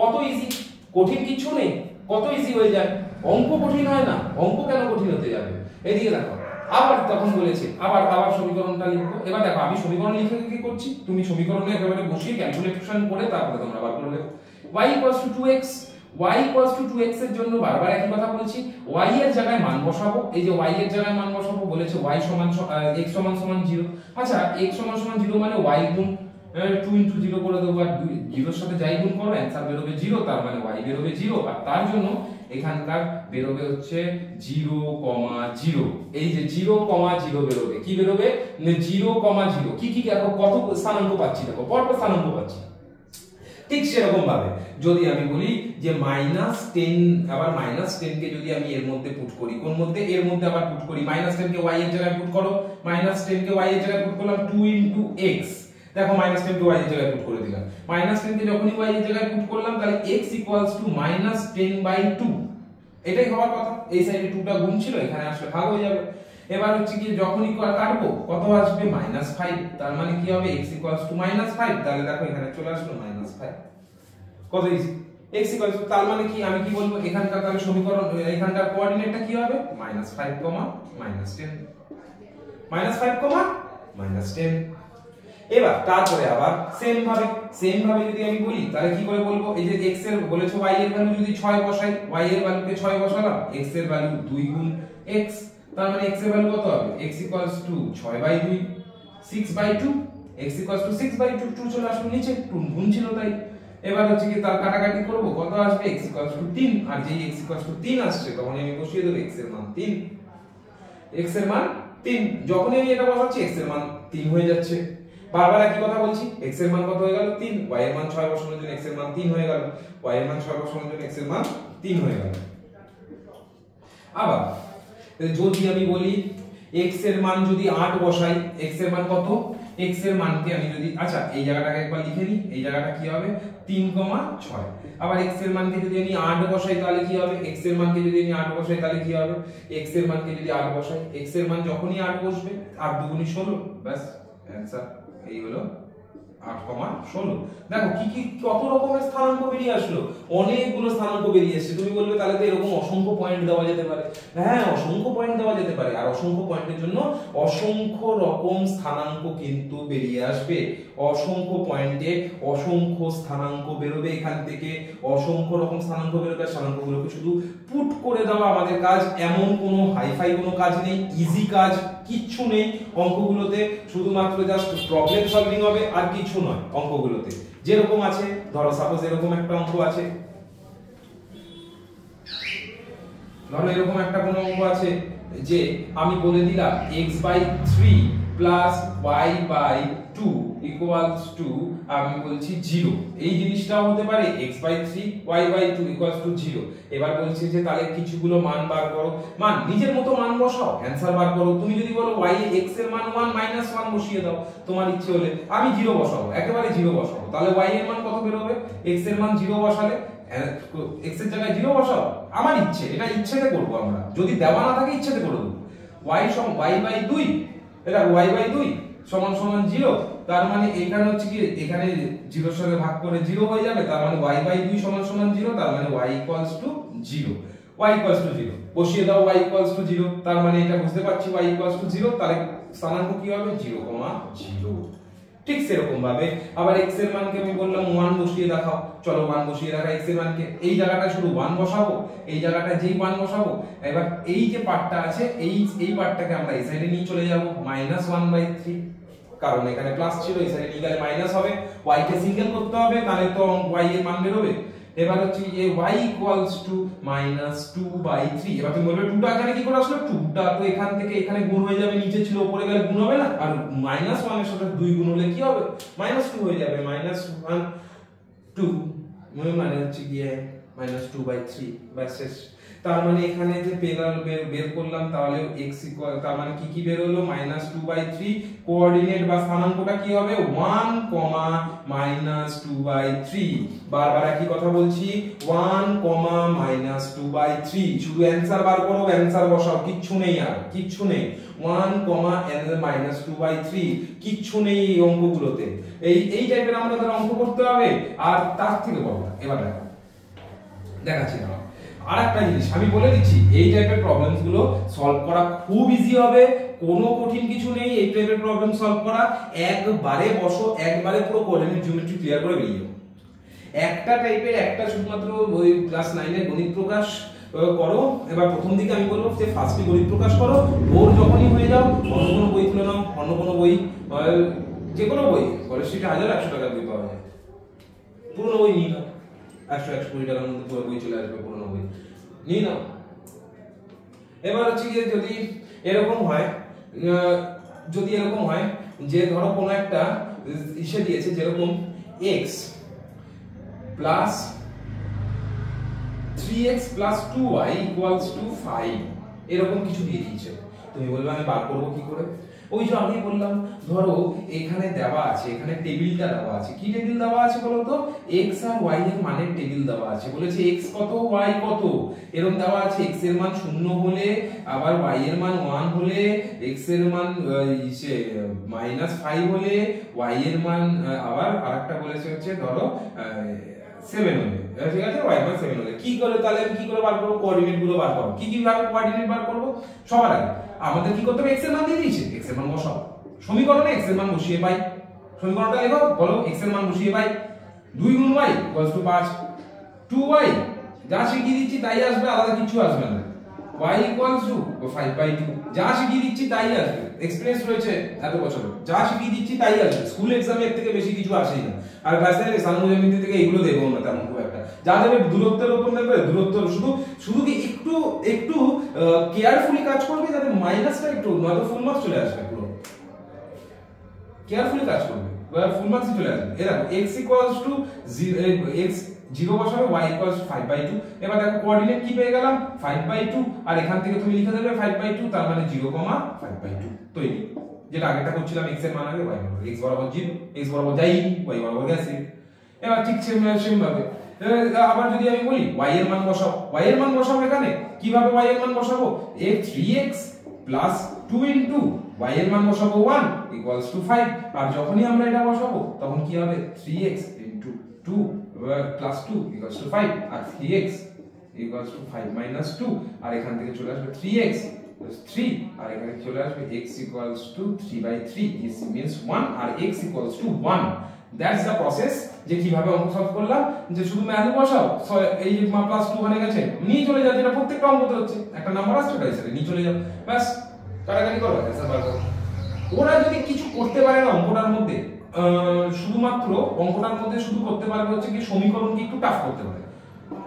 কত ইজি, কঠিন কিছু নেই, কত ইজি হয়ে যায়। অঙ্ক কঠিন হয় না, অঙ্ক কেন কঠিন হতে যাবে। এদিকে দেখো আবার তখন বলেছে আবার সমীকরণটা লিখবো। এবার দেখো আমি সমীকরণ লিখে কি করছি, তুমি সমীকরণে একেবারে বসিয়ে ক্যালকুলেশন করে তারপরে তোমরা বার করবে। y 2x, y 2x এর জন্য বারবার একই কথা বলছি, y এর জায়গায় মান বসাবো। এই যে y এর জায়গায় মান বসাবো, বলেছে y সমান x সমান সমান 0। আচ্ছা x সমান সমান 0 মানে y গুণ 2 * 0 করে দেবো, আর 0 এর সাথে যাই গুণ করো অ্যানসার বেরোবে 0, তার মানে y বেরোবে 0। আর তার জন্য এখানকার বেরোবে হচ্ছে 0,0। এই যে 0,0 বেরোবে, কি বেরোবে 0,0। কি কি দেখো কত স্থানাঙ্ক পাচ্ছি, দেখো পরপর স্থানাঙ্ক পাচ্ছি। ঠিক সেরকম ভাবে যদি আমি বলি যে -10, আবার -10 কে যদি আমি এর মধ্যে পুট করি, কোন মধ্যে, এর মধ্যে আবার পুট করি, -10 কে y এর জায়গায় পুট করো, -10 কে y এর জায়গায় পুট করলাম 2 * x। দেখো -10 কে y এর জায়গায় পুট করে দিলাম, -10 কে যখনই y এর জায়গায় পুট করলাম তাহলে x = -10/2। এটাই হওয়ার কথা। এই সাইডে 2টা গুণ ছিল, এখানে আসলে ভাগ হয়ে যাবে। এবার হচ্ছে কি যখনই কাটবো কত আসবে, -5। তার মানে কি হবে, x = -5। তাহলে দেখো এখানে চলে আসলো -5। কত ইজি, x = তার মানে কি আমি কি বলবো, এখানকার তাহলে সমীকরণ, এখানকার কোঅর্ডিনেটটা কি হবে, -5, -10, -5, -10। এবার তারপরে আবার সেম ভাবে যদি আমি বলি তাহলে কি করে বলবো, এই যে x এর বলেছে y এর ভ্যালু যদি 6 বসাই, y এর ভ্যালুকে 6 বসালাম, x এর ভ্যালু 2 গুণ x, তার মানে x এর ভ্যালু কত হবে, x = 6/2, 6/2, x = 6/2, 2 চলে আসলো নিচে, 2 গুণ ছিল তাই। এবার হচ্ছে কি তার কাটাকাটি করব, কত আসবে, x = 3, আর যেই x = 3 আসছে তখন আমি বসিয়ে দেব x এর মান 3, x এর মান 3। যখনই আমি এটা বসাচ্ছি x এর মান 3 হয়ে যাচ্ছে। বারবার একই কথা বলছি, x এর মান কত হয়ে গেল, 3, y এর মান 6 বসানোর জন্য x এর মান 3 হয়ে গেল, y এর মান 6 বসানোর জন্য x এর মান 3 হয়ে গেল। আবার যদি আমি বলি x এর মান যদি 8 বসাই, x এর মান কত, x এর মানকে আমি যদি, আচ্ছা এই জায়গাটাকে একবার লিখে নিই, এই জায়গাটা কি হবে 3,6। আবার x এর মানকে যদি আমি 8 বসাই তাহলে কি হবে, x এর মানকে যদি আমি 8 বসাই তাহলে কি হবে, x এর মানকে যদি 8 বসাই, x এর মান যখনই 8 বসবে 8 × 2 = 16, ব্যাস অ্যানসার এই হলো 8,16। দেখো কি কি কত রকমের স্থানাঙ্ক বেরিয়ে আসলো, অনেকগুলো স্থানাঙ্ক বেরিয়ে আসছে। তুমি বলবে তাহলে তো এরকম অসংখ্য পয়েন্ট দেওয়া যেতে পারে। হ্যাঁ, অসংখ্য পয়েন্ট দেওয়া যেতে পারে, আর অসংখ্য পয়েন্টের জন্য অসংখ্য রকম স্থানাঙ্ক কিন্তু বেরিয়ে আসবে। অসংখ্য পয়েন্টে অসংখ্য স্থানাঙ্ক বেরোবে, এখান থেকে অসংখ্য রকম স্থানাঙ্ক বেরোবে। স্থানাঙ্কগুলোকে শুধু পুট করে দেওয়া আমাদের কাজ, এমন কোনো হাইফাই কোনো কাজ নেই, ইজি কাজ কিচ্ছু নেই অঙ্কগুলোতে, শুধুমাত্র জাস্ট প্রবলেম সলভিং হবে আর কিছু নয়। অঙ্কগুলোতে যেরকম আছে, ধরো সাপোজ এরকম একটা অঙ্ক আছে, ধরো এরকম একটা কোনো অঙ্ক আছে যে আমি বলে দিলাম x/3 + y/2 = আমি বলছি 0। এই জিনিসটাও হতে পারে x/3 y/2 = 0। এবার বলছি যে তাহলে কিছুগুলো মান বার করো, মান নিজের মতো মান বসাও, অ্যানসার বার করো। তুমি যদি বলো y x এর মান 1 -1 বসিয়ে দাও, তোমার ইচ্ছে হলে আমি 0 বসাবো, একেবারে 0 বসাবো, তাহলে y এর মান কত বের হবে, x এর মান 0 বসালে x এর জায়গায় 0 বসাও, আমার ইচ্ছে, এটা ইচ্ছেতে করবো আমরা, যদি দেওয়া না থাকে ইচ্ছেতে করে দেবো। y/2 এটা y/2 সমান সমান 0, তার মানে এখানে হচ্ছে কি এখানে 0 এর সাথে ভাগ করে 0 হয়ে যাবে, তার মানে y/2 সমান সমান 0, তার মানে y = 0, y = 0 বসিয়ে দাও, y = 0, তার মানে এটা বুঝতে পারছি y = 0, তাহলে স্থানাঙ্ক কি হবে 0,0। ঠিক সেরকম ভাবে আবার x এর মানকে আমি বললাম 1 বসিয়ে দেখাও, চলো 1 বসিয়ে রাখা x এর মানকে, এই জায়গাটা শুধু 1 বসাবো, এই জায়গাটা যেই 1 বসাবো, এবার এই যে পার্টটা আছে এই পার্টটাকে আমরা এই সাইডে নিয়ে চলে যাব -1/3, কারণ এখানে প্লাস ছিল, এই সাইডে নিয়ে গেলে মাইনাস হবে, y কে সিঙ্গেল করতে হবে, তাহলে তো y এর মান বের হবে। এবার হচ্ছে এই y = -2/3, এবার তুমি বলবে 2টা এখানে কি করে আসলো, 2টা তো এখান থেকে এখানে গুণ হয়ে যাবে, নিচে ছিল উপরে গেলে গুণ হবে না, আর -1 এর সাথে 2 গুণ হলে কি হবে -2 হয়ে যাবে, -1 2 মানে হচ্ছে গিয়ে -2/3, ব্যাস শেষ। তার মানে এখানে যে বের করলাম তাহলে x তার মানে কি বের হলো -2/3, কোঅর্ডিনেট বা স্থানাঙ্কটা কি হবে 1, -2/3, বারবার একই কথা বলছি 1, -2/3, শুধু অ্যানসার বার করো, অ্যানসার বসাও, কিচ্ছু নেই, আর কিচ্ছু নেই, 1, -2/3, কিচ্ছু নেই এই অঙ্কগুলোতে, এই টাইপের আমাদের অঙ্ক করতে হবে। আর তার থেকে বড় এবার দেখাচ্ছি না আরেকটা জিনিস আমি বলে দিচ্ছি, এই টাইপের প্রবলেমস গুলো সলভ করা খুব ইজি হবে, কোনো কঠিন কিছু নেই এই টাইপের প্রবলেম সলভ করা, একবারে বসো, একবারে পুরো কোঅর্ডিনেট জিওমেট্রি ক্লিয়ার করে বেরিয়ে যাও। একটা টাইপের একটা শুধুমাত্র ওই ক্লাস 9 এর গণিত প্রকাশ করো, এবার প্রথম দিকে আমি বলবো যে ফার্স্টে গণিত প্রকাশ করো, বোর যখনই হয়ে যাও অন্য কোনো বই তুলে নাও, অন্য কোনো বই, যে কোনো বই, কলেজ স্ট্রিটে 1000-100 টাকা বই পাওয়া যায়, পুরনো বই নিয়ে নাও, 100-120 টাকার মধ্যে পুরো বই চলে আসবে, পুরনো বই নিয়ে নাও। এবার হচ্ছে গিয়ে যদি এরকম হয় যে ধরো কোনো একটা ইসে দিয়েছে, যেরকম x plus 3x plus 2y equals to 5, এরকম কিছু দিয়ে দিয়েছে, তুমি বলবে আমি বার করবো কি করে, ওই যে আমি বললাম ধরো এখানে দেওয়া আছে, এখানে টেবিলটা দেওয়া আছে, কি টেবিল দেওয়া আছে বলো তো, x আর y এর মানের টেবিল দেওয়া আছে, বলেছে x কত y কত, এরকম দেওয়া আছে, x এর মান 0 হলে, আবার y এর মান 1 হলে, x এর মান -5 হলে, y এর মান আবার আরেকটা বলেছে হচ্ছে ধরো 7 হলে, ঠিক আছে, y মান 7 হলে, কি করে তাহলে আমি কি করে বার করব, কোঅর্ডিনেট গুলো বার করব, কি ভাবে কোঅর্ডিনেট বার করব, সবার আগে আমাদের কি করতে হবে, x এর মান দিয়ে দিয়েছে, x এর মান বসাও, সমীকরণে x এর মান বসিয়ে পাই, সমীকরণটা লেখো, বলো x এর মান বসিয়ে পাই, 2 গুণ y = 5, 2y যা শিখিয়ে দিচ্ছি তাই আসবে, আলাদা কিছু আসবে না, y = 5/2, যা শিখিয়ে দিচ্ছি তাই আসবে, এক্সপেরিয়েন্স রয়েছে এত বছরে, যা শিখিয়ে দিচ্ছি তাই আসবে, স্কুল এক্সামে এর থেকে বেশি কিছু আসেই না, আর ক্লাস 9 সাধারণ জ্যামিতি থেকে এগুলো দেবো না তেমন খুব একটা, যা দেবে দূরত্বের উপর দেবে, দূরত্ব শুধু কি একটু কেয়ারফুলি কাজ করবে, যাতে মাইনাসটা একটু নয়তো ফুল মার্কস চলে আসবে, পুরো কেয়ারফুলি কাজ করবে, ফুল মার্কস চলে আসবে। এরকম x = 0 বসাবে, y = 5/2, এবার দেখো কোঅর্ডিনেট কি পেয়ে গেলাম 5/2, আর এখান থেকে তুমি লিখে দেবে 5/2, তার মানে 0,5/2 তৈরি, যেটা আগেটা করছিলাম x এর মান আগে y বরাবর, x বরাবর 0, x বরাবর যাই, y বরাবর গেছে। এবার ঠিক সেম ভাবে আবার যদি আমি বলি y এর মান বসাও, y এর মান বসাবো, এখানে কিভাবে y এর মান বসাবো, 3x প্লাস 2 ইনটু y এর মান বসাবো 1 ইকুয়ালস টু 5, আর যখনই আমরা এটা বসাবো তখন কি হবে 3x into 2 plus 2 equals to 5, আর 3x ইকুয়ালস টু 5 মাইনাস 2, আর এখান থেকে চলে আসবে 3x 3, আর এখানে চলে আসবে x equals to 3/3, this means 1, আর x equals to 1। That's the process, যে কিভাবে অঙ্ক সলভ করলাম, যে শুধু ম্যাথে বসাও, এই যে প্লাস 2 মানে গেছে নিয়ে চলে যাও, যেটা প্রত্যেকটা অঙ্কতে হচ্ছে, একটা নাম্বার আসছে ওটাই স্যার নিয়ে চলে যাও, ব্যাস কাটাকাটি করো, অ্যানসার বার করো। ওরা যদি কিছু করতে পারে না অঙ্কটার মধ্যে, শুধুমাত্র অঙ্কটার মধ্যে শুধু করতে পারবে হচ্ছে কি সমীকরণকে একটু টাফ করতে পারে।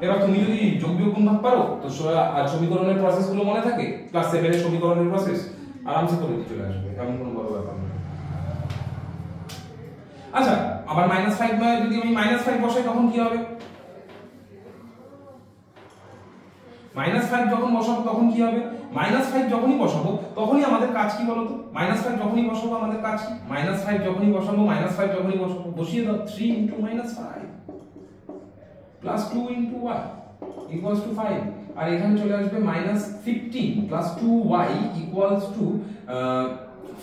এবার তুমি যদি যোগ বিয়োগ গুণ ভাগ পারো, তো সমীকরণের প্রসেস গুলো মনে থাকে, ক্লাস 7 এর সমীকরণের প্রসেস আরামসে করে দিয়ে চলে আসবে, এমন কোনো বড় ব্যাপার না। আচ্ছা, আবার -5 যদি আমি -5 বসাই তখন কি হবে, -5 যখন বসাবো তখন কি হবে, -5 যখনই বসাবো তখনই আমাদের কাজ কি বলতো, -5 যখনই বসাবো আমাদের কাজ কি, -5 যখনই বসাবো, বসিয়ে দাও 3 * -5 প্লাস 2 * y ইকুয়ালস টু 5, আর এখানে চলে আসবে -15 প্লাস 2y ইকুয়ালস টু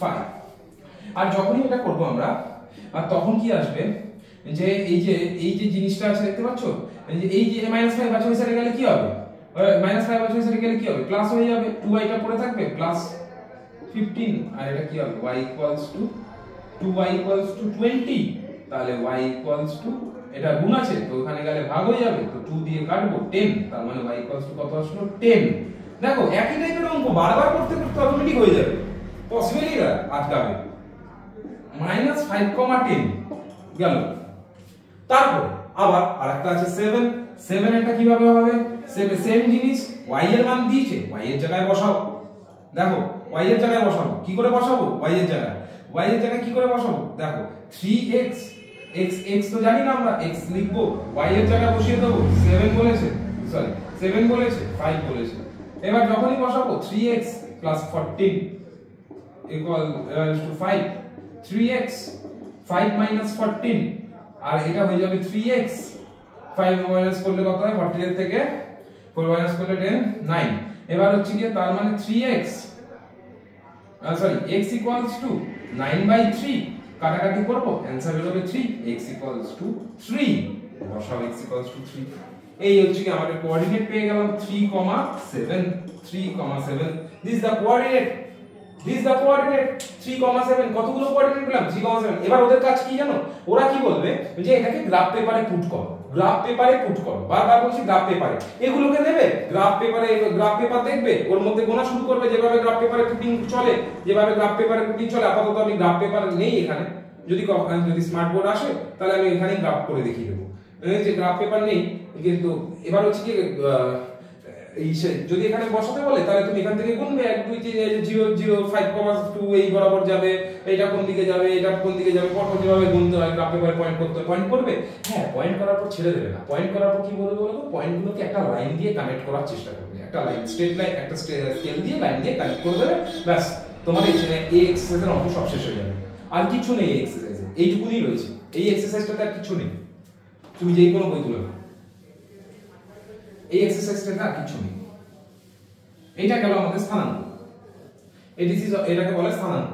5। আর যখনই এটা করব আমরা, আর তখন কি আসবে যে এই যে জিনিসটা আছে দেখতে পাচ্ছো, এই যে -5 আছে ওই সাইডে গেলে কি হবে, -5 আছে ওই সাইডে গেলে কি হবে, প্লাস হয়ে যাবে, 2y টা পড়ে থাকবে প্লাস 15, আর এটা কি হবে y equals to 2y equals to 20, তাহলে y ইকুয়ালস টু, এটা গুণ আছে তো ওখানে গেলে ভাগ হয়ে যাবে, তো 2 দিয়ে কাটবো 10, তার মানে y ইকুয়ালস টু কত আসলো 10। দেখো একই টাইপের অঙ্ক বারবার করতে করতে অটোমেটিক হয়ে যাবে, পসিবলই না আটকাবে। -5, 10 গেল। তারপর আবার আরেকটা আছে 7 এটা কিভাবে হবে, সেম জিনিস, y এর মান দিয়েছে, y এর জায়গায় বসাও। দেখো y এর জায়গায় বসাবো, কি করে বসাবো, y এর জায়গায় কি করে বসাবো, দেখো 3x, x তো জানি না আমরা, x লিখবো, y এর জায়গায় বসিয়ে দেবো, 7 বলেছে 5 বলেছে। এবার যখনই বসাবো 3x plus 14 equals to 5, 3x 5 minus 14, আর এটা হয়ে যাবে 3x, 5 মাইনাস করলে কত হয়, 14 এর থেকে 4 মাইনাস করলে 10, 9। এবার হচ্ছে কি, তার মানে 3x x ইকুয়ালস টু 9/3, কাটাকাটি করব, आंसर বের হবে 3, x ইকুয়ালস টু 3, বসাও x ইকুয়ালস টু 3। এই হচ্ছে কি আমাদের কোঅর্ডিনেট পেয়ে গেলাম 3,7, 3,7, দিস ইজ দ্য কোঅর্ডিনেট 3,7। কতগুলো কোঅর্ডিনেট পেলাম, 3,7। এবার ওদের কাজ কি জানো, ওরা কি বলবে যে এটাকে গ্রাফ পেপারে পুট করো, বারবার বলছি গ্রাফ পেপারে, এগুলোকে নেবে গ্রাফ পেপার দেখবে, ওর মধ্যে গোনা শুরু করবে, যেভাবে গ্রাফ পেপারে পুটিং চলে, আপাতত আমি গ্রাফ পেপার নেই এখানে, যদি স্মার্ট বোর্ড আসে তাহলে আমি এখানে গ্রাফ করে দেখিয়ে দেবো, যে গ্রাফ পেপার নেই। কিন্তু এবার হচ্ছে কি, যদি এখানে বসাতে বলে তাহলে তুমি এখান থেকে গুনবে 1 2 3 0 0 5,2 এই বরাবর যাবে, এটা কোন দিকে যাবে, এটা কোন দিকে যাবে, পরপর যেভাবে গুনতে হয়, গ্রাফ পেপারে পয়েন্ট করতে হয়, পয়েন্ট করবে। হ্যাঁ, পয়েন্ট করার পর ছেড়ে দেবে না, পয়েন্ট করার পর কি বলবো বলো, পয়েন্টগুলোকে একটা লাইন দিয়ে কানেক্ট করার চেষ্টা করবে, একটা লাইন, স্ট্রেট লাইন, একটা স্কেল দিয়ে লাইন দিয়ে কানেক্ট করে দেবে, ব্যাস তোমার এই এক্সারসাইজের অঙ্ক সব শেষ হয়ে যাবে। আর কিছু নেই এই এক্সারসাইজে, এইটুকুই রয়েছে, এই এক্সারসাইজটাতে আর কিছু নেই, তুমি যেই কোনো বই তুলে নাও, এই এক্সারসাইজটাতে আর কিছু নেই। এটা গেল আমাদের স্থানাঙ্ক, এটাকে বলে স্থানাঙ্ক।